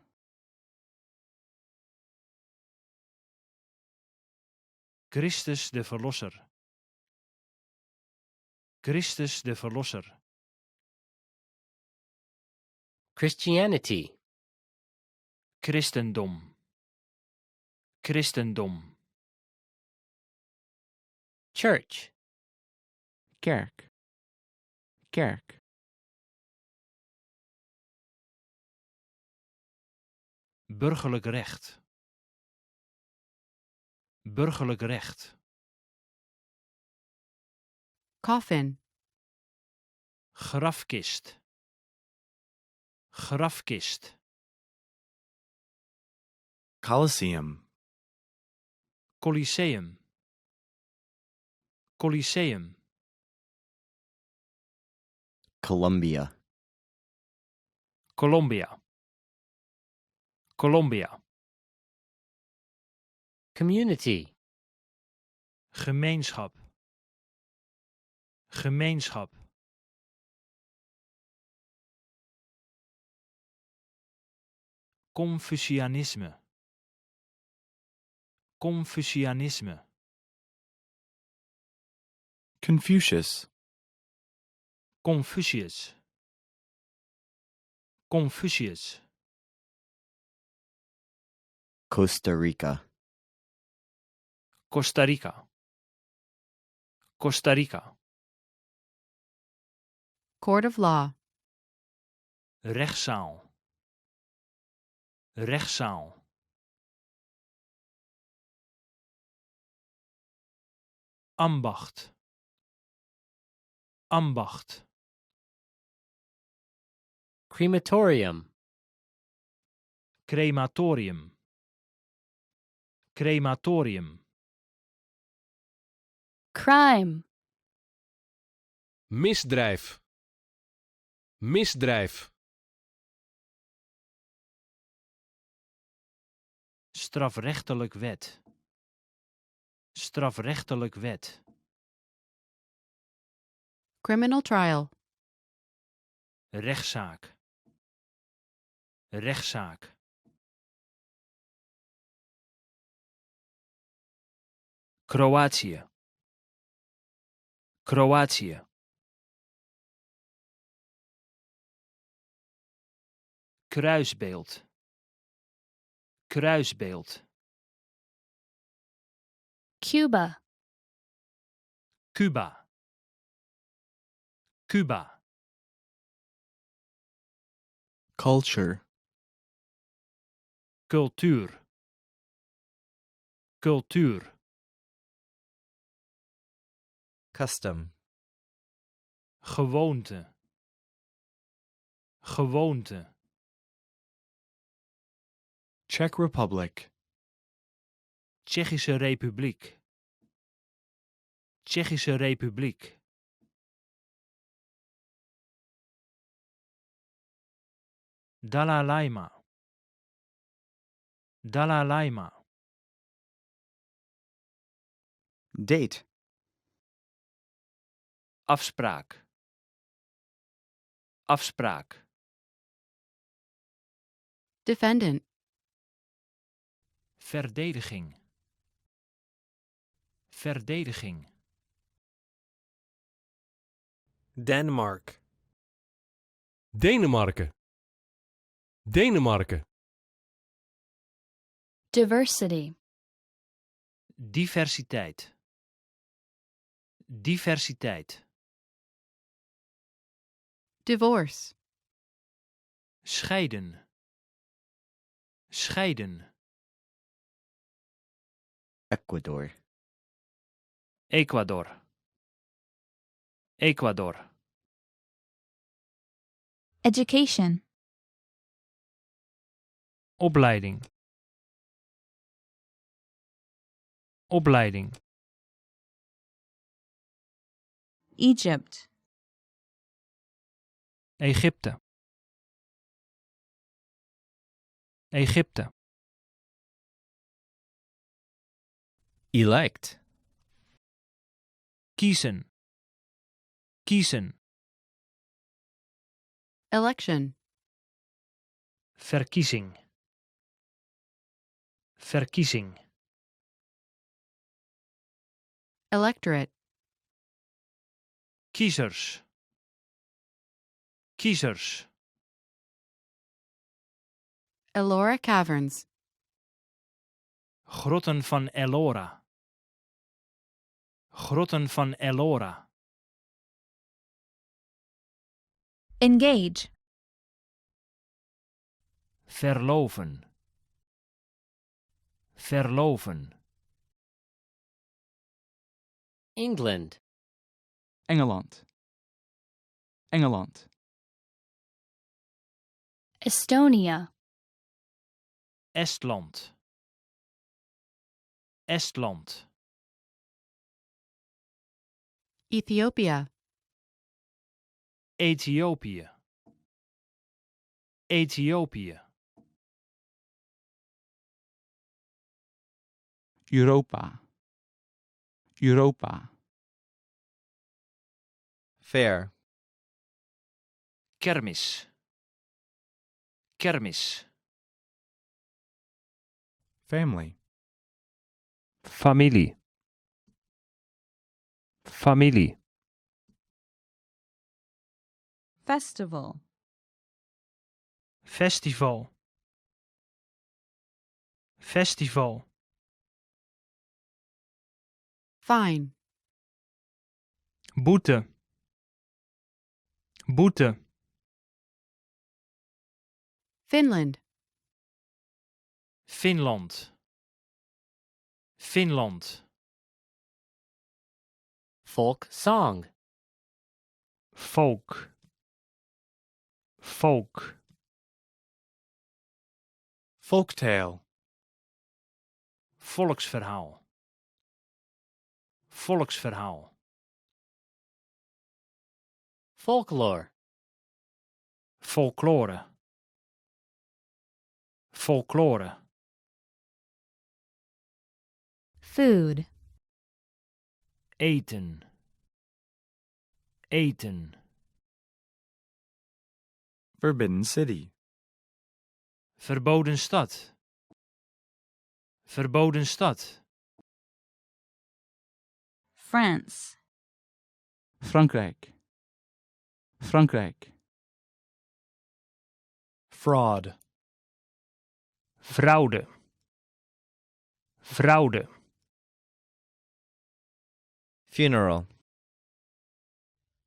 Christus de Verlosser. Christus de Verlosser. Christianity. Christendom. Christendom. Church. Kerk. Kerk. Burgerlijk recht. Burgerlijk recht. Coffin. Grafkist. Grafkist. Colosseum. Colosseum. Colosseum. Colombia. Colombia. Colombia. Community. Gemeenschap. Gemeenschap. Confucianisme. Confucianisme. Confucius. Confucius. Confucius. Costa Rica. Costa Rica. Costa Rica. Court of law. Rechtszaal. Rechtszaal. Ambacht. Ambacht. Crematorium. Crematorium. Crematorium. Crime. Misdrijf. Misdrijf. Strafrechtelijk wet. Strafrechtelijk wet. Criminal trial. Rechtszaak. Rechtszaak. Kroatië. Kroatië. Kruisbeeld. Kruisbeeld. Cuba. Cuba. Cuba. Culture. Cultuur. Cultuur. Custom. Gewoonte. Gewoonte. Czech Republic. Tsjechische Republiek. Tsjechische Republiek. Dalai Lama. Dalai Lama. Date. Afspraak. Afspraak. Defendant. Verdediging. Verdediging. Denmark. Denemarken. Denemarken. Diversity. Diversiteit. Diversiteit. Divorce. Scheiden. Scheiden. Ecuador. Ecuador. Ecuador. Education. Opleiding. Opleiding. Egypt. Egypte. Egypte. Elect. Kiezen. Kiezen. Election. Verkiezing. Verkiezing. Electorate. Kiezers. Kiezers. Ellora Caverns. Grotten van Ellora. Grotten van Ellora. Engage. Verloven. Verloven. England. Engeland. Engeland. Estonia. Estland. Estland. Ethiopia. Ethiopië. Ethiopië. Europa. Europa. Fair. Kermis. Kermis. Family. Familie. Familie. Festival. Festival. Festival. Fine. Boete. Boete. Finland. Finland. Finland. Folk song. Folk. Folk. Folktale. Volksverhaal. Volksverhaal. Folklore. Folklore. Folklore. Food. Eten. Eten. Forbidden City. Verboden stad. Verboden stad. France. Frankrijk. Frankrijk. Fraud. Fraude. Fraude. Funeral.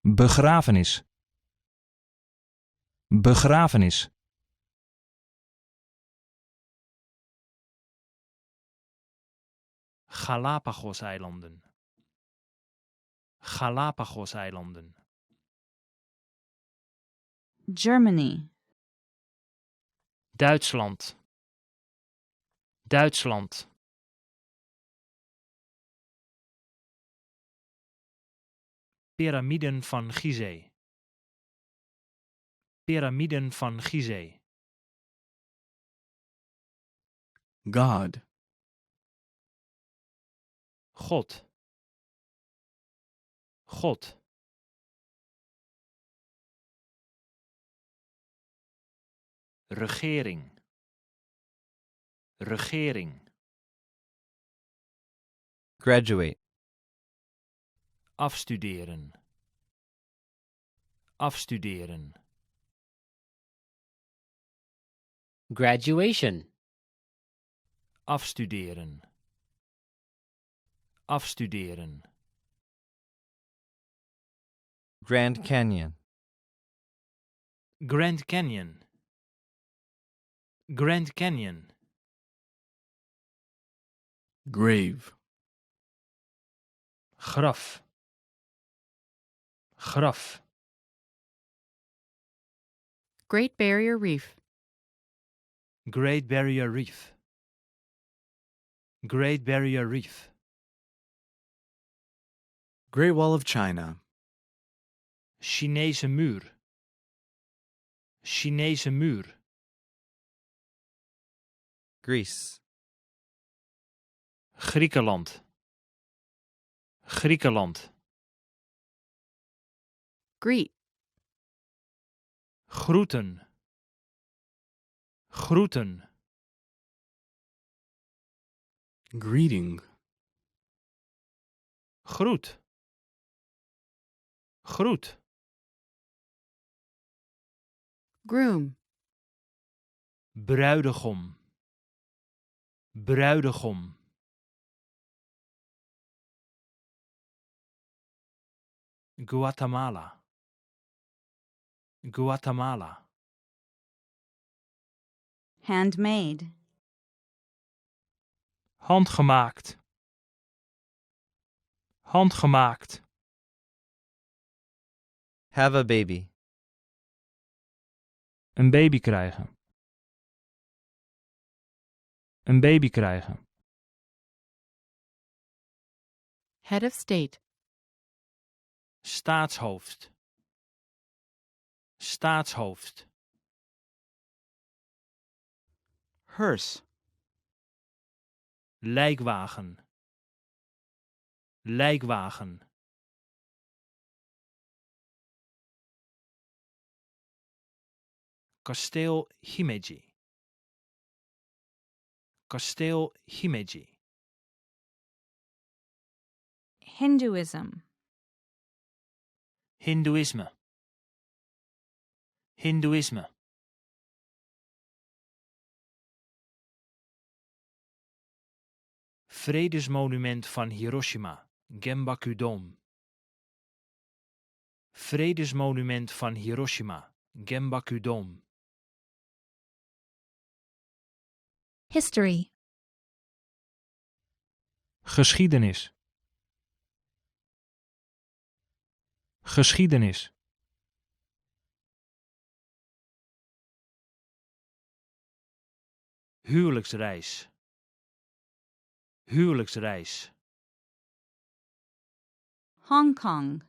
Begrafenis. Begrafenis. Galapagoseilanden. Galapagoseilanden. Germany. Duitsland. Duitsland. Pyramiden van Gizeh. Pyramiden van Gizeh. God. God. God. Regering. Regering. Graduate. Afstuderen. Afstuderen. Graduation. Afstuderen. Afstuderen. Grand Canyon. Grand Canyon. Grand Canyon. Grave. Graf. Graf. Great Barrier Reef. Great Barrier Reef. Great Barrier Reef. Great Wall of China. Chinese muur. Chinese muur. Greece. Griekenland. Griekenland. Greet. Groeten. Groeten. Greeting. Groet. Groet. Groom. Bruidegom. Bruidegom. Guatemala. Guatemala. Handmade. Handgemaakt. Handgemaakt. Have a baby. Een baby krijgen. Een baby krijgen. Head of State. Staatshoofd. Staatshoofd. Hearse. Lijkwagen. Lijkwagen. Kasteel Himeji. Kasteel Himeji. Hinduism. Hindoeïsme. Hindoeïsme. Vredesmonument van Hiroshima, Genbaku-dome. Vredesmonument van Hiroshima, Genbaku-dome. History. Geschiedenis. Geschiedenis. Huwelijksreis. Huwelijksreis. Hong Kong.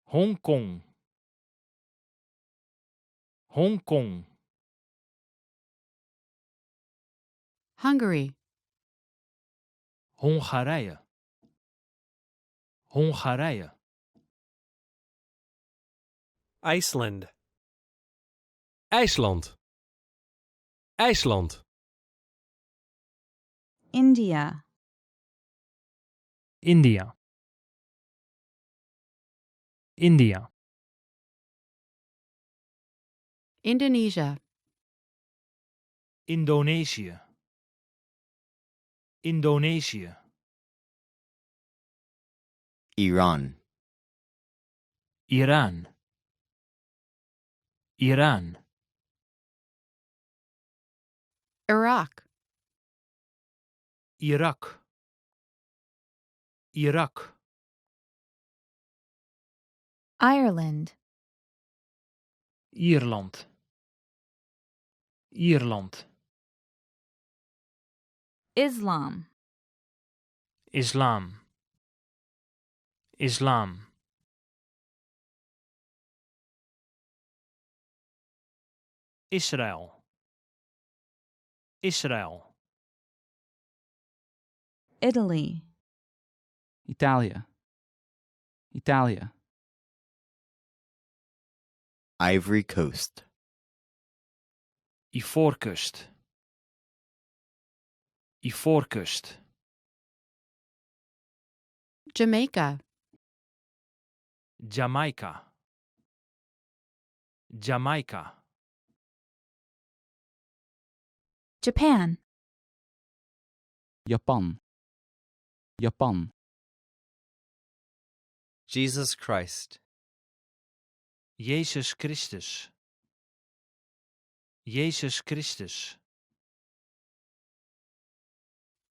Hongkong. Hongkong. Hungary. Hongarije. Hongarije. Iceland. IJsland. IJsland. India. India. India. Indonesia. Indonesië. Indonesië. Iran. Iran. Iran. Iraq. Irak. Irak. Ireland. Ierland. Ierland. Islam. Islam. Islam. Israël. Israël. Italy. Italia. Italia. Ivory Coast. Ivoorkust. Ivoorkust. Jamaica. Jamaica. Jamaica. Japan. Japan. Japan. Jesus Christ. Jezus Christus. Jezus Christus.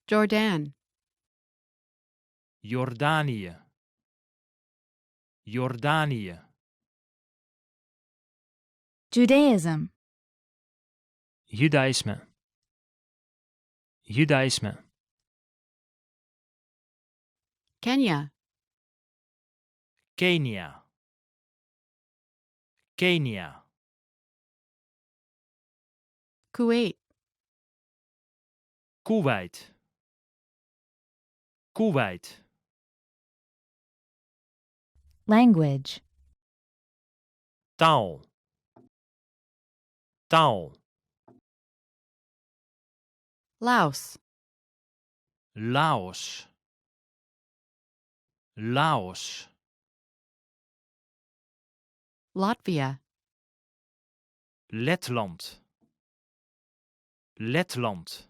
Jordan. Jordanië. Jordanië. Judaism. Judaïsme. Judaïsme. Kenya. Kenia. Kenia. Kuwait. Kuwait. Kuwait. Language. Taal. Taal. Laos. Laos. Laos. Latvia. Letland. Letland.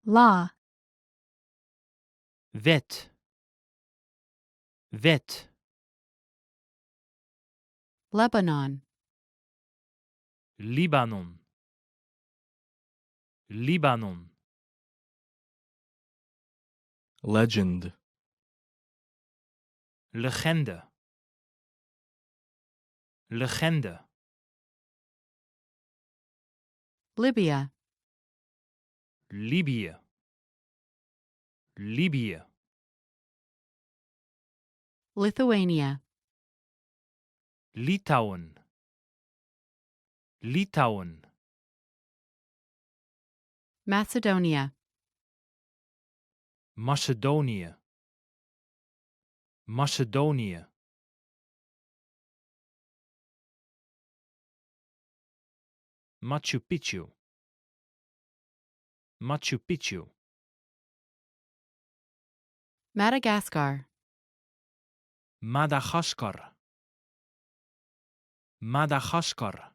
Law. Wet. Wet. Lebanon. Libanon. Libanon. Legend. Legende. Legende. Libya. Libië. Libië. Lithuania. Litouwen. Litouwen. Macedonia. Macedonië. Macedonië. Machu Picchu. Machu Picchu. Madagascar. Madagaskar. Madagaskar.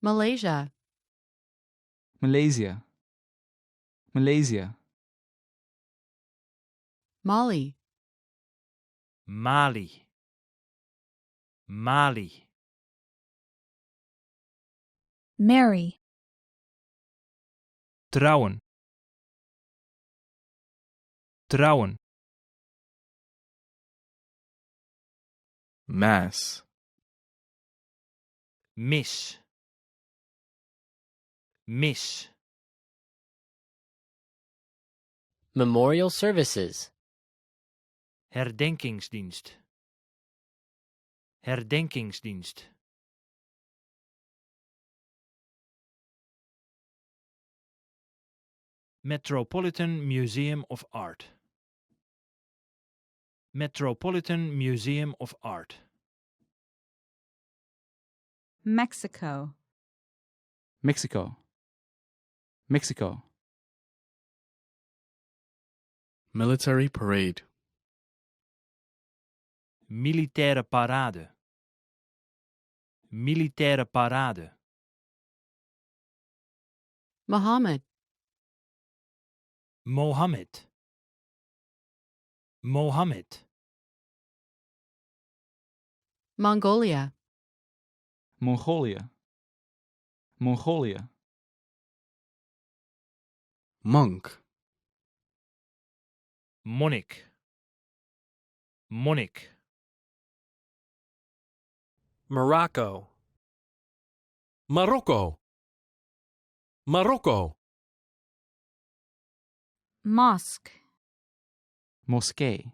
Malaysia. Malaysia. Malaysia. Mali. Mali. Mali. Marry. Trouwen. Trouwen. Mass. Mis. Mis. Memorial services. Herdenkingsdienst. Herdenkingsdienst. Metropolitan Museum of Art. Metropolitan Museum of Art. Mexico. Mexico. Mexico. Military parade. Militaire parade. Militaire parade. Muhammad. Mohammed. Mohammed. Mongolia. Mongolië. Mongolië. Monk. Monnik. Monnik. Morocco. Marokko. Marokko. Mosque. Moskee.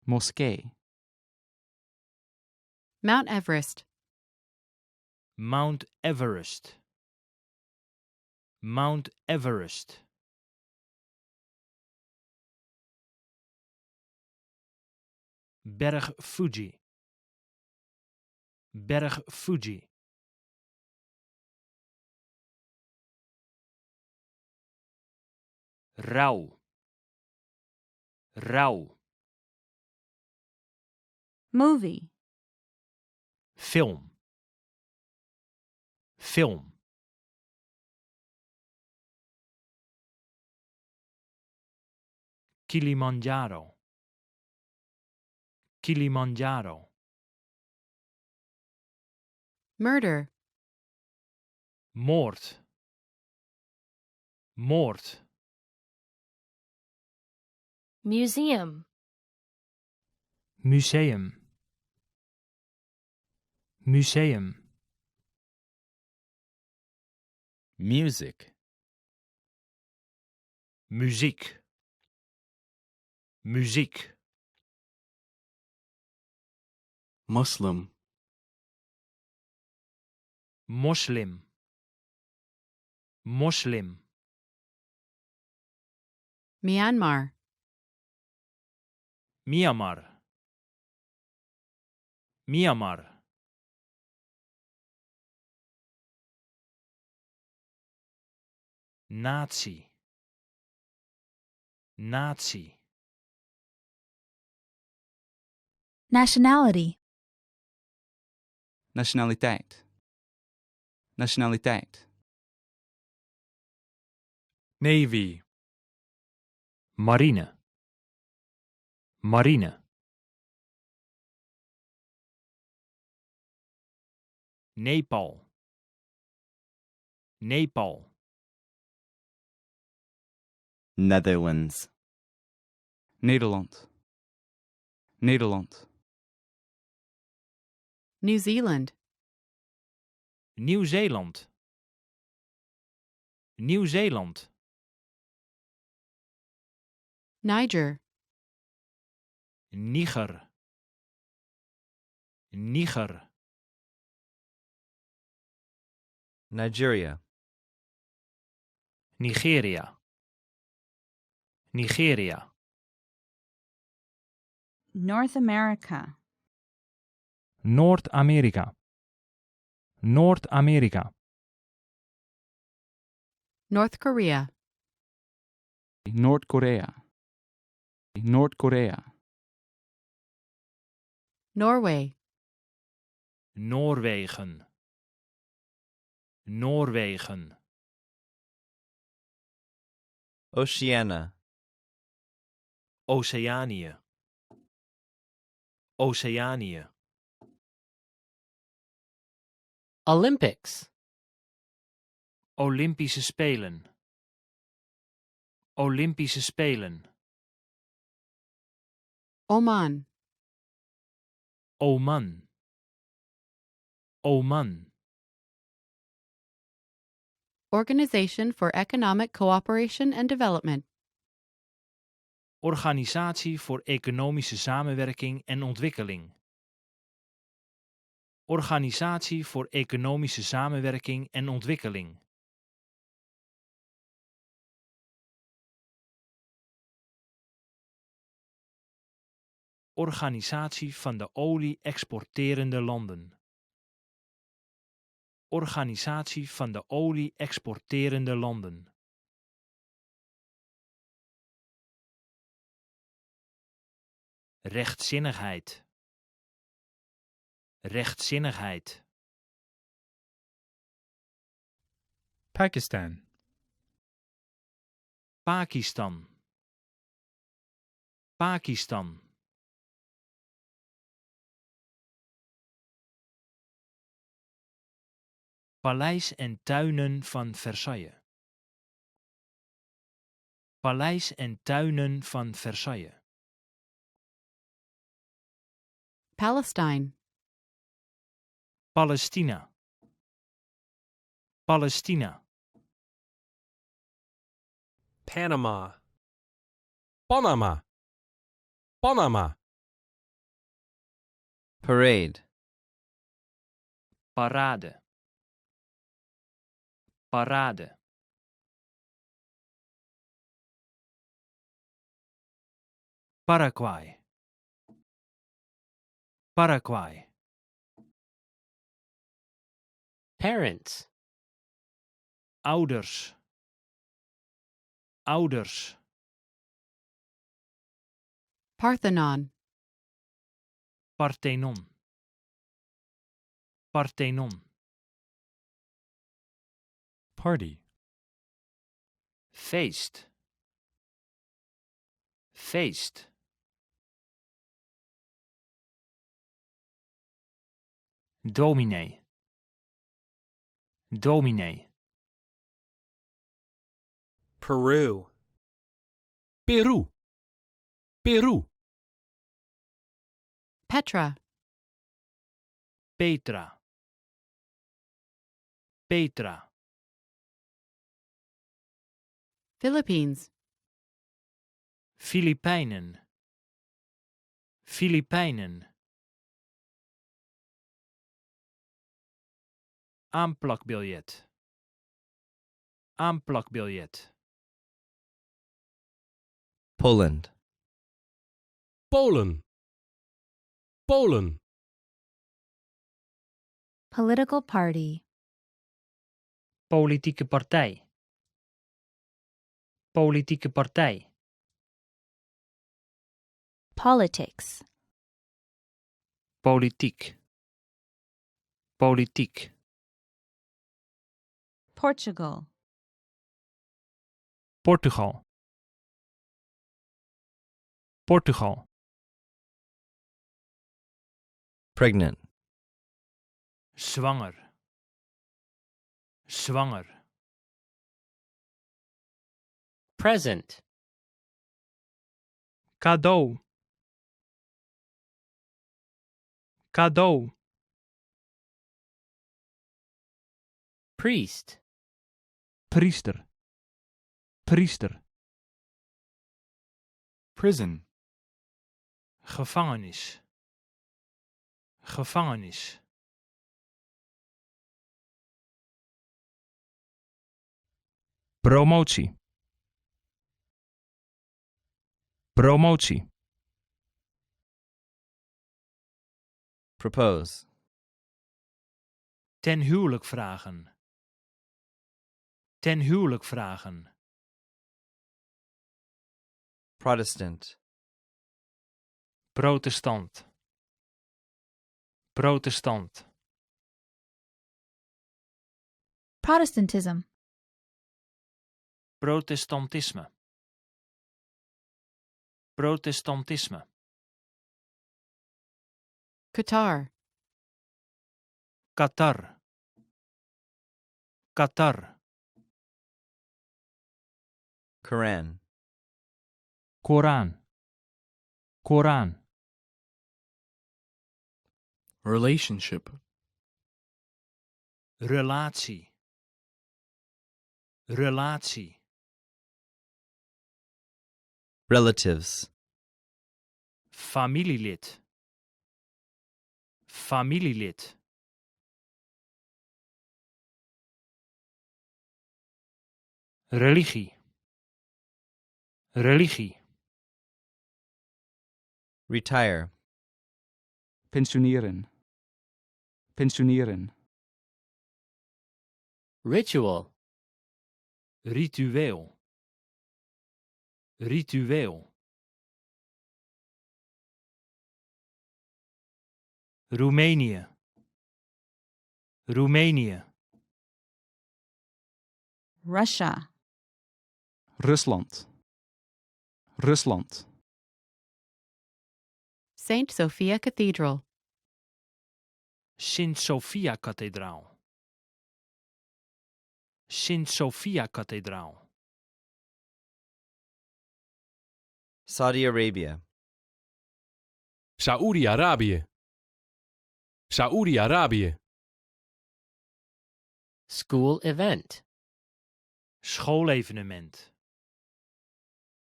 Moskee. Mount Everest. Mount Everest. Mount Everest. Berg Fuji. Berg Fuji. Rauw. Rauw. Movie. Film. Film. Kilimanjaro. Kilimanjaro. Murder. Moord. Moord. Museum. Museum. Museum. Music. Muziek. Muziek. Muslim. Moslim. Moslim. Myanmar. Myanmar. Myanmar. Nazi. Nazi. Nationality. Nationaliteit. Nationaliteit. Navy. Marine. Marine. Nepal. Nepal. Netherlands. Nederland. Nederland. New Zealand. Nieuw-Zeeland. Nieuw-Zeeland. Niger. Niger. Niger. Nigeria. Nigeria. Nigeria. North America. Noord-Amerika. Noord-Amerika. North Korea. Noord-Korea. Noord-Korea. Norway. Noorwegen. Noorwegen. Oceania. Oceanië. Oceanië. Olympics. Olympische Spelen. Olympische Spelen. Oman. Oman. Oman. Organization for Economic Cooperation and Development. Organisatie voor Economische Samenwerking en Ontwikkeling. Organisatie voor Economische Samenwerking en Ontwikkeling. Organisatie van de olie-exporterende landen. Organisatie van de olie-exporterende landen. Rechtzinnigheid. rechtzinnigheid, Pakistan. Pakistan, Pakistan, Paleis en tuinen van Versailles, Paleis en tuinen van Versailles, Palestine. Palestina, Palestina, Panama. Panama. Panama. Parade. parade, parade, Paraguay, Paraguay, Parents. ouders, ouders, Parthenon. Parthenon, Parthenon, Party. feest, feest, dominee, dominee, Peru. Peru. Peru. Petra. Petra, Petra, Philippines. Filipijnen, Filipijnen, aanplakbiljet, aanplakbiljet, Poland. Polen. Polen. Political party. politieke partij, politieke partij, Politics. politiek, politiek, Portugal. Portugal. Portugal. Pregnant. zwanger, zwanger, Present. Cadeau. Cadeau. Priest. Priester. Priester. Prison. gevangenis, gevangenis, Promotie. Promotie. Propose. ten huwelijk vragen, ten huwelijk vragen, Protestant. protestant, protestant, Protestantism. protestantisme, protestantisme, Qatar. Qatar, Qatar, Quran. Koran. Koran. Relationship. relatie, relatie, Relatives. familielid, familielid, religie, religie, Retire. Pensioneren. Pensioneren. Ritual. ritueel, ritueel, Roemenië. Roemenië. Russia. Rusland. Rusland. St. Sophia Cathedral. Sint Sophia Kathedraal. Sint Sophia Kathedraal. Saudi Arabia. Saoedi-Arabië. Saoedi-Arabië. School event. Schoolevenement.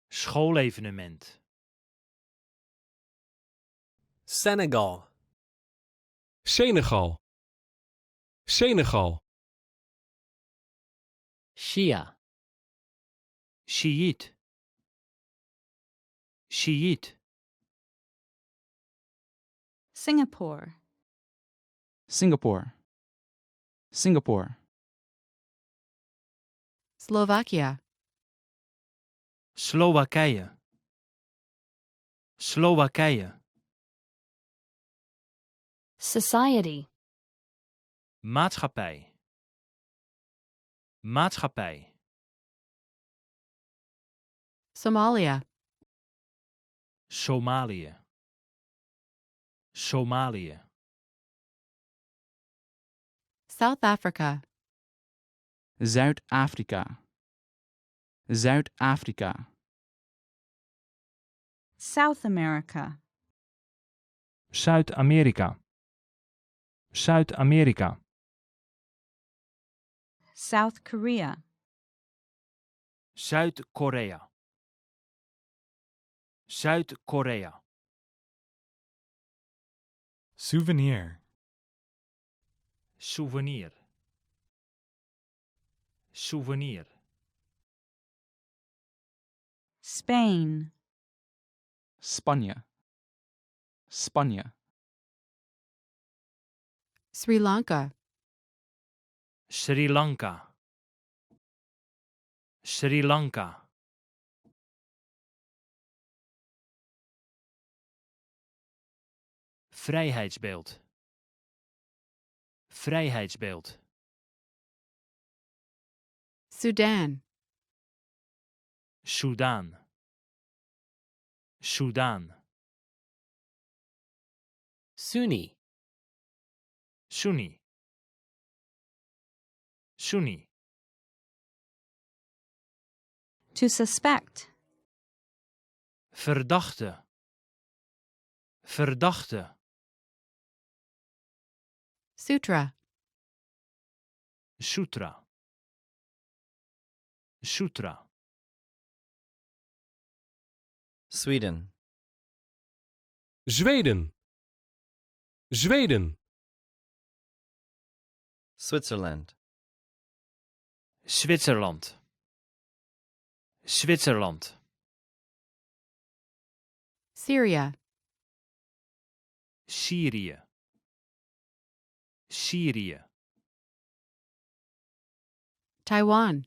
Schoolevenement. Senegal. Senegal. Senegal. Shia. Shiït. Shiït. Singapore. Singapore. Singapore. Slovakia. Slowakije. Slowakije. Society. Maatschappij. Maatschappij. Somalia. Somalië. Somalië. South Africa. Zuid-Afrika. Zuid-Afrika. South America. Zuid-Amerika. Zuid-Amerika. South Korea. Zuid-Korea. Zuid-Korea. Souvenir. Souvenir. Souvenir. Spain. Spanje. Spanje. Sri Lanka. Sri Lanka. Sri Lanka. Vrijheidsbeeld. Vrijheidsbeeld. Sudan. Soudaan. Soudaan. Sunni. Sunni. Sunni. To suspect. Verdachte. Verdachte. Sutra. Sutra. Sutra. Sweden. Zweden. Zweden. Switzerland. Zwitserland. Zwitserland. Syria. Syrië. Syrië. Taiwan.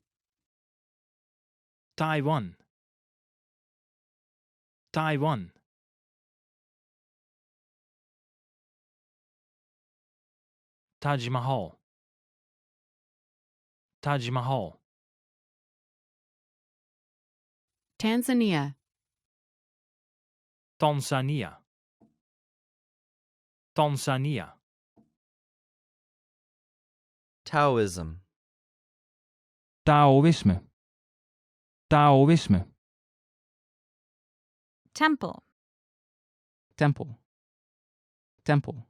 Taiwan. Taiwan. Taj Mahal. Taj Mahal. Tanzania. Tanzania. Tanzania. Taoism. Taoïsme. Taoïsme. Temple. Tempel. Tempel.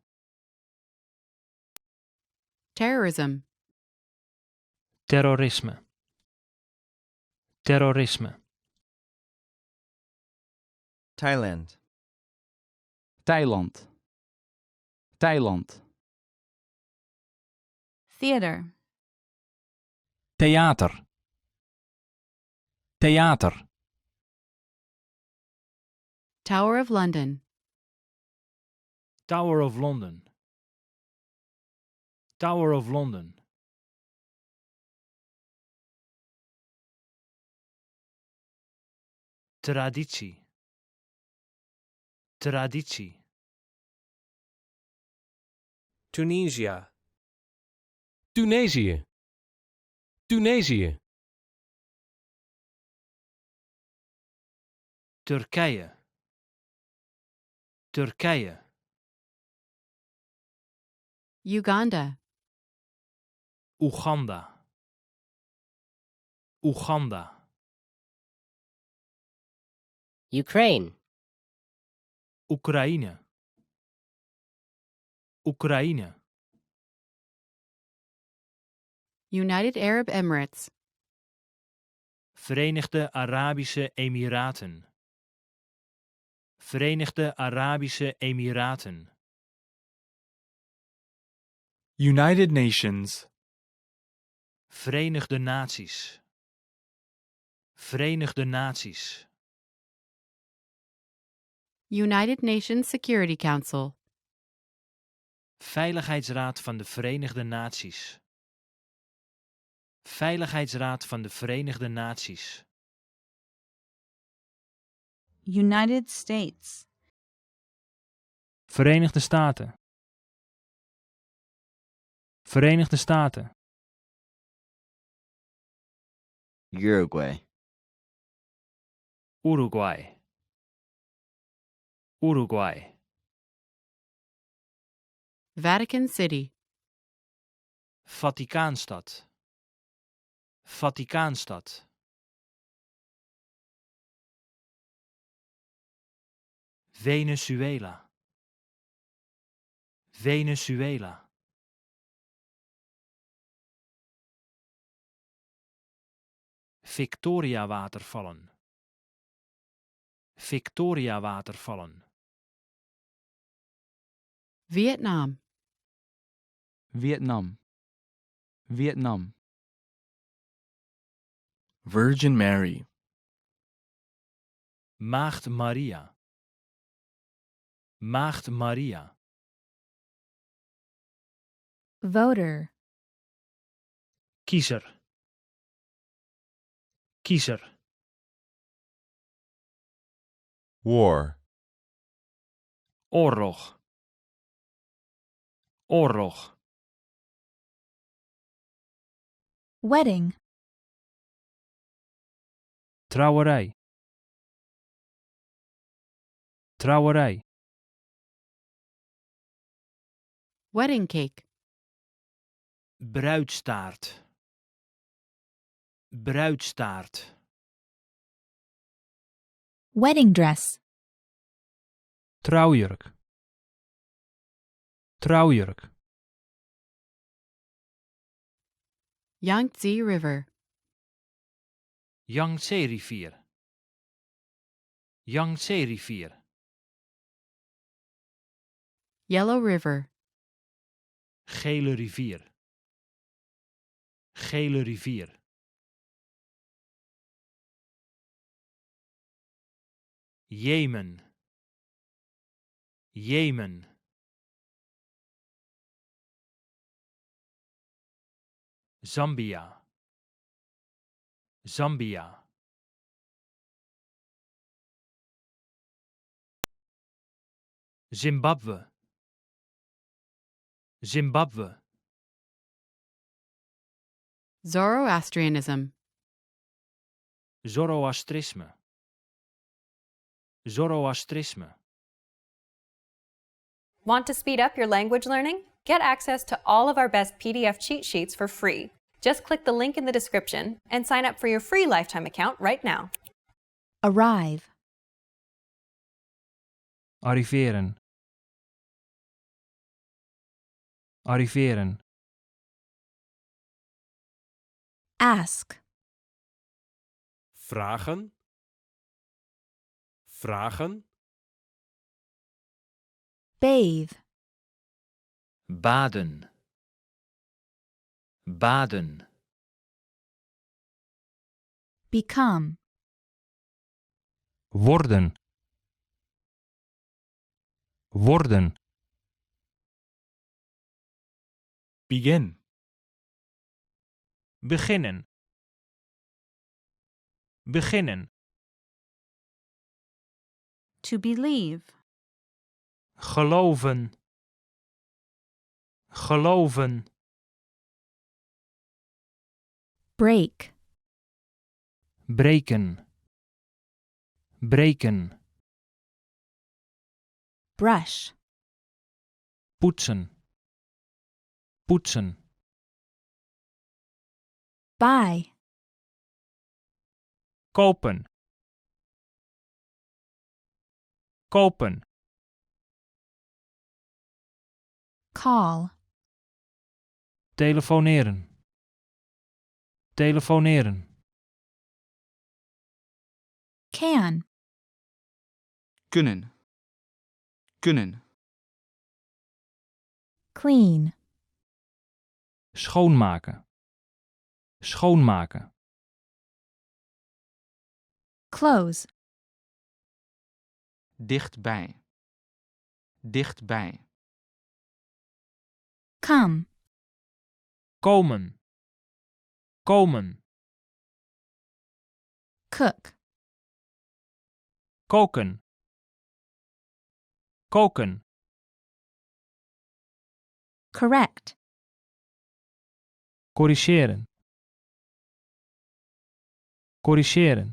Terrorism. Terrorisme. Terrorisme. Thailand. Thailand. Thailand. Theater. Theater. Theater. Tower of London. Tower of London. Tower of London. Traditie. Traditie. Tunisia. Tunesië. Tunesië. Turkije. Turkije. Uganda. Oeganda. Oeganda. Ukraine. Oekraïne. Oekraïne. United Arab Emirates. Verenigde Arabische Emiraten. Verenigde Arabische Emiraten. United Nations. Verenigde Naties. Verenigde Naties. United Nations Security Council. Veiligheidsraad van de Verenigde Naties. Veiligheidsraad van de Verenigde Naties. United States. Verenigde Staten. Verenigde Staten. Uruguay. Uruguay. Uruguay. Vatican City. Vaticaanstad. Vaticaanstad. Venezuela. Venezuela. Victoria-watervallen. Victoria-watervallen. Vietnam. Vietnam. Vietnam. Virgin Mary. Maagd Maria. Maagd Maria. Voter. Kiezer. Kiezer. War. Oorlog. Oorlog. Wedding. Trouwerij. Trouwerij. Wedding cake. Bruidstaart. Bruidstaart. Wedding dress. Trouwjurk. Trouwjurk. Yangtze River. Yangtze-rivier. Yangtze-rivier. Yellow River. Gele rivier. Gele rivier. Jemen. Jemen. Zambia. Zambia. Zimbabwe. Zimbabwe. Zoroastrianism. Zoroastrisme. Zoroastrisme. Want to speed up your language learning? Get access to all of our best PDF cheat sheets for free. Just click the link in the description and sign up for your free lifetime account right now. Arrive. Arriveren. Arriveren. Ask. Vragen. Vragen. Bathe. Baden. Baden. Become. Worden. Worden. Begin. Beginnen. Beginnen. To believe. Geloven. Geloven. Break. Breken. Breken. Brush. Poetsen. Poetsen. Buy. Kopen. Kopen. Call. Telefoneren. Telefoneren. Can. Kunnen. Kunnen. Clean. Schoonmaken. Schoonmaken. Close. Dichtbij. Dichtbij. Come. Komen. Komen. Cook. Koken. Koken. Correct. Corrigeren. Corrigeren.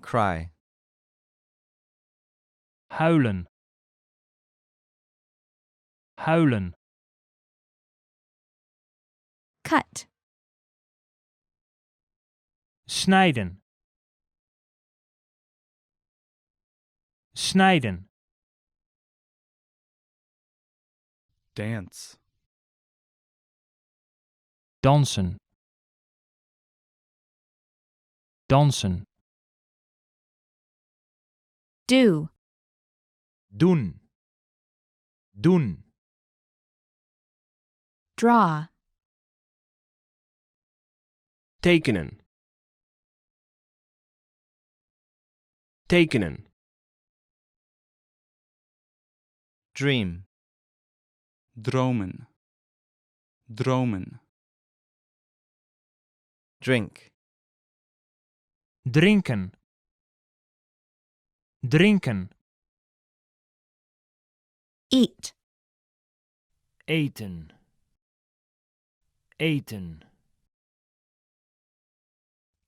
Cry. Huilen. Huilen. Cut. Snijden. Snijden. Dance. Dansen. Dansen. Do. Doen. Doen. Draw. Tekenen. Tekenen. Dream. Dromen. Dromen. Drink. Drinken. Drinken. Eat. Eten. Eten.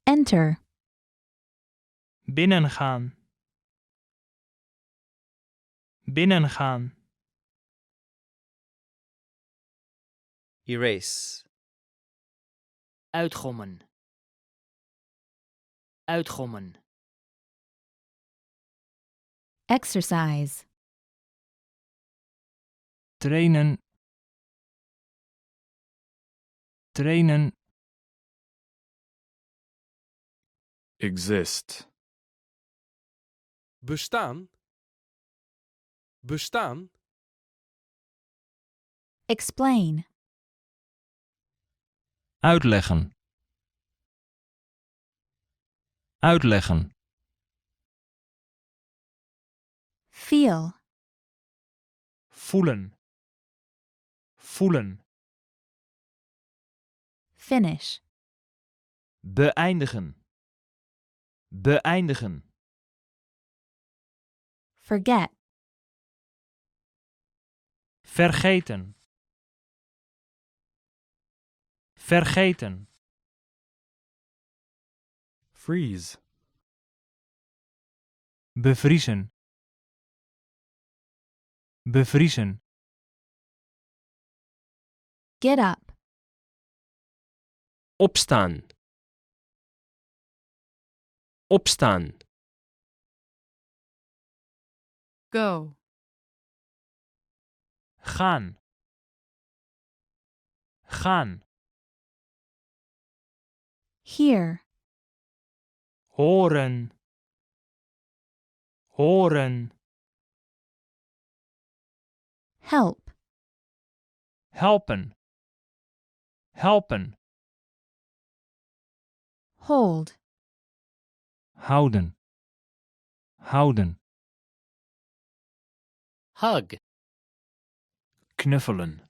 Enter. Binnengaan. Binnengaan. Erase. Uitgommen. Uitgommen. Exercise. Trainen. Trainen. Exist. Bestaan. Bestaan. Explain. Uitleggen. Uitleggen. Feel. Voelen. Voelen. Finish. Beëindigen. Beëindigen. Forget. Vergeten. Vergeten. Freeze. Bevriezen. Bevriezen. Get up. Opstaan. Opstaan. Go. Gaan. Gaan. Hear. Horen. Horen. Help. Helpen. Helpen. Hold. Houden. Houden. Hug. Knuffelen.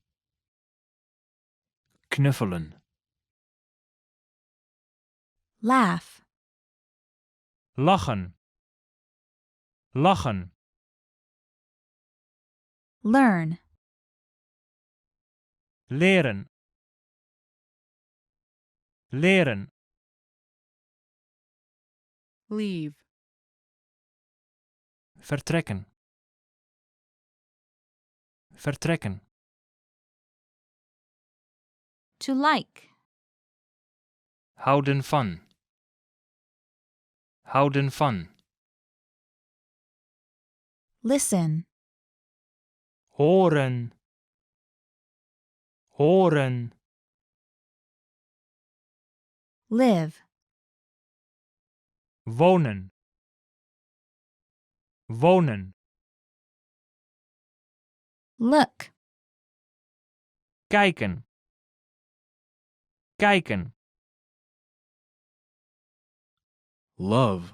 Knuffelen. Laugh. Lachen. Lachen. Learn. Leren. Leren. Leave. Vertrekken. Vertrekken. To like. Houden van. Houden van. Listen. Horen. Horen. Live. Wonen. Wonen. Look. Kijken. Kijken. Love.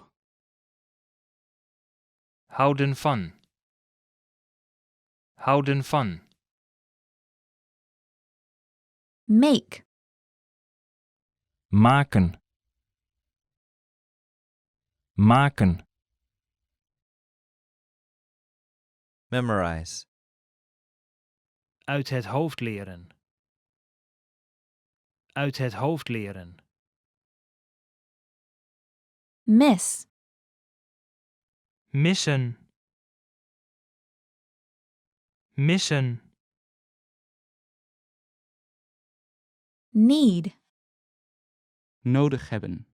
Houden van. Houden van. Make. Maken. Maken. Memorize. Uit het hoofd leren. Uit het hoofd leren. Miss. Missen. Missen. Need. Nodig hebben.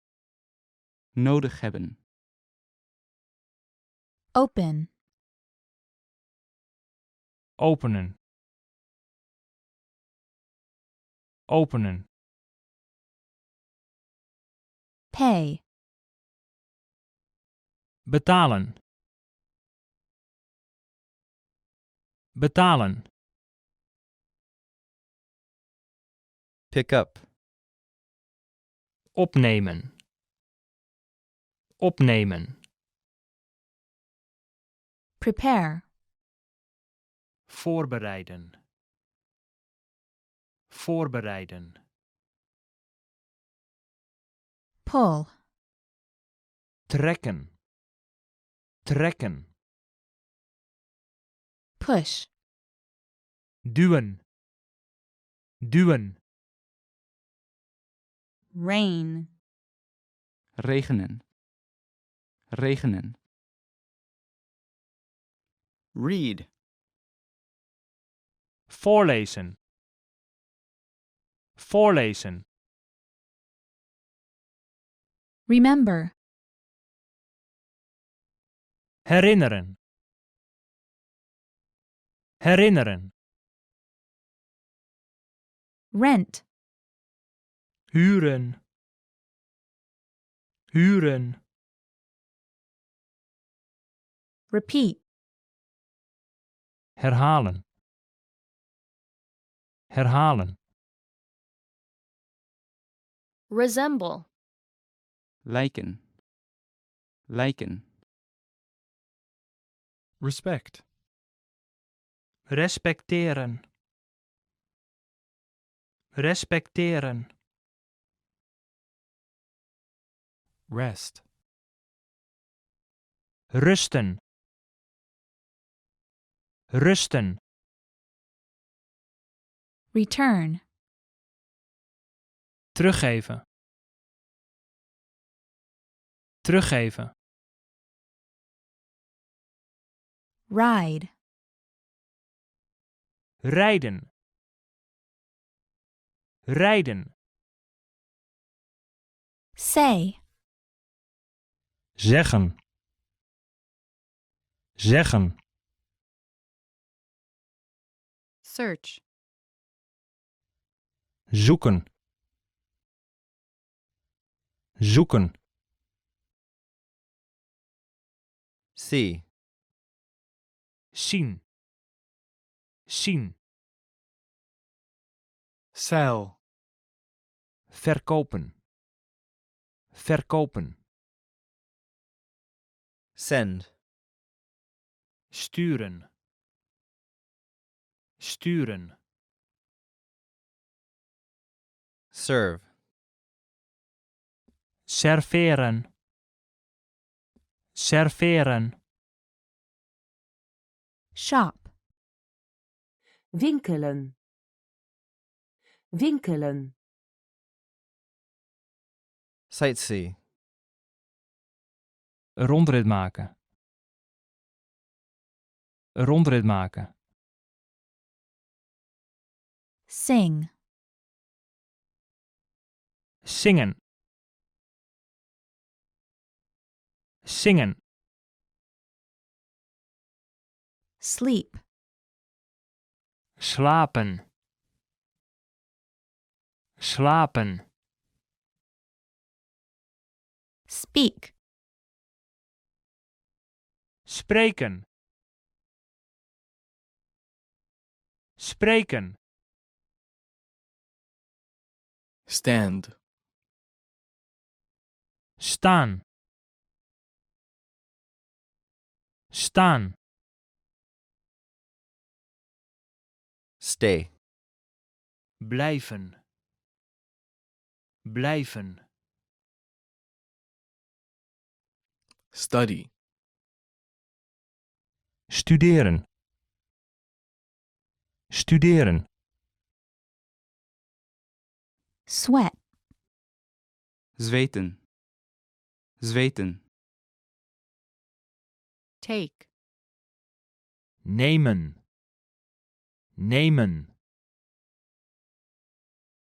Nodig hebben. Open. Openen. Openen. Pay. Betalen. Betalen. Pick up. Opnemen. Opnemen. Prepare. Voorbereiden. Voorbereiden. Pull. Trekken. Trekken. Push. Duwen. Duwen. Rain. Regenen. Regenen. Read. Voorlezen. Voorlezen. Remember. Herinneren. Herinneren. Rent. Huren. Huren. Repeat. Herhalen. Herhalen. Resemble. Lijken. Lijken. Respect. Respecteren. Respecteren. Rest. Rusten. Rusten. Return. Teruggeven. Teruggeven. Ride. Rijden. Rijden. Say. Zeggen. Zeggen. Search. Zoeken. Zoeken. See. Zien. Zien. Sell. Verkopen. Verkopen. Send. Sturen. Sturen. Serve. Serveren. Serveren. Shop. Winkelen. Winkelen. Sightsee. Een rondrit maken. Een rondrit maken. Sing. Zingen. Zingen. Sleep. Slapen. Slapen. Speak. Spreken. Spreken. Stand. Staan. Staan. Stay. Blijven. Blijven. Study. Studeren. Studeren. Sweat. Zweten. Zweten. Take. Nemen. Nemen.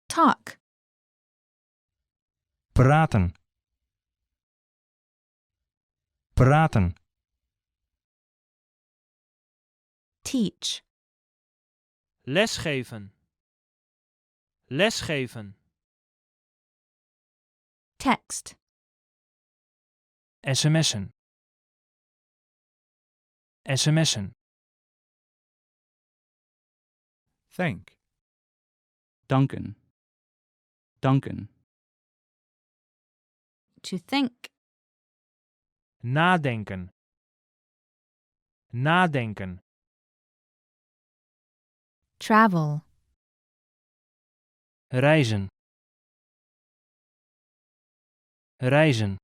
Talk. Praten. Praten. Teach. Lesgeven. Lesgeven. Text. sms'en. sms'en. Thank. Danken. Danken. To think. Nadenken. Nadenken. Travel. Reizen. Reizen.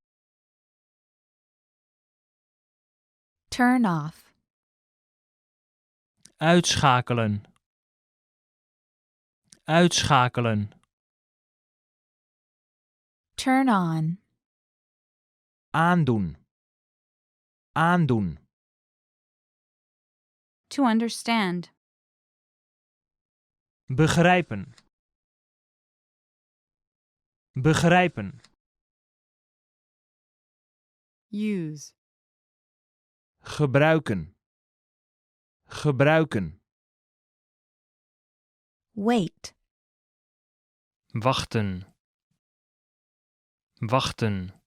Turn off. Uitschakelen. Uitschakelen. Turn on. Aandoen. Aandoen. To understand. Begrijpen. Begrijpen. Use. Gebruiken. Gebruiken. Wait. Wachten. Wachten.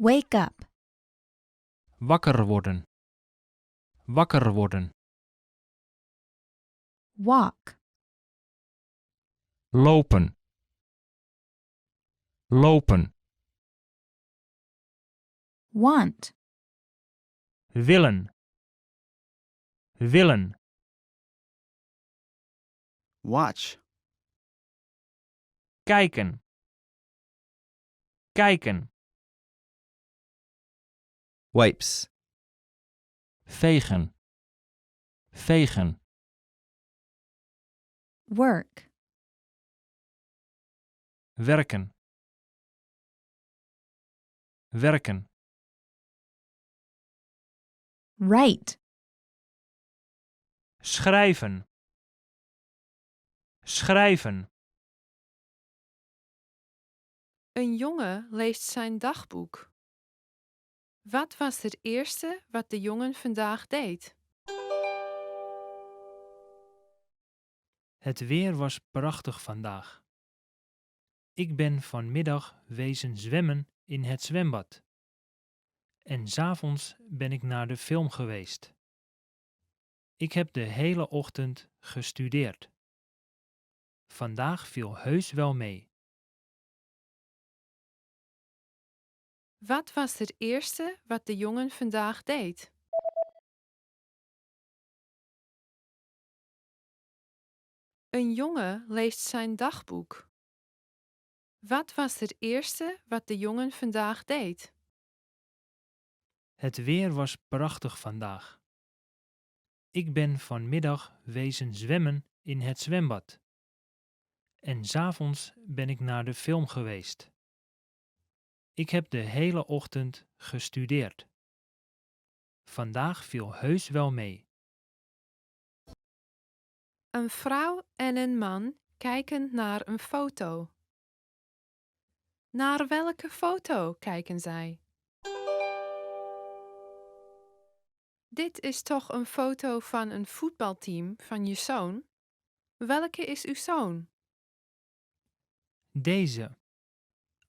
Wake up. Wakker worden. Wakker worden. Walk. Lopen. Lopen. Want. Willen. Willen. Watch. Kijken. Kijken. Wipes. Vegen. Vegen. Work. Werken. Werken. Write. Schrijven. Schrijven. Een jongen leest zijn dagboek. Wat was het eerste wat de jongen vandaag deed? Het weer was prachtig vandaag. Ik ben vanmiddag wezen zwemmen in het zwembad. En 's avonds ben ik naar de film geweest. Ik heb de hele ochtend gestudeerd. Vandaag viel heus wel mee. Wat was het eerste wat de jongen vandaag deed? Een jongen leest zijn dagboek. Wat was het eerste wat de jongen vandaag deed? Het weer was prachtig vandaag. Ik ben vanmiddag wezen zwemmen in het zwembad. En 's avonds ben ik naar de film geweest. Ik heb de hele ochtend gestudeerd. Vandaag viel heus wel mee. Een vrouw en een man kijken naar een foto. Naar welke foto kijken zij? Dit is toch een foto van een voetbalteam van je zoon? Welke is uw zoon? Deze.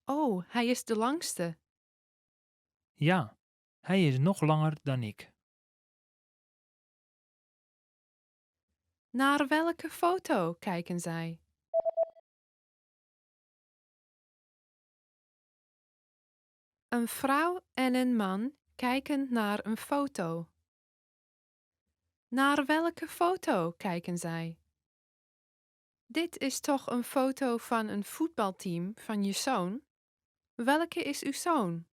Oh, hij is de langste. Ja, hij is nog langer dan ik. Naar welke foto kijken zij? Een vrouw en een man kijken naar een foto. Naar welke foto kijken zij? Dit is toch een foto van een voetbalteam van je zoon? Welke is uw zoon?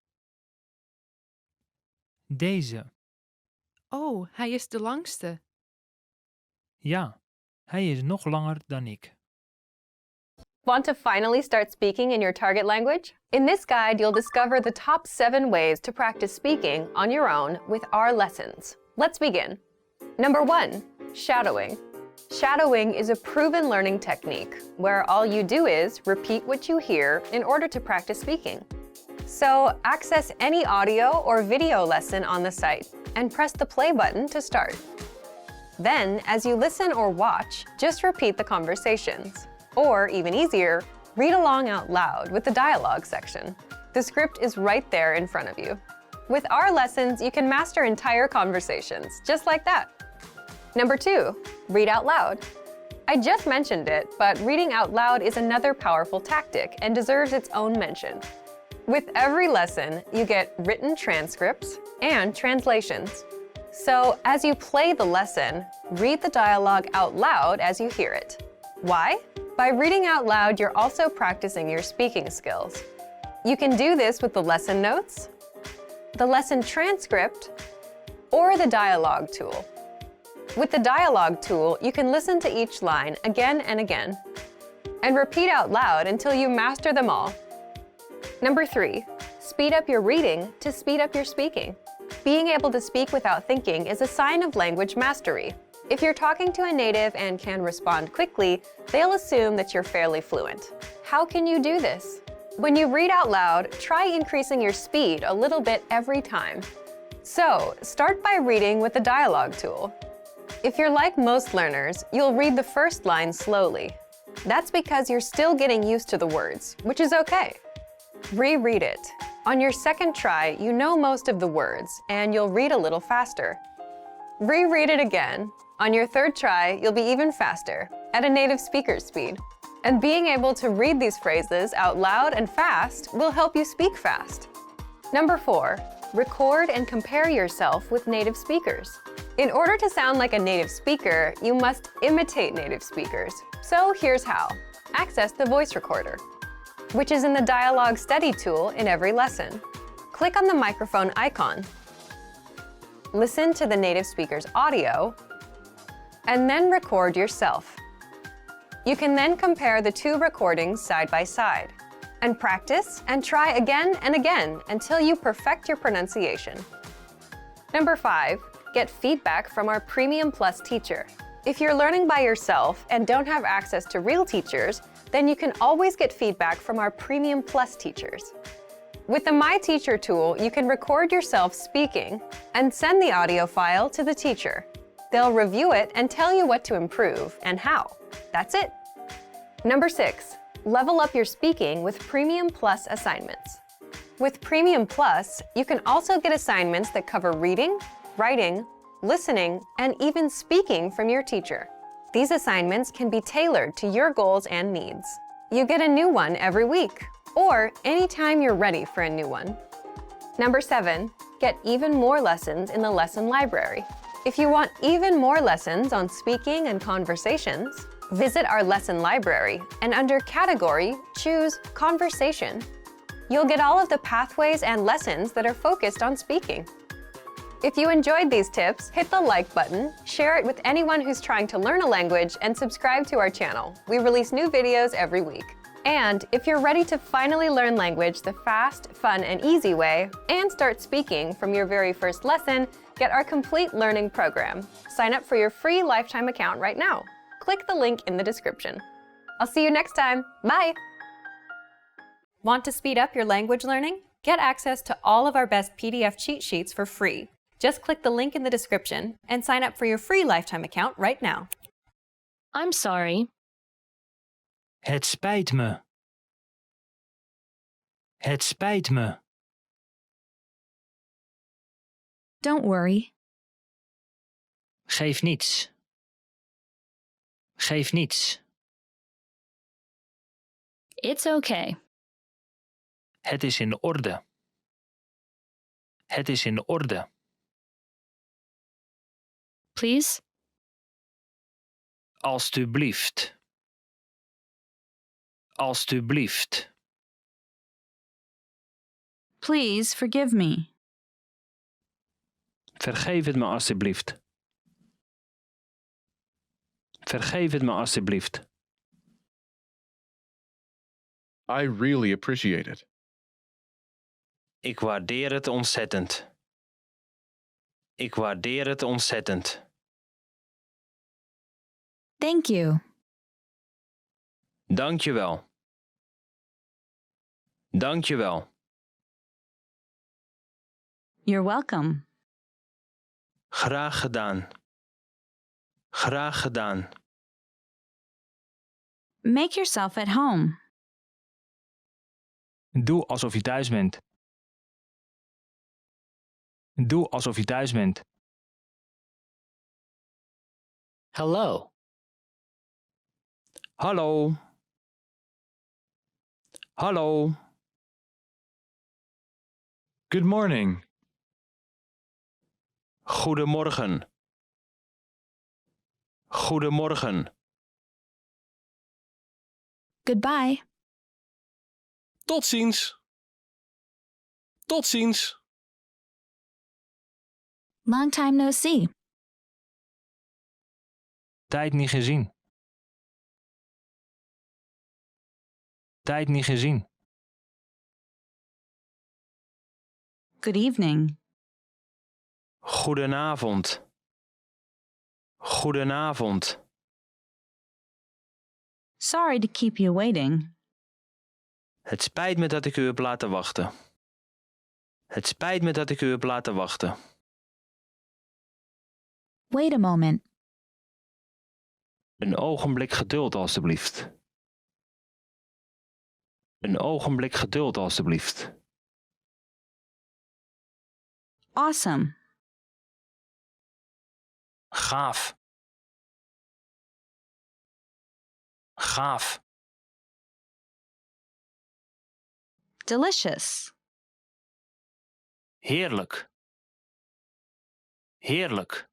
Deze. Oh, hij is de langste. Ja, hij is nog langer dan ik. Want to finally start speaking in your target language? In this guide, you'll discover the top 7 ways to practice speaking on your own with our lessons. Let's begin. Number 1, shadowing. Shadowing is a proven learning technique where all you do is repeat what you hear in order to practice speaking. So access any audio or video lesson on the site and press the play button to start. Then, as you listen or watch, just repeat the conversations. Or, even easier, read along out loud with the dialogue section. The script is right there in front of you. With our lessons, you can master entire conversations, just like that. Number 2, read out loud. I just mentioned it, but reading out loud is another powerful tactic and deserves its own mention. With every lesson, you get written transcripts and translations. So, as you play the lesson, read the dialogue out loud as you hear it. Why? By reading out loud, you're also practicing your speaking skills. You can do this with the lesson notes, the lesson transcript, or the dialogue tool. With the dialogue tool, you can listen to each line again and again, and repeat out loud until you master them all. Number 3, speed up your reading to speed up your speaking. Being able to speak without thinking is a sign of language mastery. If you're talking to a native and can respond quickly, they'll assume that you're fairly fluent. How can you do this? When you read out loud, try increasing your speed a little bit every time. So, start by reading with the dialogue tool. If you're like most learners, you'll read the first line slowly. That's because you're still getting used to the words, which is okay. Reread it. On your second try, you know most of the words, and you'll read a little faster. Reread it again. On your third try, you'll be even faster, at a native speaker's speed. And being able to read these phrases out loud and fast will help you speak fast. Number 4, record and compare yourself with native speakers. In order to sound like a native speaker, you must imitate native speakers. So here's how. Access the voice recorder, which is in the dialogue study tool in every lesson. Click on the microphone icon. Listen to the native speaker's audio, and then record yourself. You can then compare the 2 recordings side by side, and practice and try again and again until you perfect your pronunciation. Number 5, get feedback from our Premium Plus teacher. If you're learning by yourself and don't have access to real teachers, then you can always get feedback from our Premium Plus teachers. With the My Teacher tool, you can record yourself speaking and send the audio file to the teacher. They'll review it and tell you what to improve and how. That's it. Number 6, level up your speaking with Premium Plus assignments. With Premium Plus, you can also get assignments that cover reading, writing, listening, and even speaking from your teacher. These assignments can be tailored to your goals and needs. You get a new one every week, or anytime you're ready for a new one. Number 7, get even more lessons in the lesson library. If you want even more lessons on speaking and conversations, visit our lesson library and under Category, choose Conversation. You'll get all of the pathways and lessons that are focused on speaking. If you enjoyed these tips, hit the like button, share it with anyone who's trying to learn a language, and subscribe to our channel. We release new videos every week. And if you're ready to finally learn language the fast, fun, and easy way, and start speaking from your very first lesson, get our complete learning program. Sign up for your free lifetime account right now. Click the link in the description. I'll see you next time. Bye! Want to speed up your language learning? Get access to all of our best PDF cheat sheets for free. Just click the link in the description and sign up for your free lifetime account right now. I'm sorry. Het spijt me. Het spijt me. Don't worry. Geef niets. Geef niets. It's okay. Het is in orde. Het is in orde. Please? Alstublieft. Alstublieft. Please forgive me. Vergeef het me alstublieft. Vergeef het me alstublieft. I really appreciate it. Ik waardeer het ontzettend. Ik waardeer het ontzettend. Thank you. Dank je wel. Dank je wel. You're welcome. Graag gedaan. Graag gedaan. Make yourself at home. Doe alsof je thuis bent. Doe alsof je thuis bent. Hello. Hallo. Hallo. Good morning. Goedemorgen. Goedemorgen. Goodbye. Tot ziens. Tot ziens. Long time no see. Tijd niet gezien. Tijd niet gezien. Good evening. Goedenavond. Goedenavond. Sorry to keep you waiting. Het spijt me dat ik u heb laten wachten. Het spijt me dat ik u heb laten wachten. Wait a moment. Een ogenblik geduld, alstublieft. Een ogenblik geduld, alstublieft. Awesome. Gaaf. Gaaf. Delicious. Heerlijk. Heerlijk.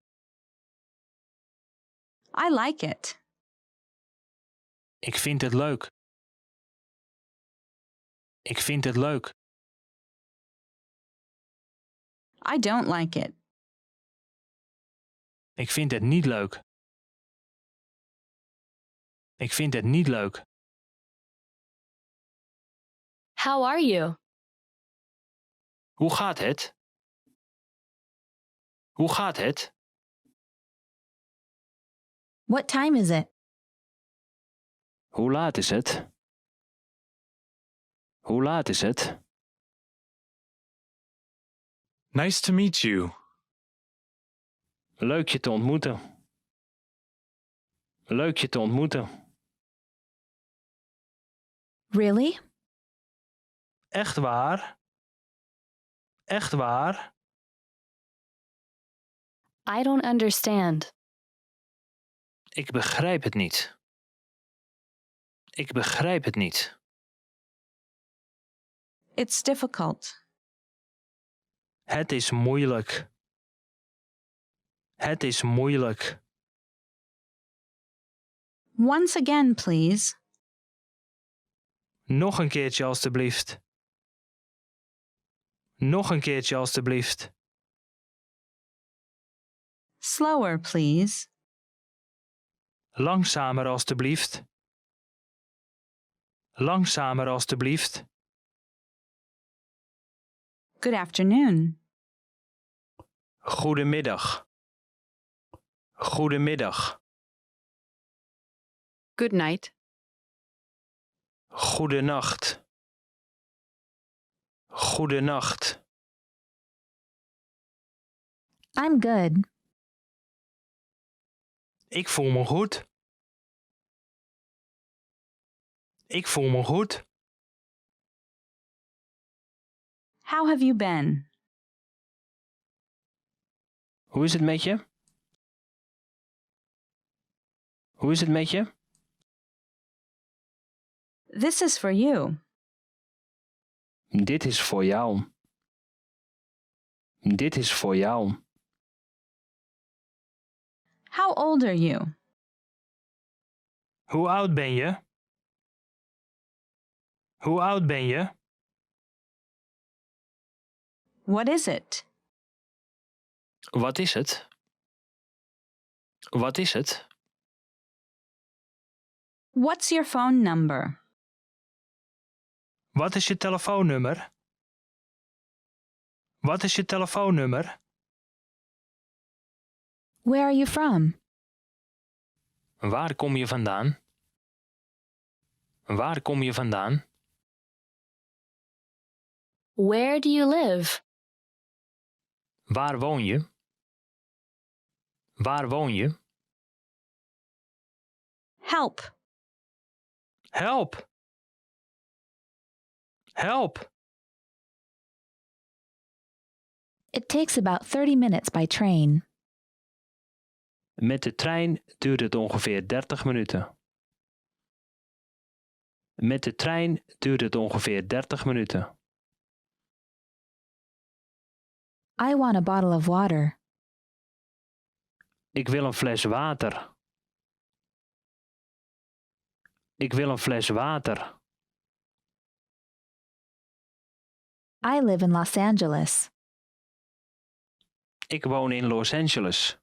I like it. Ik vind het leuk. Ik vind het leuk. I don't like it. Ik vind het niet leuk. Ik vind het niet leuk. How are you? Hoe gaat het? Hoe gaat het? What time is it? Hoe laat is het? Hoe laat is het? Nice to meet you. Leuk je te ontmoeten. Leuk je te ontmoeten. Really? Echt waar? Echt waar? I don't understand. Ik begrijp het niet. Ik begrijp het niet. It's difficult. Het is moeilijk. Het is moeilijk. Once again, please. Nog een keertje alstublieft. Nog een keertje alstublieft. Slower, please. Langzamer alstublieft. Langzamer alstublieft. Good afternoon. Goedemiddag. Goedemiddag. Good night. Goedenacht. Goedenacht. I'm good. Ik voel me goed. Ik voel me goed. How have you been? Hoe is het met je? Hoe is het met je? This is for you. Dit is voor jou. Dit is voor jou. How old are you? Hoe oud ben je? Hoe oud ben je? What is it? Wat is het? Wat is het? What's your phone number? Wat is je telefoonnummer? Wat is je telefoonnummer? Where are you from? Waar kom je vandaan? Waar kom je vandaan? Where do you live? Waar woon je? Waar woon je? Help. Help! Help! It takes about 30 minutes by train. Met de trein duurt het ongeveer 30 minuten. Met de trein duurt het ongeveer 30 minuten. I want a bottle of water. Ik wil een fles water. Ik wil een fles water. I live in Los Angeles. Ik woon in Los Angeles.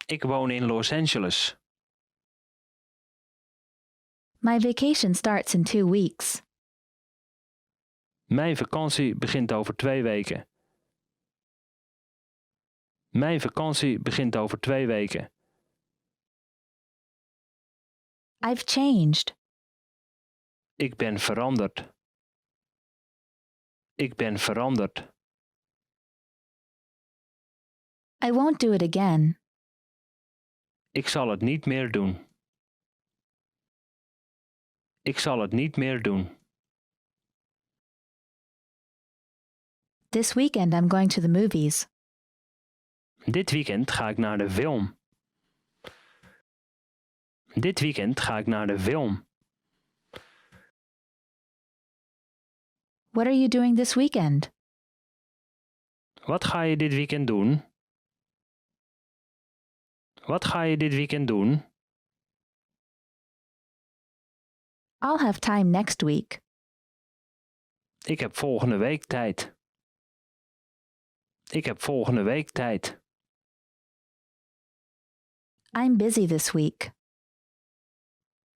Ik woon in Los Angeles. My vacation starts in 2 weeks. Mijn vakantie begint over 2 weken. Mijn vakantie begint over 2 weken. I've changed. Ik ben veranderd. Ik ben veranderd. I won't do it again. Ik zal het niet meer doen. Ik zal het niet meer doen. This weekend I'm going to the movies. Dit weekend ga ik naar de film. Dit weekend ga ik naar de film. What are you doing this weekend? Wat ga je dit weekend doen? Wat ga je dit weekend doen? I'll have time next week. Ik heb volgende week tijd. Ik heb volgende week tijd. I'm busy this week.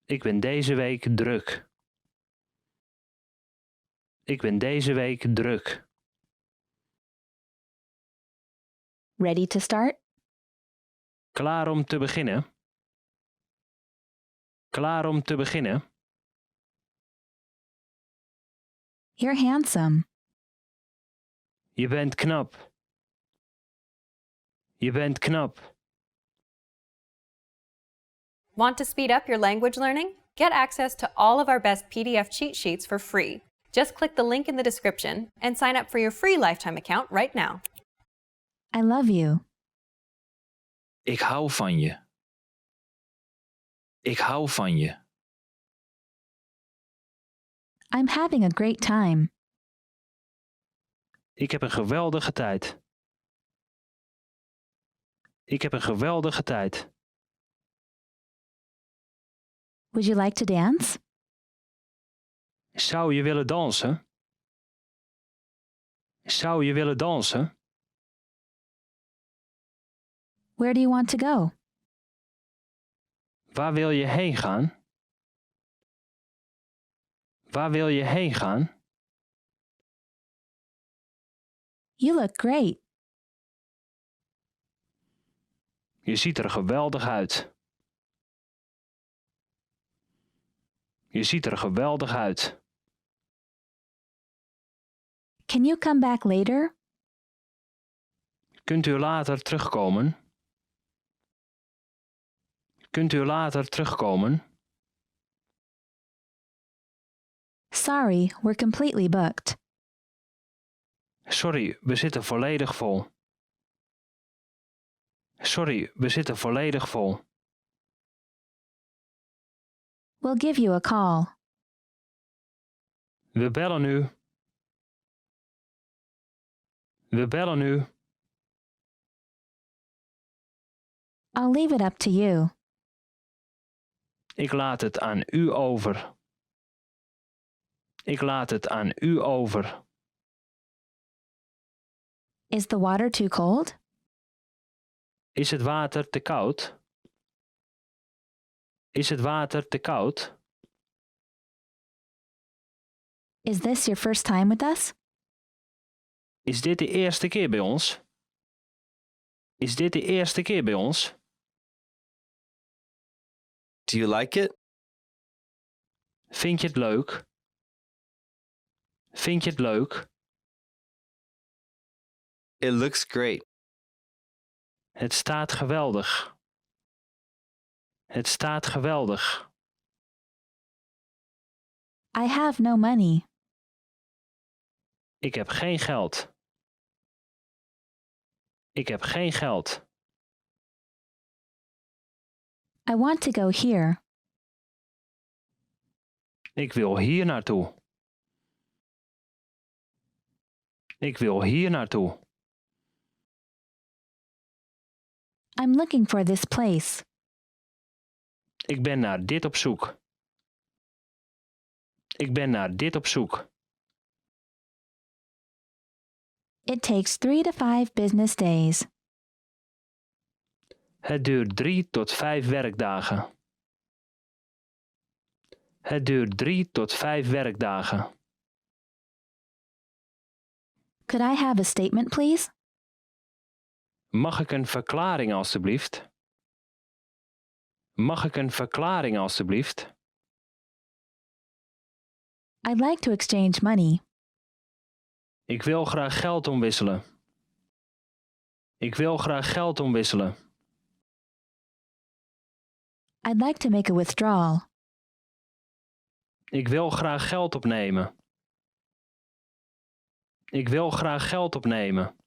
Ik ben deze week druk. Ik ben deze week druk. Ready to start? Klaar om te beginnen? Klaar om te beginnen? You're handsome. Je bent knap. Je bent knap. Want to speed up your language learning? Get access to all of our best PDF cheat sheets for free. Just click the link in the description and sign up for your free lifetime account right now. I love you. Ik hou van je. Ik hou van je. I'm having a great time. Ik heb een geweldige tijd. Ik heb een geweldige tijd. Would you like to dance? Zou je willen dansen? Zou je willen dansen? Where do you want to go? Waar wil je heen gaan? Waar wil je heen gaan? You look great. Je ziet er geweldig uit. Je ziet er geweldig uit. Can you come back later? Kunt u later terugkomen? Kunt u later terugkomen? Sorry, we're completely booked. Sorry, we zitten volledig vol. Sorry, we zitten volledig vol. We'll give you a call. We bellen u. We bellen u. I'll leave it up to you. Ik laat het aan u over. Ik laat het aan u over. Is the water too cold? Is het water te koud? Is het water te koud? Is this your first time with us? Is dit de eerste keer bij ons? Is dit de eerste keer bij ons? Do you like it? Vind je het leuk? Vind je het leuk? It looks great. Het staat geweldig. Het staat geweldig. I have no money. Ik heb geen geld. Ik heb geen geld. I want to go here. Ik wil hier naartoe. Ik wil hier naartoe. I'm looking for this place. Ik ben naar dit op zoek. Ik ben naar dit op zoek. It takes 3 to 5 business days. Het duurt 3 tot 5 werkdagen. Het duurt 3 tot 5 werkdagen. Could I have a statement, please? Mag ik een verklaring alstublieft? Mag ik een verklaring alstublieft? I'd like to exchange money. Ik wil graag geld omwisselen. Ik wil graag geld omwisselen. I'd like to make a withdrawal. Ik wil graag geld opnemen. Ik wil graag geld opnemen.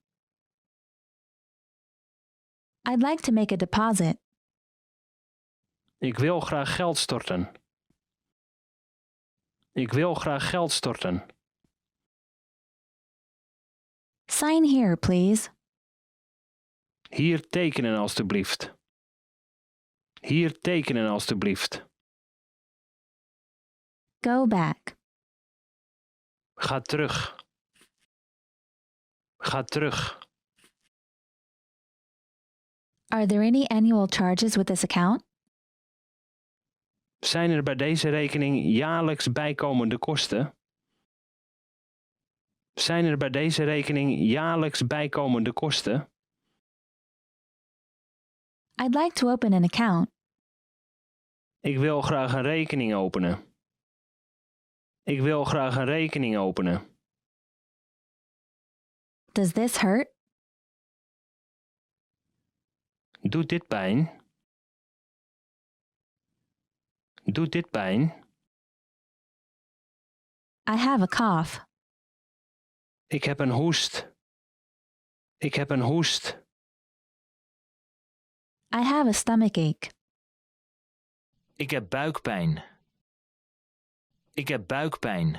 I'd like to make a deposit. Ik wil graag geld storten. Ik wil graag geld storten. Sign here, please. Hier tekenen alstublieft. Hier tekenen alstublieft. Go back. Ga terug. Ga terug. Are there any annual charges with this account? Zijn er bij deze rekening jaarlijks bijkomende kosten? Zijn er bij deze rekening jaarlijks bijkomende kosten? I'd like to open an account. Ik wil graag een rekening openen. Ik wil graag een rekening openen. Does this hurt? Doet dit pijn? Doet dit pijn? I have a cough. Ik heb een hoest. Ik heb een hoest. I have a stomachache. Ik heb buikpijn. Ik heb buikpijn.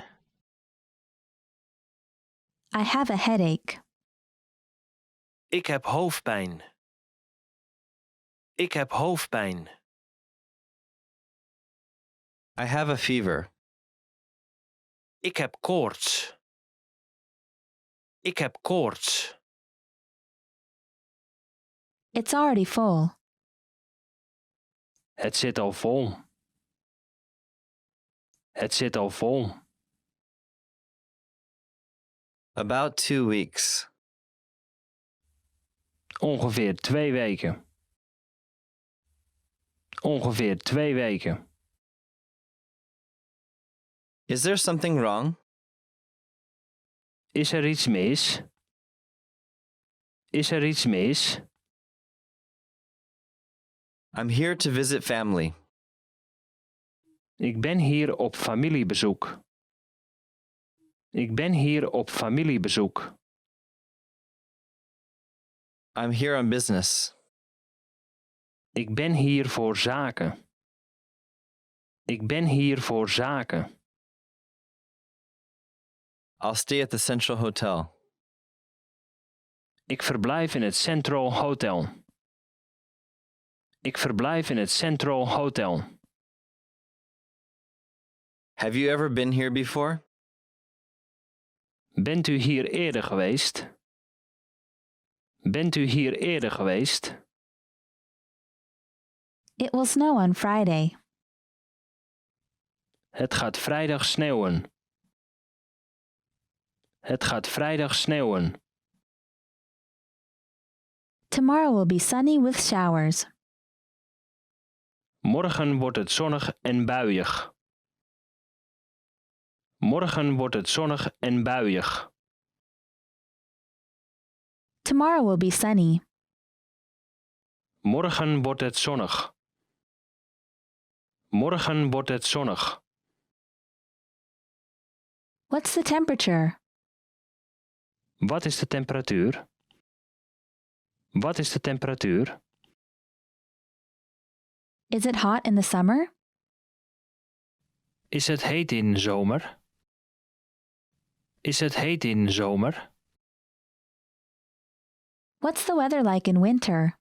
I have a headache. Ik heb hoofdpijn. Ik heb hoofdpijn. I have a fever. Ik heb koorts. Ik heb koorts. It's already full. Het zit al vol. Het zit al vol. About 2 weeks. Ongeveer 2 weken. Ongeveer 2 weken. Is there something wrong? Is er iets mis? Is er iets mis? I'm here to visit family. Ik ben hier op familiebezoek. Ik ben hier op familiebezoek. I'm here on business. Ik ben hier voor zaken. Ik ben hier voor zaken. I'll stay at the Central Hotel. Ik verblijf in het Central Hotel. Ik verblijf in het Central Hotel. Have you ever been here before? Bent u hier eerder geweest? Bent u hier eerder geweest? It will snow on Friday. Het gaat vrijdag sneeuwen. Het gaat vrijdag sneeuwen. Tomorrow will be sunny with showers. Morgen wordt het zonnig en buiig. Morgen wordt het zonnig en buiig. Tomorrow will be sunny. Morgen wordt het zonnig. Morgen wordt het zonnig. What's the temperature? Wat is de temperatuur? Wat is de temperatuur? Is it hot in the summer? Is het heet in zomer? Is het heet in zomer? What's the weather like in winter?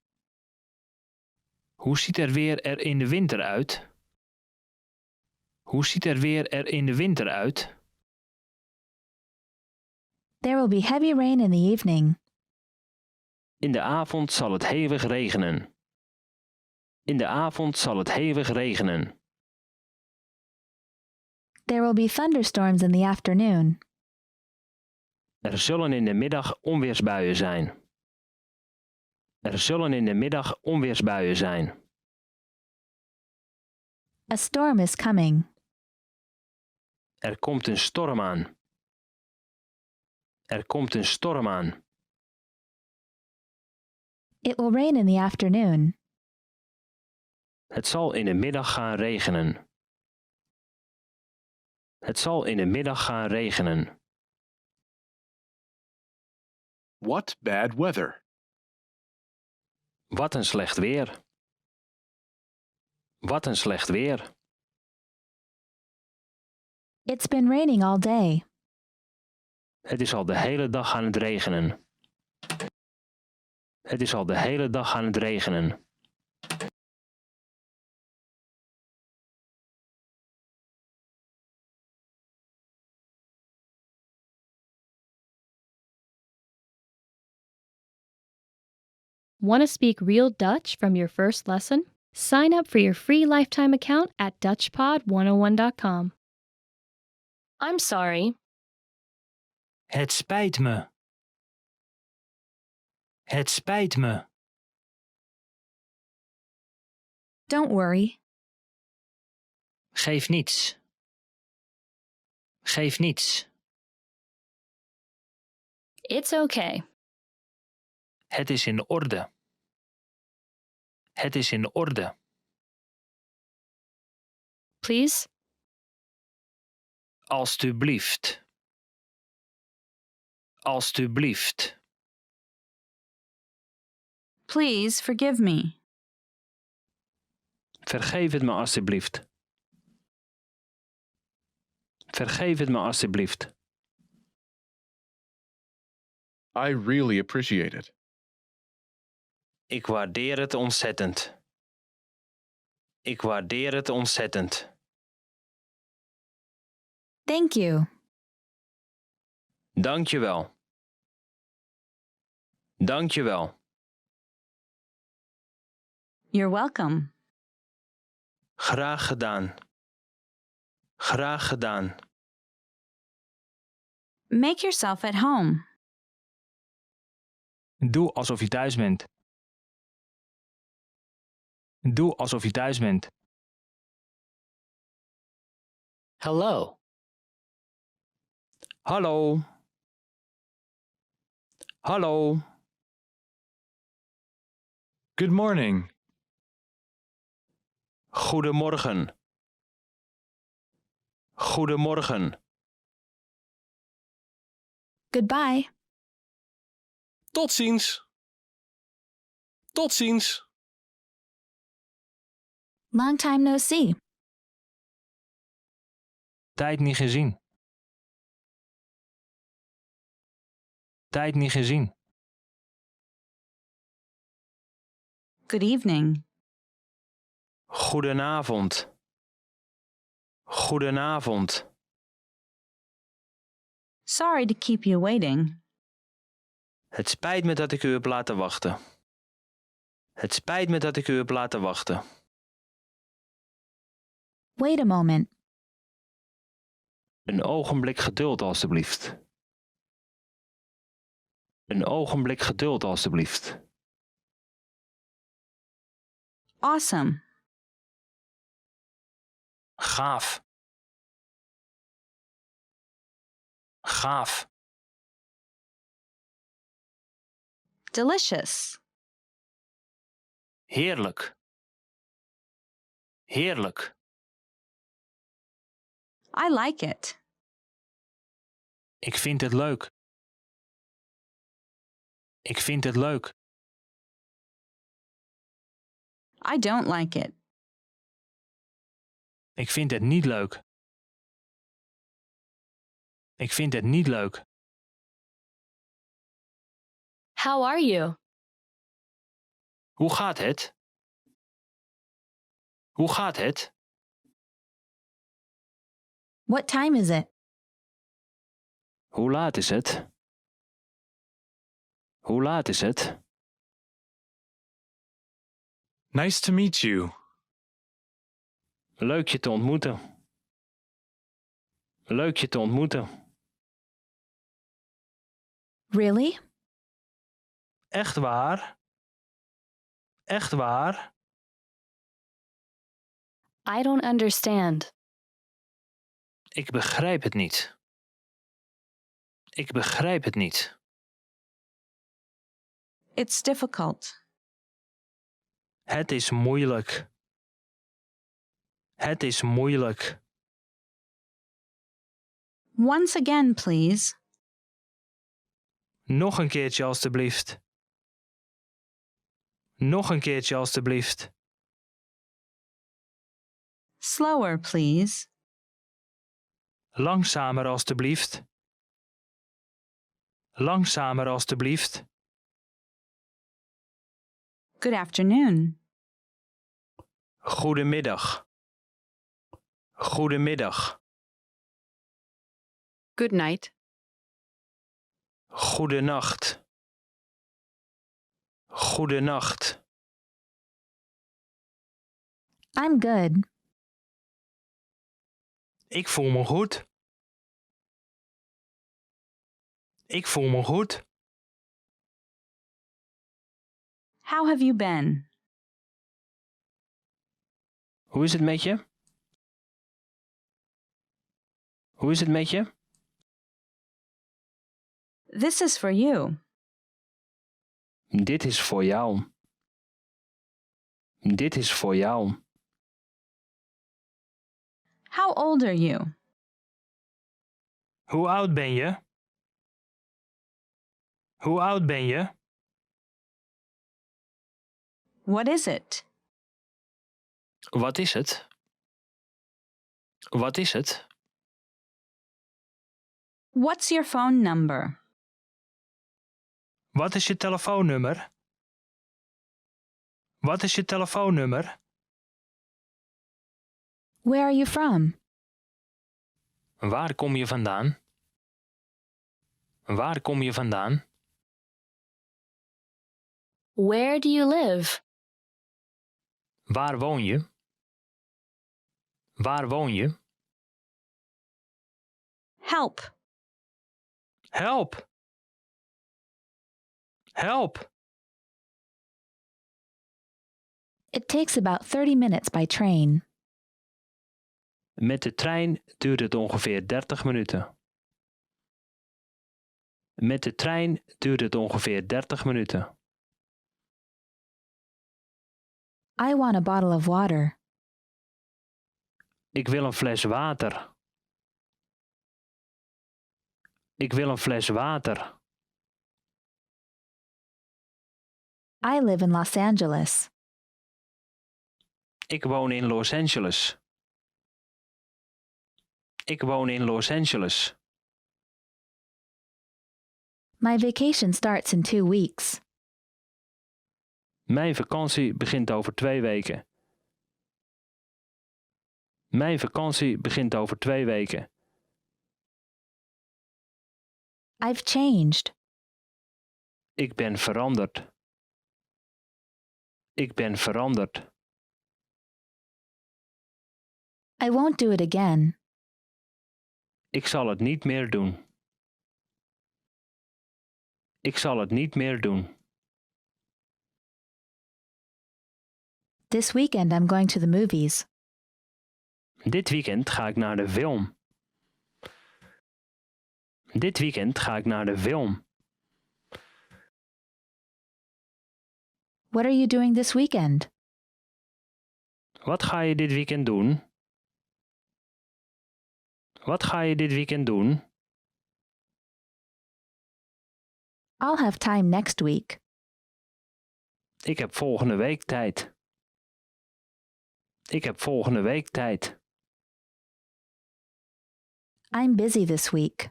Hoe ziet er weer er in de winter uit? Hoe ziet er weer er in de winter uit? There will be heavy rain in the evening. In de avond zal het hevig regenen. In de avond zal het hevig regenen. There will be thunderstorms in the afternoon. Er zullen in de middag onweersbuien zijn. Er zullen in de middag onweersbuien zijn. A storm is coming. Er komt een storm aan. Er komt een storm aan. It will rain in the afternoon. Het zal in de middag gaan regenen. Het zal in de middag gaan regenen. What bad weather. Wat een slecht weer. Wat een slecht weer. It's been raining all day. Het is al de hele dag aan het regenen. Het is al de hele dag aan het regenen. Want to speak real Dutch from your first lesson? Sign up for your free lifetime account at DutchPod101.com. I'm sorry. Het spijt me. Het spijt me. Don't worry. Geef niets. Geef niets. It's okay. Het is in orde. Het is in orde. Please? Alstublieft. Alstublieft. Please forgive me. Vergeef het me alstublieft. Vergeef het me alstublieft. I really appreciate it. Ik waardeer het ontzettend. Ik waardeer het ontzettend. Thank you. Dank je wel. Dank je wel. You're welcome. Graag gedaan. Graag gedaan. Make yourself at home. Doe alsof je thuis bent. Doe alsof je thuis bent. Hello. Hallo. Hallo. Good morning. Goedemorgen. Goedemorgen. Goodbye. Tot ziens. Tot ziens. Long time no see. Tijd niet gezien. Tijd niet gezien. Good evening. Goedenavond. Goedenavond. Sorry to keep you waiting. Het spijt me dat ik u heb laten wachten. Het spijt me dat ik u heb laten wachten. Wait a moment. Een ogenblik geduld, alstublieft. Een ogenblik geduld, alstublieft. Awesome. Gaaf. Gaaf. Delicious. Heerlijk. Heerlijk. I like it. Ik vind het leuk. Ik vind het leuk. I don't like it. Ik vind het niet leuk. Ik vind het niet leuk. How are you? Hoe gaat het? Hoe gaat het? What time is it? Hoe laat is het? Hoe laat is het? Nice to meet you. Leuk je te ontmoeten. Leuk je te ontmoeten. Really? Echt waar? Echt waar? I don't understand. Ik begrijp het niet. Ik begrijp het niet. It's difficult. Het is moeilijk. Het is moeilijk. Once again, please. Nog een keertje alstublieft. Nog een keertje alstublieft. Slower, please. Langzamer alstublieft. Langzamer alstublieft. Good afternoon. Goedemiddag. Goedemiddag. Good night. Goedenacht. Goedenacht. I'm good. Ik voel me goed. Ik voel me goed. How have you been? Hoe is het met je? Hoe is het met je? This is for you. Dit is voor jou. Dit is voor jou. How old are you? Hoe oud ben je? Hoe oud ben je? What is it? Wat is het? Wat is het? What's your phone number? Wat is je telefoonnummer? Wat is je telefoonnummer? Where are you from? Waar kom je vandaan? Waar kom je vandaan? Where do you live? Waar woon je? Waar woon je? Help. Help! Help! It takes about 30 minutes by train. Met de trein duurt het ongeveer 30 minuten. Met de trein duurt het ongeveer 30 minuten. I want a bottle of water. Ik wil een fles water. Ik wil een fles water. I live in Los Angeles. Ik woon in Los Angeles. Ik woon in Los Angeles. My vacation starts in 2 weeks. Mijn vakantie begint over 2 weken. Mijn vakantie begint over 2 weken. I've changed. Ik ben veranderd. Ik ben veranderd. I won't do it again. Ik zal het niet meer doen. Ik zal het niet meer doen. This weekend I'm going to the movies. Dit weekend ga ik naar de film. Dit weekend ga ik naar de film. What are you doing this weekend? Wat ga je dit weekend doen? Wat ga je dit weekend doen? I'll have time next week. Ik heb volgende week tijd. Ik heb volgende week tijd. I'm busy this week.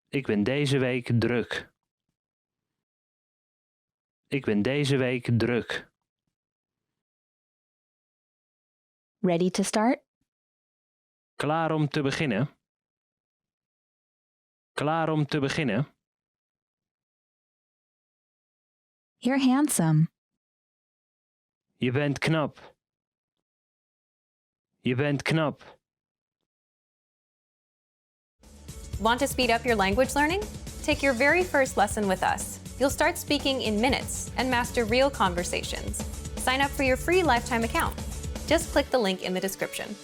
Ik ben deze week druk. Ik ben deze week druk. Ready to start? Klaar om te beginnen? Klaar om te beginnen? You're handsome. Je bent knap. Je bent knap. Want to speed up your language learning? Take your very first lesson with us. You'll start speaking in minutes and master real conversations. Sign up for your free lifetime account. Just click the link in the description.